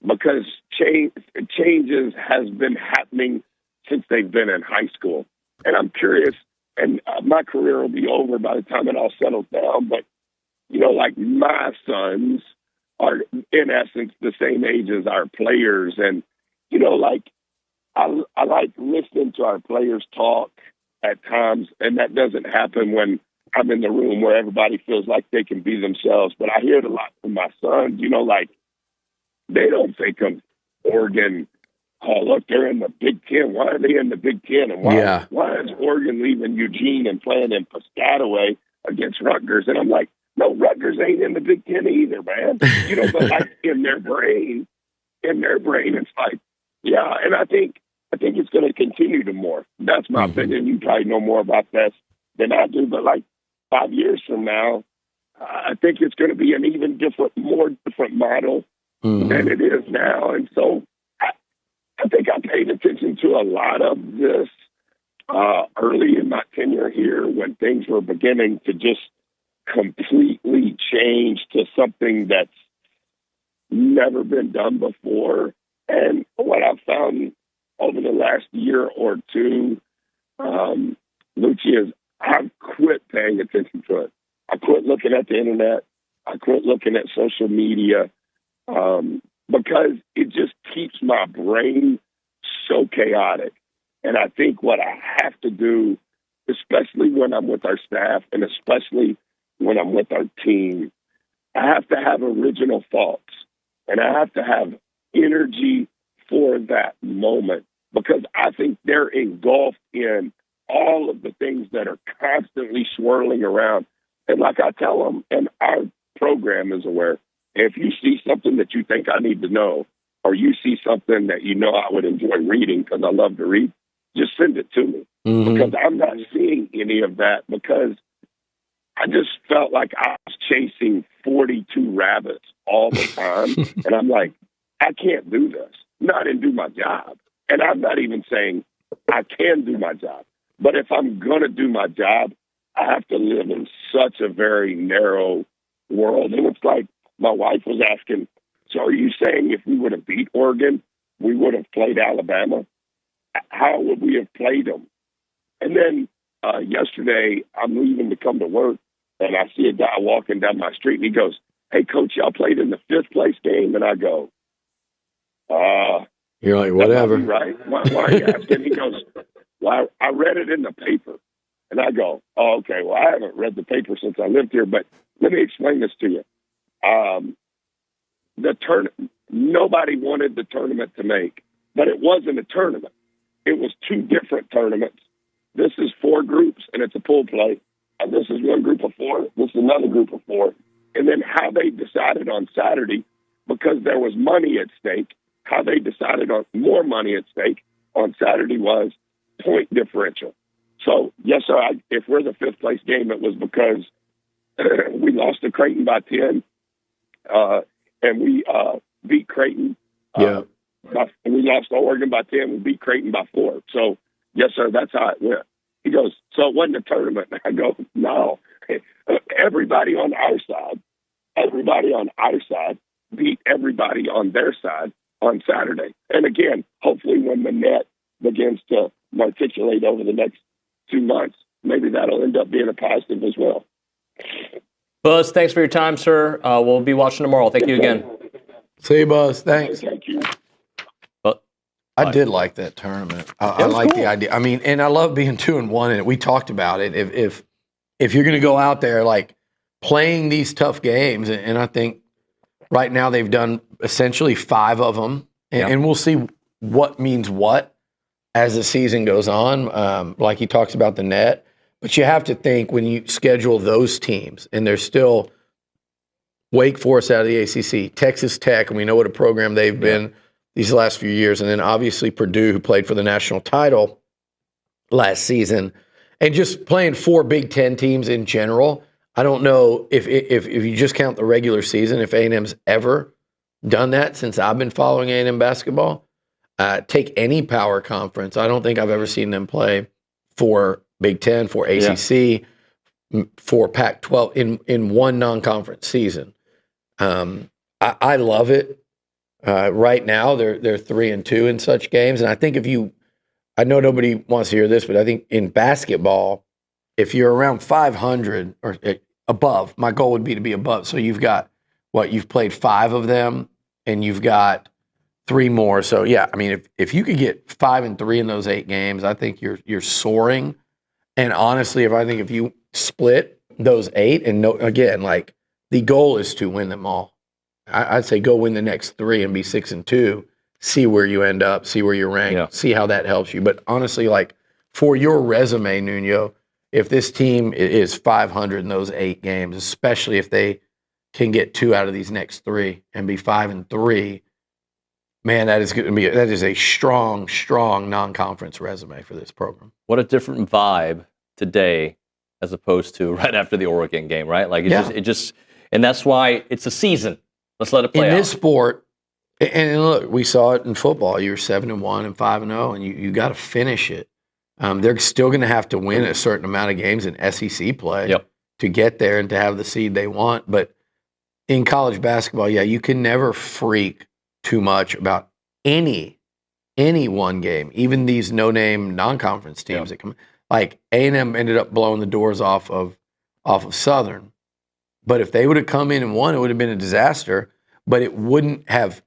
because changes has been happening since they've been in high school. And I'm curious, and my career will be over by the time it all settles down, but, you know, like my sons are in essence the same age as our players. And, you know, like I like listening to our players talk at times, and that doesn't happen when I'm in the room where everybody feels like they can be themselves. But I hear it a lot from my sons, you know, like they don't think of Oregon, oh, look, they're in the Big Ten. Why are they in the Big Ten? And why is Oregon leaving Eugene and playing in Piscataway against Rutgers? And I'm like, no, Rutgers ain't in the Big Ten either, man. You know, but like in their brain, it's like, yeah. And I think it's going to continue to morph. That's my opinion. You probably know more about that than I do. But like 5 years from now, I think it's going to be an even more different model than it is now. And so I think I paid attention to a lot of this early in my tenure here when things were beginning to just completely change to something that's never been done before. And what I've found over the last year or two, Liucci, is I've quit paying attention to it. I quit looking at the internet. I quit looking at social media because it just keeps my brain so chaotic. And I think what I have to do, especially when I'm with our staff and especially when I'm with our team, I have to have original thoughts and I have to have energy for that moment because I think they're engulfed in all of the things that are constantly swirling around. And like I tell them, and our program is aware, if you see something that you think I need to know, or you see something that you know I would enjoy reading because I love to read, just send it to me. Because I'm not seeing any of that because I just felt like I was chasing 42 rabbits all the time. And I'm like, I can't do this. No, I didn't do my job. And I'm not even saying I can do my job. But if I'm going to do my job, I have to live in such a very narrow world. And it's like my wife was asking, so are you saying if we would have beat Oregon, we would have played Alabama? How would we have played them? And then yesterday, I'm leaving to come to work, and I see a guy walking down my street, and he goes, hey, Coach, y'all played in the 5th place game? And I go, you're like, whatever. Right. Why are you asking? He goes, well, I read it in the paper. And I go, oh, okay, well, I haven't read the paper since I lived here, but let me explain this to you. Nobody wanted the tournament to make, but it wasn't a tournament. It was 2 different tournaments. This is 4 groups, and it's a pool play. And this is one group of 4. This is another group of 4. And then how they decided on Saturday, because there was money at stake, how they decided on more money at stake on Saturday was point differential. So, yes, sir, if we're the 5th place game, it was because we lost to Creighton by 10, and we beat Creighton. We lost to Oregon by 10. We beat Creighton by 4. So, yes, sir, that's how it went. He goes, so it wasn't a tournament. I go, no. Everybody on our side beat everybody on their side on Saturday. And again, hopefully when the net begins to articulate over the next 2 months, maybe that'll end up being a positive as well. Buzz, thanks for your time, sir. We'll be watching tomorrow. Thank you again. See you, Buzz. Thanks. Thank you. I did like that tournament. I like the idea. I mean, and I love being 2-1 in it. We talked about it. If you're going to go out there like playing these tough games, and I think right now they've done essentially 5 of them, and we'll see what means what as the season goes on. Like he talks about the net, but you have to think when you schedule those teams, and there's still Wake Forest out of the ACC, Texas Tech, and we know what a program they've been these last few years, and then obviously Purdue, who played for the national title last season, and just playing 4 Big Ten teams in general. I don't know if you just count the regular season, if A&M's ever done that since I've been following A&M basketball. Take any power conference. I don't think I've ever seen them play 4 Big Ten, 4 ACC, 4 Pac-12 in one non-conference season. I love it. Right now, they're 3-2 in such games, and I think I know nobody wants to hear this, but I think in basketball, if you're around 500 or above, my goal would be to be above. So you've got you've played 5 of them, and you've got 3 more. So yeah, I mean, if you could get 5-3 in those 8 games, I think you're soaring. And honestly, if you split those 8, and again, like the goal is to win them all. I'd say go win the next 3 and be 6-2. See where you end up. See where you rank. See how that helps you. But honestly, like for your resume, Nuño, if this team is 500 in those 8 games, especially if they can get 2 out of these next 3 and be 5-3, man, that is a strong non-conference resume for this program. What a different vibe today as opposed to right after the Oregon game, right? Like it just, and that's why it's a season. Let's let it play out. In this sport, and look, we saw it in football. You're 7-1 and 5-0, and you got to finish it. They're still going to have to win a certain amount of games in SEC play to get there and to have the seed they want. But in college basketball, you can never freak too much about any one game, even these no-name non-conference teams that come. Like A&M ended up blowing the doors off of Southern, but if they would have come in and won, it would have been a disaster. But it wouldn't have,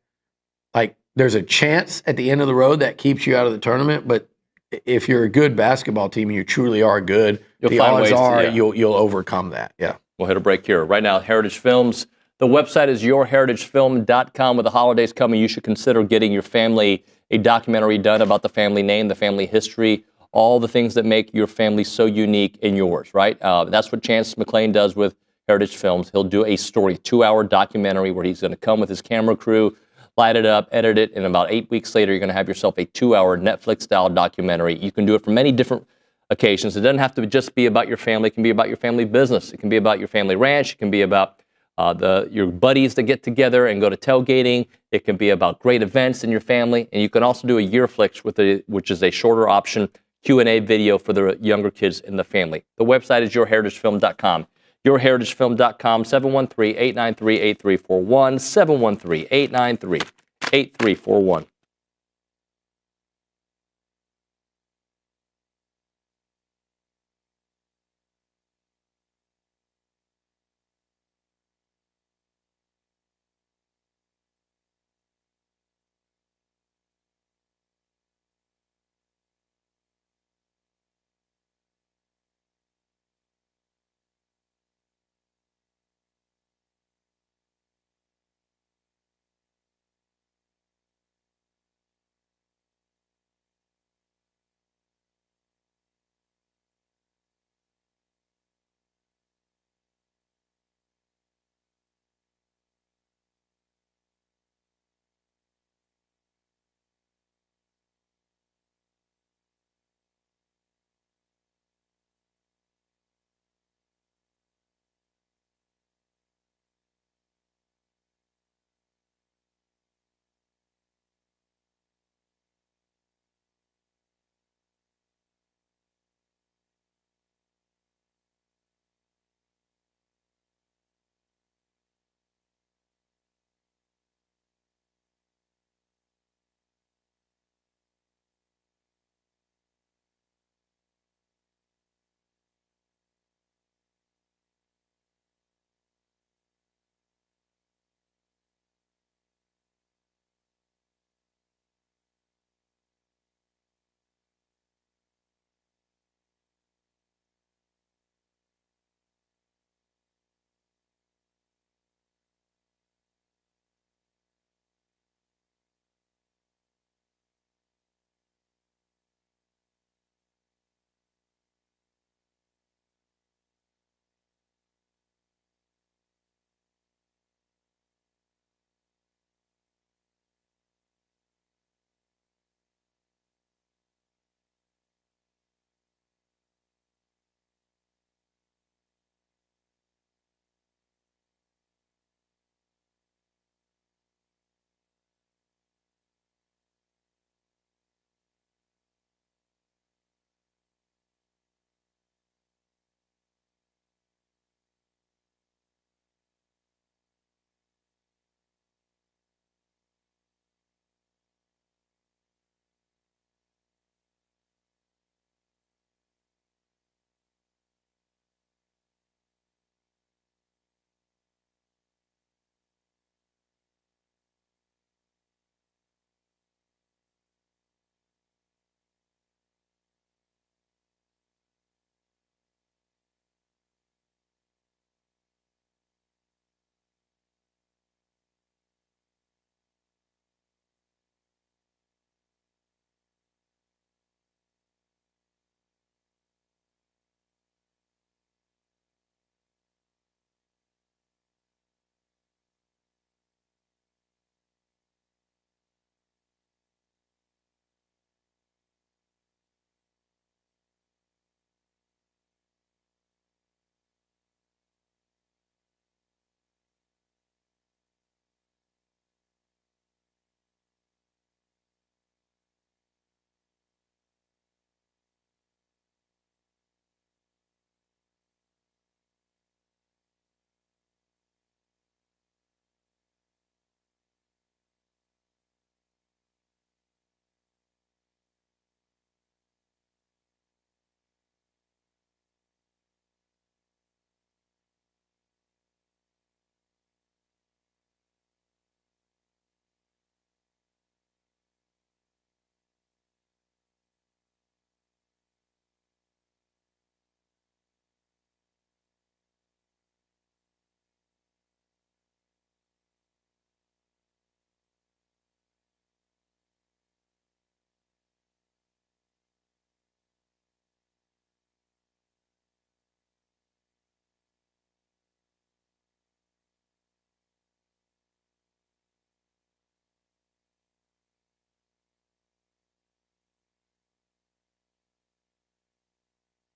like, there's a chance at the end of the road that keeps you out of the tournament. But if you're a good basketball team and you truly are good, the odds are you'll overcome that. Yeah. We'll hit a break here. Right now, Heritage Films. The website is yourheritagefilm.com. With the holidays coming, you should consider getting your family a documentary done about the family name, the family history, all the things that make your family so unique and yours, right? That's what Chance McClain does with Heritage Films. He'll do a story, 2-hour documentary where he's going to come with his camera crew, light it up, edit it, and about 8 weeks later, you're going to have yourself a 2-hour Netflix-style documentary. You can do it for many different occasions. It doesn't have to just be about your family. It can be about your family business. It can be about your family ranch. It can be about your buddies that get together and go to tailgating. It can be about great events in your family. And you can also do a year flicks, which is a shorter option Q&A video for the younger kids in the family. The website is yourheritagefilm.com. Yourheritagefilm.com, 713-893-8341, 713-893-8341.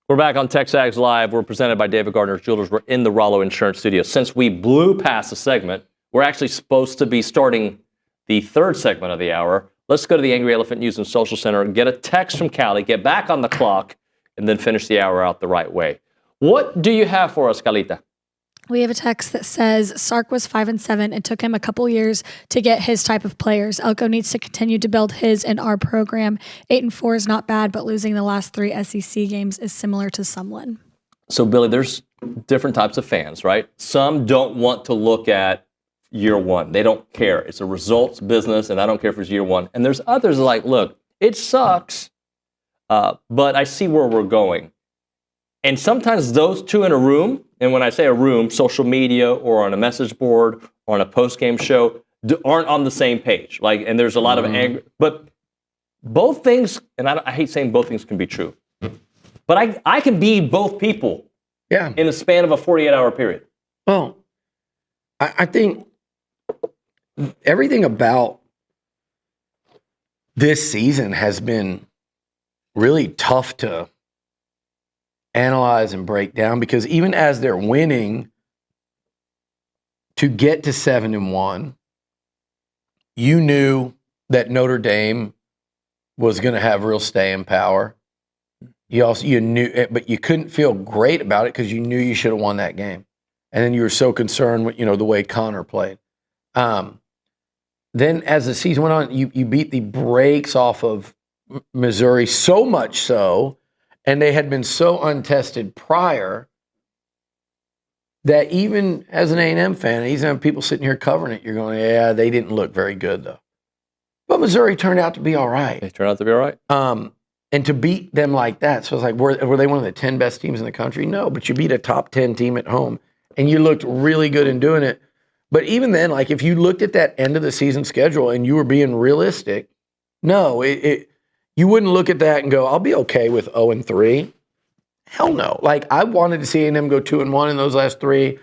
We're back on TexAgs Live. We're presented by David Gardner's Jewelers. We're in the Rollo Insurance Studio. Since we blew past a segment, we're actually supposed to be starting the third segment of the hour. Let's go to the Angry Elephant News and Social Center, get a text from Callie, get back on the clock, and then finish the hour out the right way. What do you have for us, Calita? We have a text that says Sark was 5-7. It took him a couple years to get his type of players. Elko needs to continue to build his and our program. 8-4 is not bad, but losing the last 3 SEC games is similar to someone. So, Billy, there's different types of fans, right? Some don't want to look at year one. They don't care. It's a results business, and I don't care if it's year one. And there's others like, look, it sucks, but I see where we're going. And sometimes those two in a room, and when I say a room, social media or on a message board or on a post-game show, aren't on the same page. And there's a lot of anger. But both things, and I hate saying both things can be true, but I can be both people in the span of a 48-hour period. Well, I think everything about this season has been really tough to analyze and break down, because even as they're winning, to get to 7-1, you knew that Notre Dame was going to have real staying power. You knew, but you couldn't feel great about it because you knew you should have won that game, and then you were so concerned with the way Connor played. Then as the season went on, you beat the brakes off of Missouri, so much so. And they had been so untested prior that even as an A&M fan, even people sitting here covering it, you're going, yeah, they didn't look very good, though. But Missouri turned out to be all right. They turned out to be all right. And to beat them like that, so it's like, were they one of the 10 best teams in the country? No, but you beat a top 10 team at home, and you looked really good in doing it. But even then, if you looked at that end of the season schedule and you were being realistic, no, you wouldn't look at that and go, I'll be okay with 0-3. Hell no. I wanted to see A&M go 2-1 in those last 3,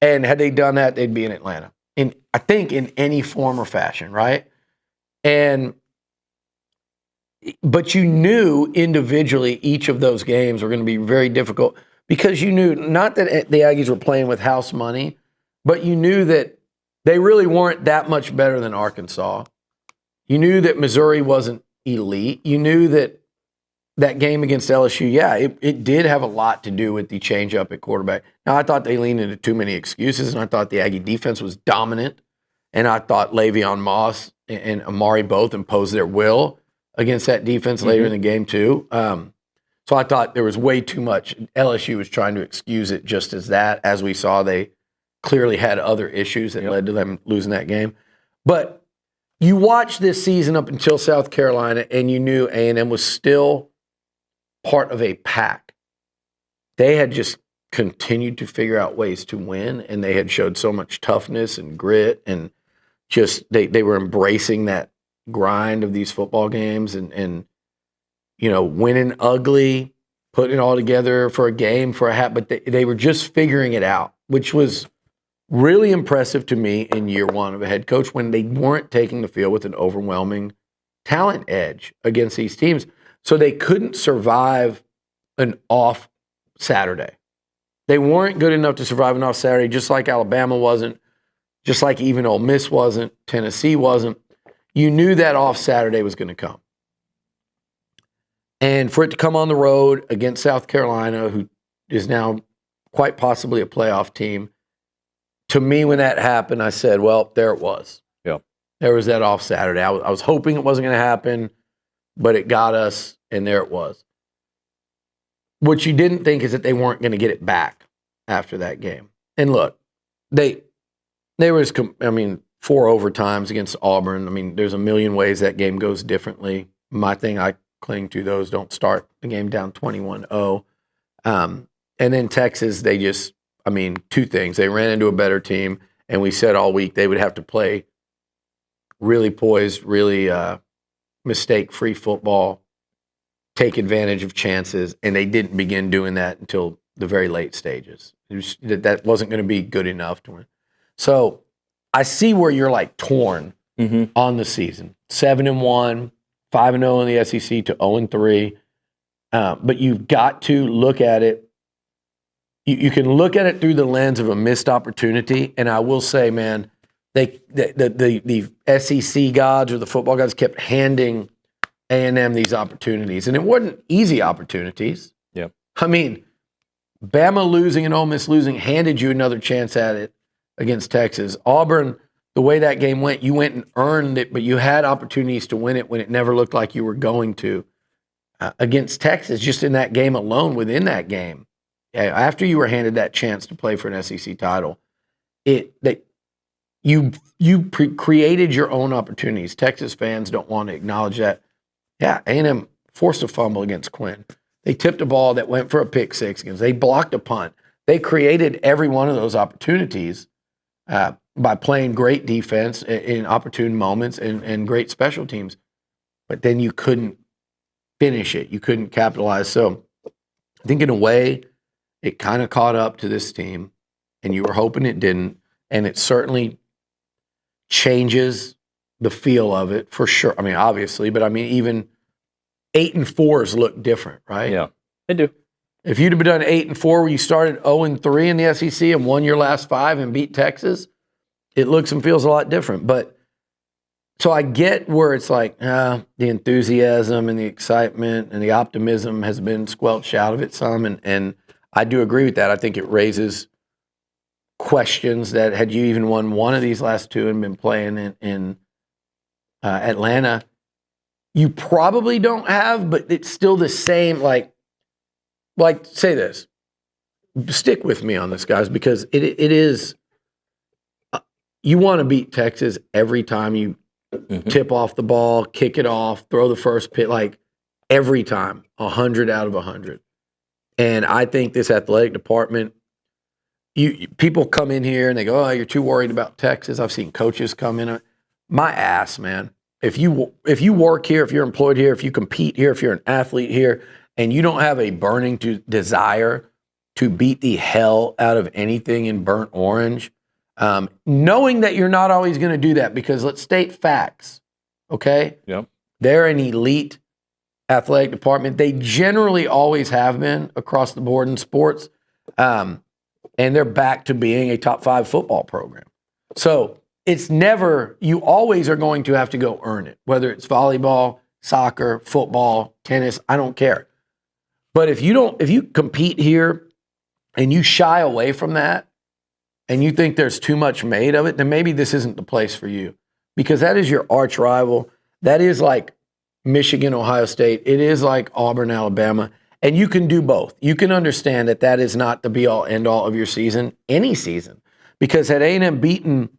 and had they done that, they'd be in Atlanta. I think in any form or fashion, right? But you knew individually each of those games were going to be very difficult, because you knew not that the Aggies were playing with house money, but you knew that they really weren't that much better than Arkansas. You knew that Missouri wasn't elite. You knew that game against LSU, it did have a lot to do with the change up at quarterback. Now, I thought they leaned into too many excuses, and I thought the Aggie defense was dominant, and I thought Le'Veon Moss and Amari both imposed their will against that defense later in the game too. So I thought there was way too much. LSU was trying to excuse it just as that. As we saw, they clearly had other issues that led to them losing that game. But you watched this season up until South Carolina, and you knew A&M was still part of a pack. They had just continued to figure out ways to win, and they had showed so much toughness and grit, and just they were embracing that grind of these football games and winning ugly, putting it all together for a game, for a hat, but they were just figuring it out, which was really impressive to me in year one of a head coach, when they weren't taking the field with an overwhelming talent edge against these teams. So they couldn't survive an off Saturday. They weren't good enough to survive an off Saturday, just like Alabama wasn't, just like even Ole Miss wasn't, Tennessee wasn't. You knew that off Saturday was going to come. And for it to come on the road against South Carolina, who is now quite possibly a playoff team, to me, when that happened, I said, well, there it was. Yeah. There was that off Saturday. I was hoping it wasn't going to happen, but it got us, and there it was. What you didn't think is that they weren't going to get it back after that game. And look, there was, 4 overtimes against Auburn. There's a million ways that game goes differently. My thing I cling to, those don't start the game down 21-0. And then Texas, they just, two things. They ran into a better team, and we said all week they would have to play really poised, really mistake-free football, take advantage of chances, and they didn't begin doing that until the very late stages. That wasn't going to be good enough to win. So I see where you're torn on the season. 7-1, 5-0 in the SEC to 0-3. but you've got to look at it. You can look at it through the lens of a missed opportunity. And I will say, man, the SEC gods or the football gods kept handing A&M these opportunities. And it wasn't easy opportunities. Yeah. I mean, Bama losing and Ole Miss losing handed you another chance at it against Texas. Auburn, the way that game went, you went and earned it, but you had opportunities to win it when it never looked like you were going to. Against Texas, just in that game alone, within that game, after you were handed that chance to play for an SEC title, you created your own opportunities. Texas fans don't want to acknowledge that. Yeah, A&M forced a fumble against Quinn. They tipped a ball that went for a pick six against. They blocked a punt. They created every one of those opportunities by playing great defense in opportune moments and great special teams. But then you couldn't finish it. You couldn't capitalize. So I think in a way, it kind of caught up to this team, and you were hoping it didn't. And it certainly changes the feel of it for sure. I mean, obviously, but I mean, even 8-4s look different, right? Yeah, they do. If you'd have done 8-4 where you started 0-3 in the SEC and won your last 5 and beat Texas, it looks and feels a lot different. But so I get where it's like the enthusiasm and the excitement and the optimism has been squelched out of it some, and I do agree with that. I think it raises questions that had you even won one of these last 2 and been playing in Atlanta, you probably don't have, but it's still the same. Like say this. Stick with me on this, guys, because it is. You want to beat Texas every time you tip off the ball, kick it off, throw the first pitch, like every time, 100 out of 100. And I think this athletic department, people come in here and they go, "Oh, you're too worried about Texas." I've seen coaches come in. My ass, man. If you work here, if you're employed here, if you compete here, if you're an athlete here, and you don't have a burning desire to beat the hell out of anything in burnt orange, knowing that you're not always going to do that, because let's state facts, okay? Yep. They're an elite athletic department. They generally always have been across the board in sports, and they're back to being a top 5 football program. So it's never, you always are going to have to go earn it, whether it's volleyball, soccer, football, tennis, I don't care. But if you compete here and you shy away from that and you think there's too much made of it, then maybe this isn't the place for you, because that is your arch rival. That is like Michigan, Ohio State. It is like Auburn, Alabama. And you can do both. You can understand that that is not the be-all, end-all of your season, any season. Because had A&M beaten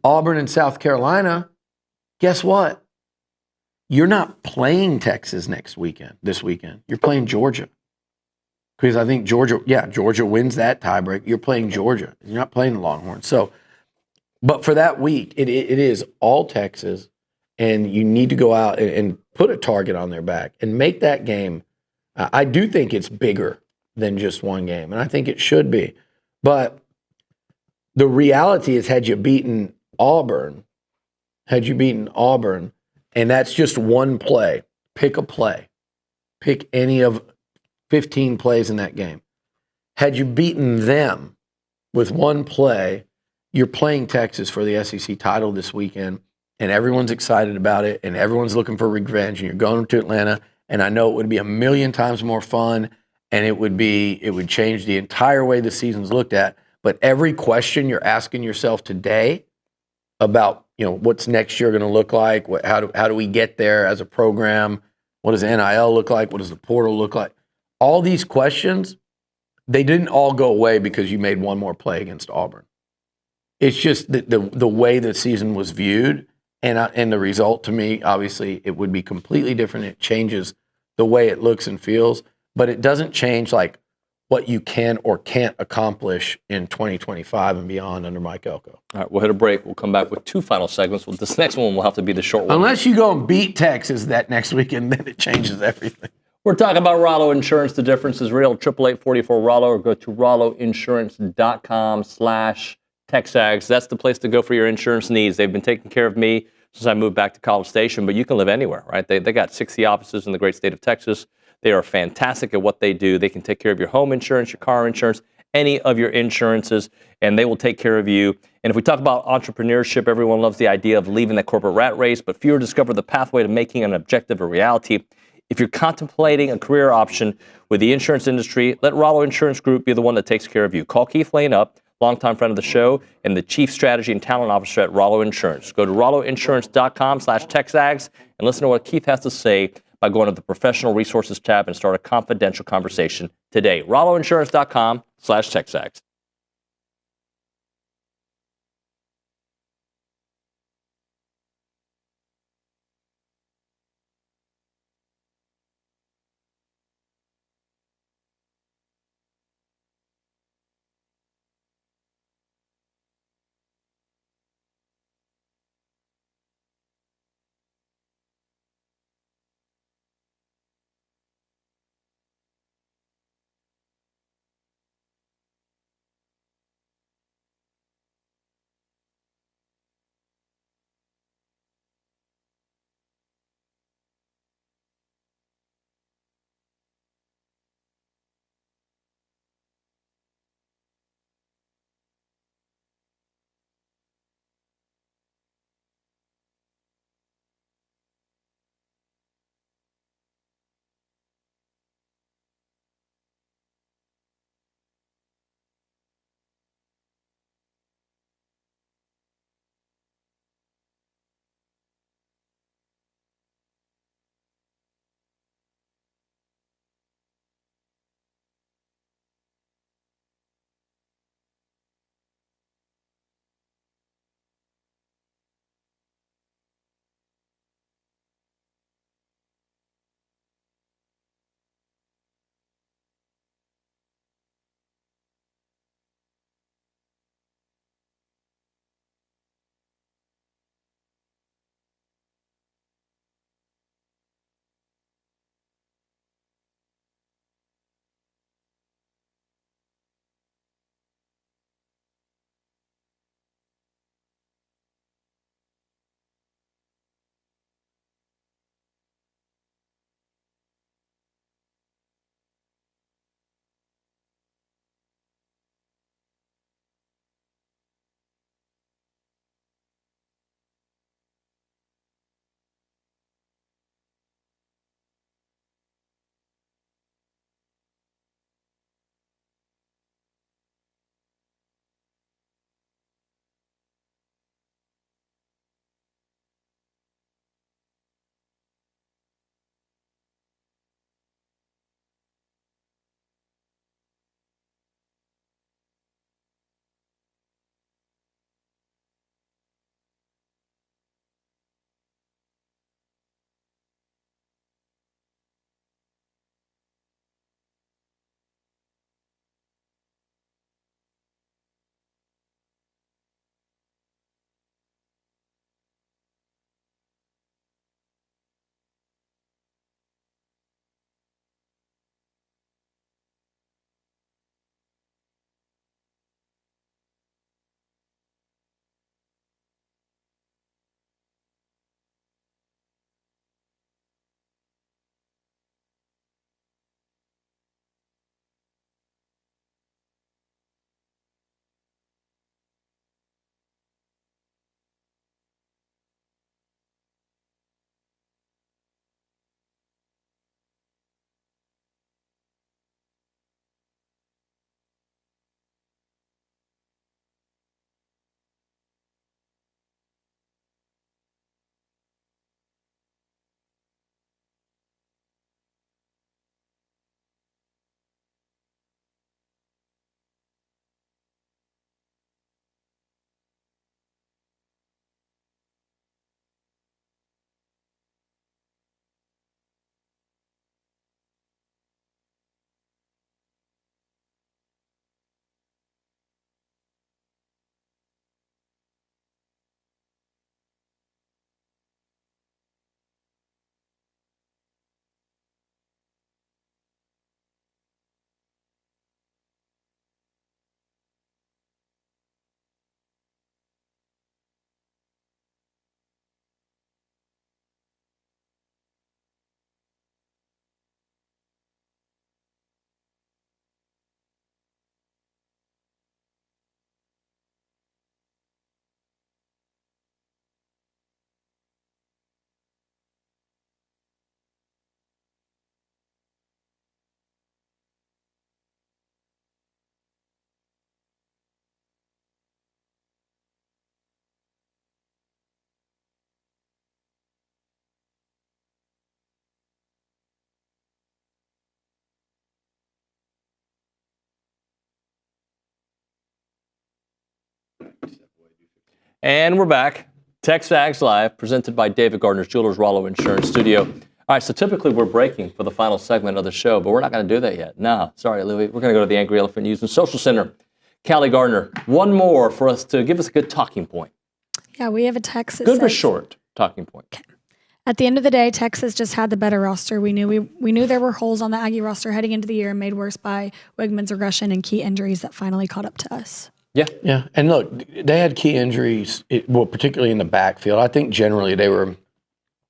Auburn and South Carolina, guess what? You're not playing Texas this weekend. You're playing Georgia. Because I think Georgia wins that tiebreak. You're playing Georgia. You're not playing the Longhorns. So, but for that week, it is all Texas, and you need to go out and put a target on their back and make that game. I do think it's bigger than just one game, and I think it should be. But the reality is, had you beaten Auburn, and that's just one play, pick a play. Pick any of 15 plays in that game. Had you beaten them with one play, you're playing Texas for the SEC title this weekend, and everyone's excited about it, and everyone's looking for revenge, and you're going to Atlanta, and I know it would be a million times more fun, and it would change the entire way the season's looked at. But every question you're asking yourself today about, what's next year going to look like? How do we get there as a program? What does NIL look like? What does the portal look like? All these questions, they didn't all go away because you made one more play against Auburn. It's just the way the season was viewed, and the result, to me, obviously, it would be completely different. It changes the way it looks and feels, but it doesn't change like what you can or can't accomplish in 2025 and beyond under Mike Elko. All right, we'll hit a break. We'll come back with 2 final segments. This next one will have to be the short one. Unless you go and beat Texas that next weekend, then it changes everything. We're talking about Rollo Insurance. The difference is real. 888-44-ROLLO, or go to rolloinsurance.com/TexAgs. That's the place to go for your insurance needs. They've been taking care of me since I moved back to College Station, but you can live anywhere, right? They got 60 offices in the great state of Texas. They are fantastic at what they do. They can take care of your home insurance, your car insurance, any of your insurances, and they will take care of you. And if we talk about entrepreneurship, everyone loves the idea of leaving the corporate rat race, but fewer discover the pathway to making an objective a reality. If you're contemplating a career option with the insurance industry, let Rollo Insurance Group be the one that takes care of you. Call Keith Lane up, longtime friend of the show, and the Chief Strategy and Talent Officer at Rollo Insurance. Go to rolloinsurance.com/TexAgs and listen to what Keith has to say by going to the Professional Resources tab and start a confidential conversation today. rolloinsurance.com/TexAgs. And we're back. TexAgs Live, presented by David Gardner's Jewelers, Rollo Insurance Studio. All right, so typically we're breaking for the final segment of the show, but we're not going to do that yet. No, sorry, Louie. We're going to go to the Angry Elephant News and Social Center. Callie Gardner, one more for us to give us a good talking point. Yeah, we have a text that Good says, but short talking point. Okay. At the end of the day, Texas just had the better roster. We knew there were holes on the Aggie roster heading into the year, made worse by Wigman's regression and key injuries that finally caught up to us. Yeah. Yeah. And look, they had key injuries, particularly in the backfield. I think generally they were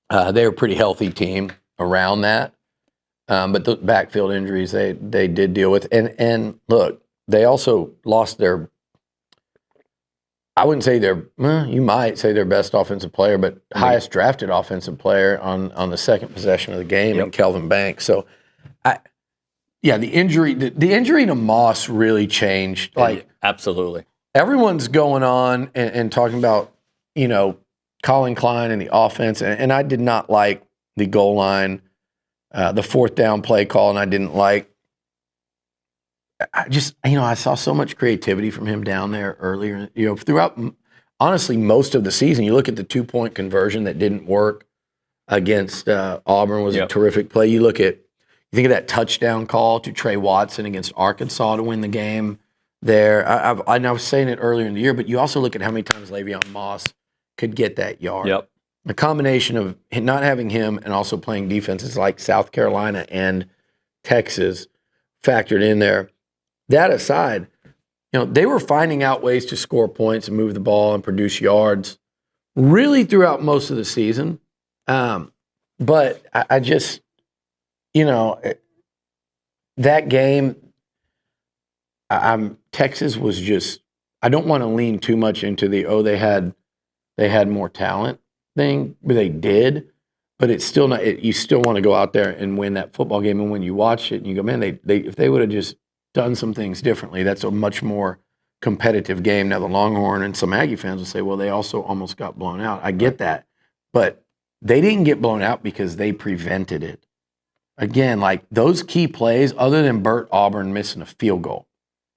a pretty healthy team around that. But the backfield injuries they did deal with. And look, they also lost their, I wouldn't say you might say their best offensive player, but highest drafted offensive player on the second possession of the game, in Kelvin Banks. So, the injury to Moss really changed. Absolutely. Everyone's going on and talking about, Colin Klein and the offense, and I did not like the goal line, the fourth down play call, and I didn't like. I saw so much creativity from him down there earlier. Throughout, honestly, most of the season. You look at the 2-point conversion that didn't work against Auburn was a terrific play. You think of that touchdown call to Trey Watson against Arkansas to win the game there. I was saying it earlier in the year, but you also look at how many times Le'Veon Moss could get that yard. Yep. The combination of not having him and also playing defenses like South Carolina and Texas factored in there. That aside, they were finding out ways to score points and move the ball and produce yards really throughout most of the season. But I just, that game, Texas was just, I don't want to lean too much into they had more talent thing, but they did. But it's still not, you still want to go out there and win that football game. And when you watch it and you go, man, if they would have just done some things differently, that's a much more competitive game. Now the Longhorn and some Aggie fans will say, well, they also almost got blown out. I get that. But they didn't get blown out because they prevented it. Again, like those key plays, other than Burt Auburn missing a field goal,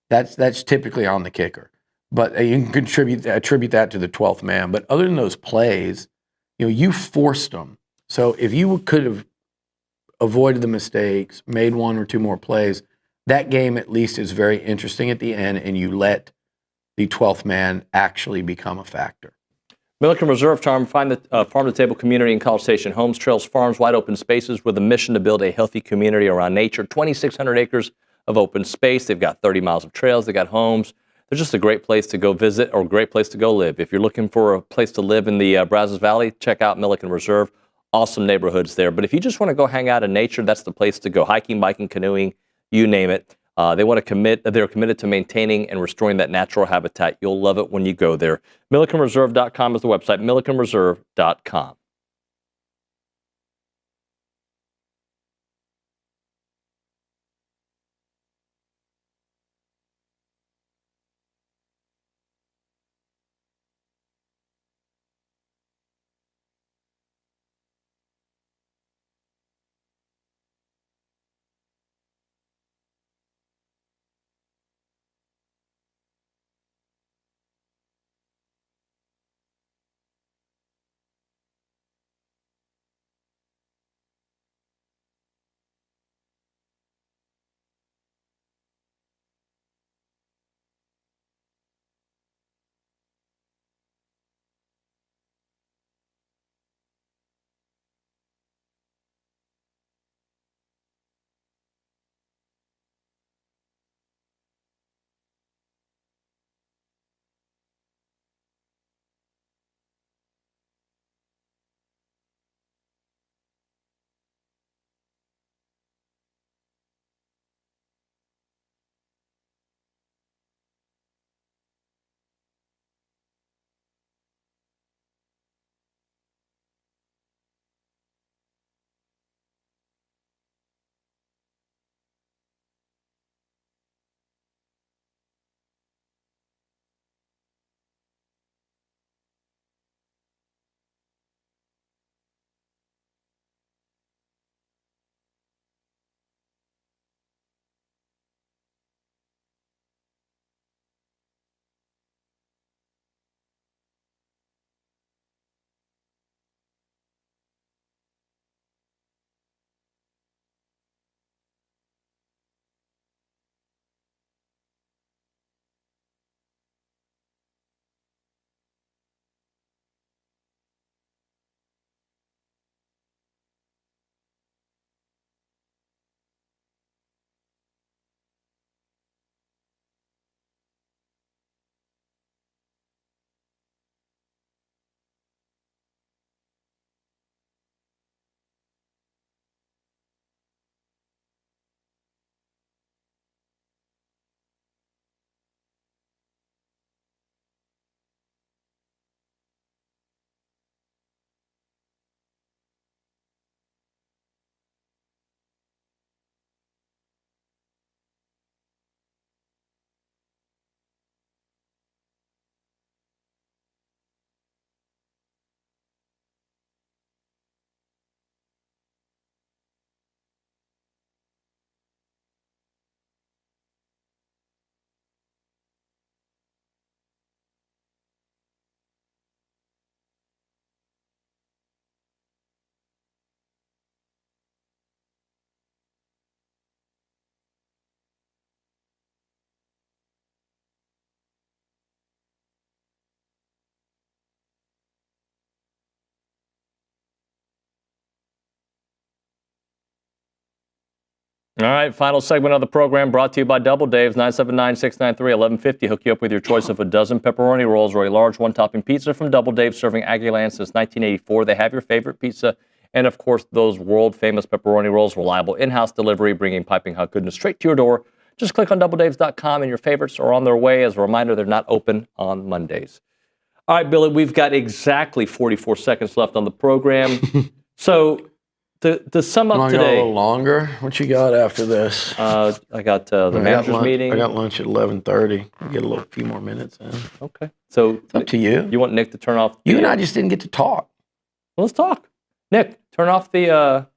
that's typically on the kicker. But you can attribute that to the 12th man. But other than those plays, you forced them. So if you could have avoided the mistakes, made one or two more plays, that game at least is very interesting at the end, and you let the 12th man actually become a factor. Milliken Reserve Farm, find the farm-to-table community in College Station. Homes, trails, farms, wide open spaces with a mission to build a healthy community around nature. 2,600 acres of open space. They've got 30 miles of trails. They've got homes. They're just a great place to go visit or a great place to go live. If you're looking for a place to live in the Brazos Valley, check out Milliken Reserve. Awesome neighborhoods there. But if you just want to go hang out in nature, that's the place to go. Hiking, biking, canoeing, you name it. They're committed to maintaining and restoring that natural habitat. You'll love it when you go there. MillikenReserve.com is the website, MillikenReserve.com. All right, final segment of the program brought to you by Double Dave's, 979-693-1150. Hook you up with your choice of a dozen pepperoni rolls or a large one-topping pizza from Double Dave, serving Aggieland since 1984. They have your favorite pizza and, of course, those world-famous pepperoni rolls, reliable in-house delivery, bringing piping hot goodness straight to your door. Just click on doubledaves.com and your favorites are on their way. As a reminder, they're not open on Mondays. All right, Billy, we've got exactly 44 seconds left on the program. So to sum up today. Go a little longer. What you got after this? I got the manager's meeting. I got lunch at 11:30. Get a few more minutes in. Okay. So it's up to you. You want Nick to turn off? You and I just didn't get to talk. Well, let's talk. Nick, turn off the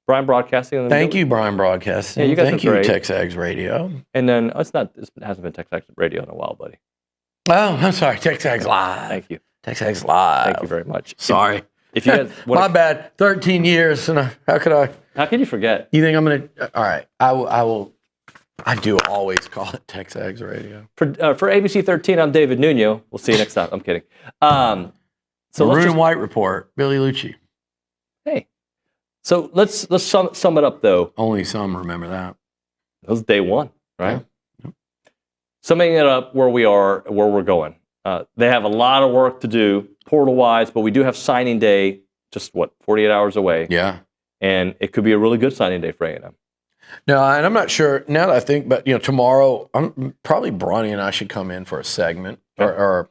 Brian Broadcasting. Thank you, Brian Broadcasting. Yeah, you guys Thank you, TexAgs Radio. And then it hasn't been TexAgs Radio in a while, buddy. Oh, I'm sorry. TexAgs Live. Thank you. TexAgs Live. Thank you very much. Sorry. If you guys my bad. 13 years, and how could I? How can you forget? You think I'm gonna? All right. I will. I do always call it TexAgs Radio. For ABC 13, I'm David Nuño. We'll see you next time. I'm kidding. So Maroon and White Report. Billy Liucci. Hey. So let's sum it up though. Only some remember that. That was day one, right? Yeah. Summing it up, where we are, where we're going. They have a lot of work to do portal-wise, but we do have signing day just, 48 hours away. Yeah. And it could be a really good signing day for A&M. No, and I'm not sure, now that I think, but, tomorrow, probably Bronny and I should come in for a segment, or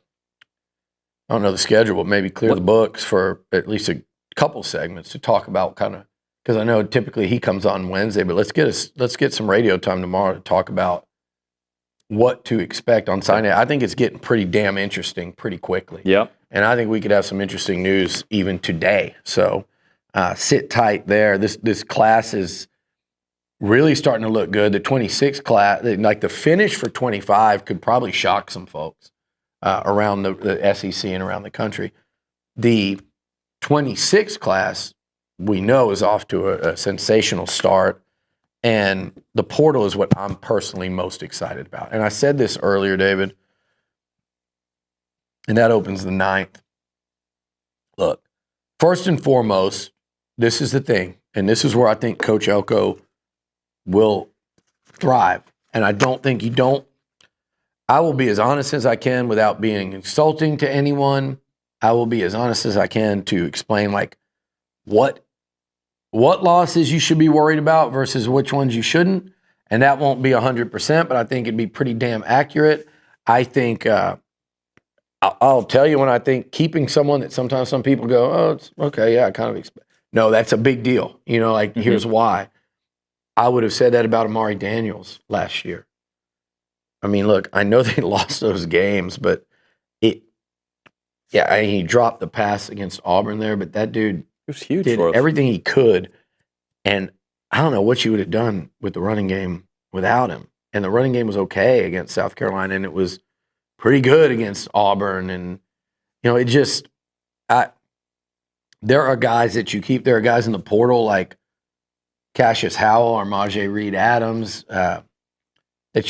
I don't know the schedule, but maybe clear the books for at least a couple segments to talk about because I know typically he comes on Wednesday, but let's get some radio time tomorrow to talk about what to expect on signing day. I think it's getting pretty damn interesting pretty quickly. Yep. And I think we could have some interesting news even today. So sit tight there. This class is really starting to look good. The 26 class, like the finish for 25 could probably shock some folks around the SEC and around the country. The 26 class, we know, is off to a sensational start. And the portal is what I'm personally most excited about. And I said this earlier, David, and that opens the 9th. Look, first and foremost, this is the thing, and this is where I think Coach Elko will thrive. And I don't think I will be as honest as I can without being insulting to anyone. I will be as honest as I can to explain what losses you should be worried about versus which ones you shouldn't. And that won't be 100%, but I think it'd be pretty damn accurate. I think, I'll tell you when I think keeping someone that sometimes some people go, oh, it's okay, yeah, I kind of expect. No, that's a big deal. Here's why. I would have said that about Amari Daniels last year. I mean, look, I know they lost those games, but he dropped the pass against Auburn there, but that dude, it was huge did for us. Everything he could, and I don't know what you would have done with the running game without him. And the running game was okay against South Carolina, and it was pretty good against Auburn. And it just, there are guys that you keep. There are guys in the portal like Cassius Howell or Majay Reed-Adams that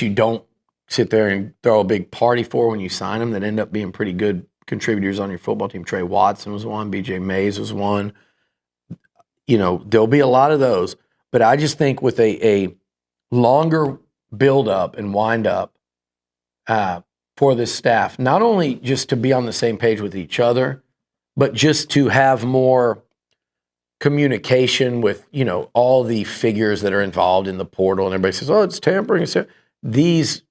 you don't sit there and throw a big party for when you sign them that end up being pretty good contributors on your football team. Trey Watson was one. B.J. Mays was one. There'll be a lot of those. But I just think with a longer build-up and wind-up for this staff, not only just to be on the same page with each other, but just to have more communication with, all the figures that are involved in the portal. And everybody says, oh, it's tampering. These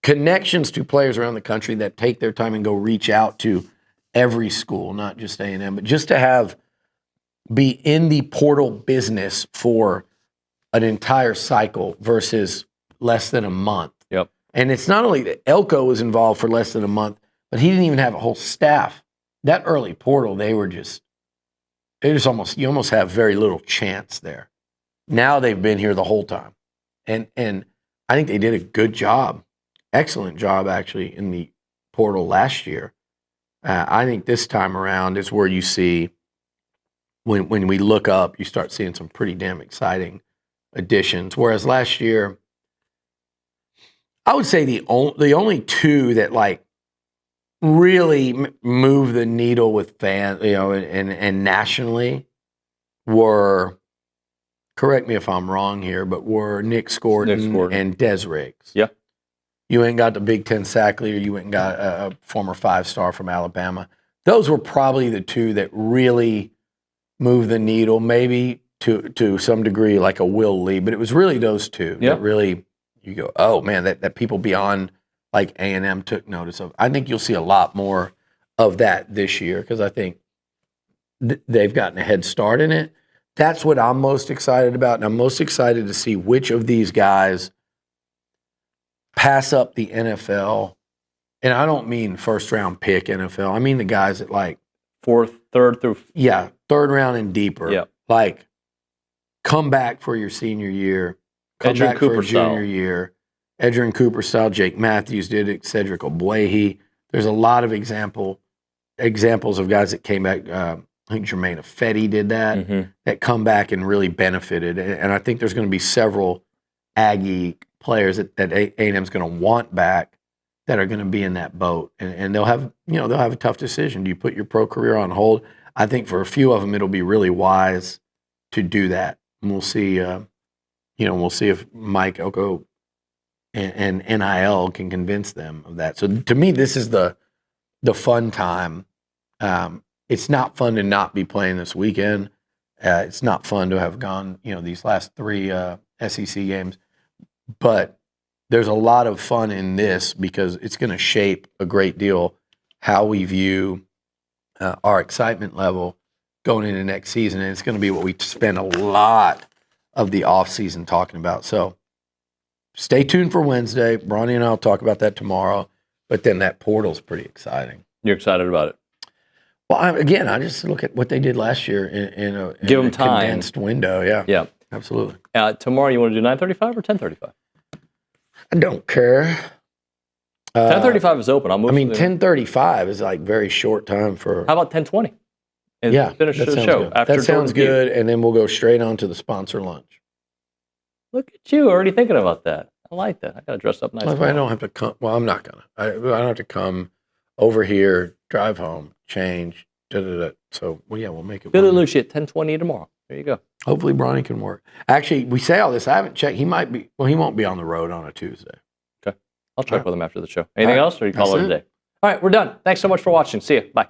connections to players around the country that take their time and go reach out to every school, not just A&M, but just to be in the portal business for an entire cycle versus less than a month. Yep. And it's not only that Elko was involved for less than a month, but he didn't even have a whole staff. That early portal, you almost have very little chance there. Now they've been here the whole time. And I think they did a good job, excellent job actually in the portal last year. I think this time around is where you see, when we look up, you start seeing some pretty damn exciting additions. Whereas last year, I would say the only two that really move the needle with fans, and nationally, were correct me if I'm wrong here, but were Nick Scorton and Des Riggs. Yeah. You ain't got the Big Ten sack leader. You ain't got a former 5-star from Alabama. Those were probably the two that really moved the needle, maybe to some degree like a Will Lee, but it was really those two that really you go, oh man, that people beyond like A&M took notice of. I think you'll see a lot more of that this year because I think they've gotten a head start in it. That's what I'm most excited about, and I'm most excited to see which of these guys pass up the NFL. And I don't mean first-round pick NFL. I mean the guys that like third through. Yeah, third round and deeper. Yeah. Like, come back for your senior year. Come Edgerrin back Cooper for a junior style. year. Edgerrin Cooper style. Jake Matthews did it. Cedric Ogbuehi. There's a lot of examples of guys that came back. I think Jermaine Ifedi did that. That come back and really benefited. And I think there's going to be several Aggie players that A&M's going to want back that are going to be in that boat, and they'll have a tough decision. Do you put your pro career on hold? I think for a few of them, it'll be really wise to do that. And we'll see. We'll see if Mike Elko and NIL can convince them of that. So to me, this is the fun time. It's not fun to not be playing this weekend. It's not fun to have gone these last 3 SEC games, but there's a lot of fun in this because it's going to shape a great deal how we view our excitement level going into next season. And it's going to be what we spend a lot of the offseason talking about. So stay tuned for Wednesday. Bronny and I will talk about that tomorrow. But then that portal's pretty exciting. You're excited about it? Well, I just look at what they did last year in a Give them time. Condensed window. Yeah. Yeah. Absolutely. Tomorrow, you want to do 9:35 or 10:35? I don't care. 10:35 is open. 10:35 is like very short time for. How about 10:20? And finish the show good. after that sounds Jordan Peele. good, and then we'll go straight on to the sponsor lunch. Look at you already thinking about that. I like that. I got to dress up nice. Well, if I don't have to come, well, I'm not gonna. I don't have to come over here, drive home, change. So, we'll make it. Billy Liucci at 10:20 tomorrow. There you go. Hopefully, Bronny can work. Actually, we say all this. I haven't checked. He might be. Well, he won't be on the road on a Tuesday. Okay. I'll check with him after the show. Anything else, or you call it a day? All right, we're done. Thanks so much for watching. See you. Bye.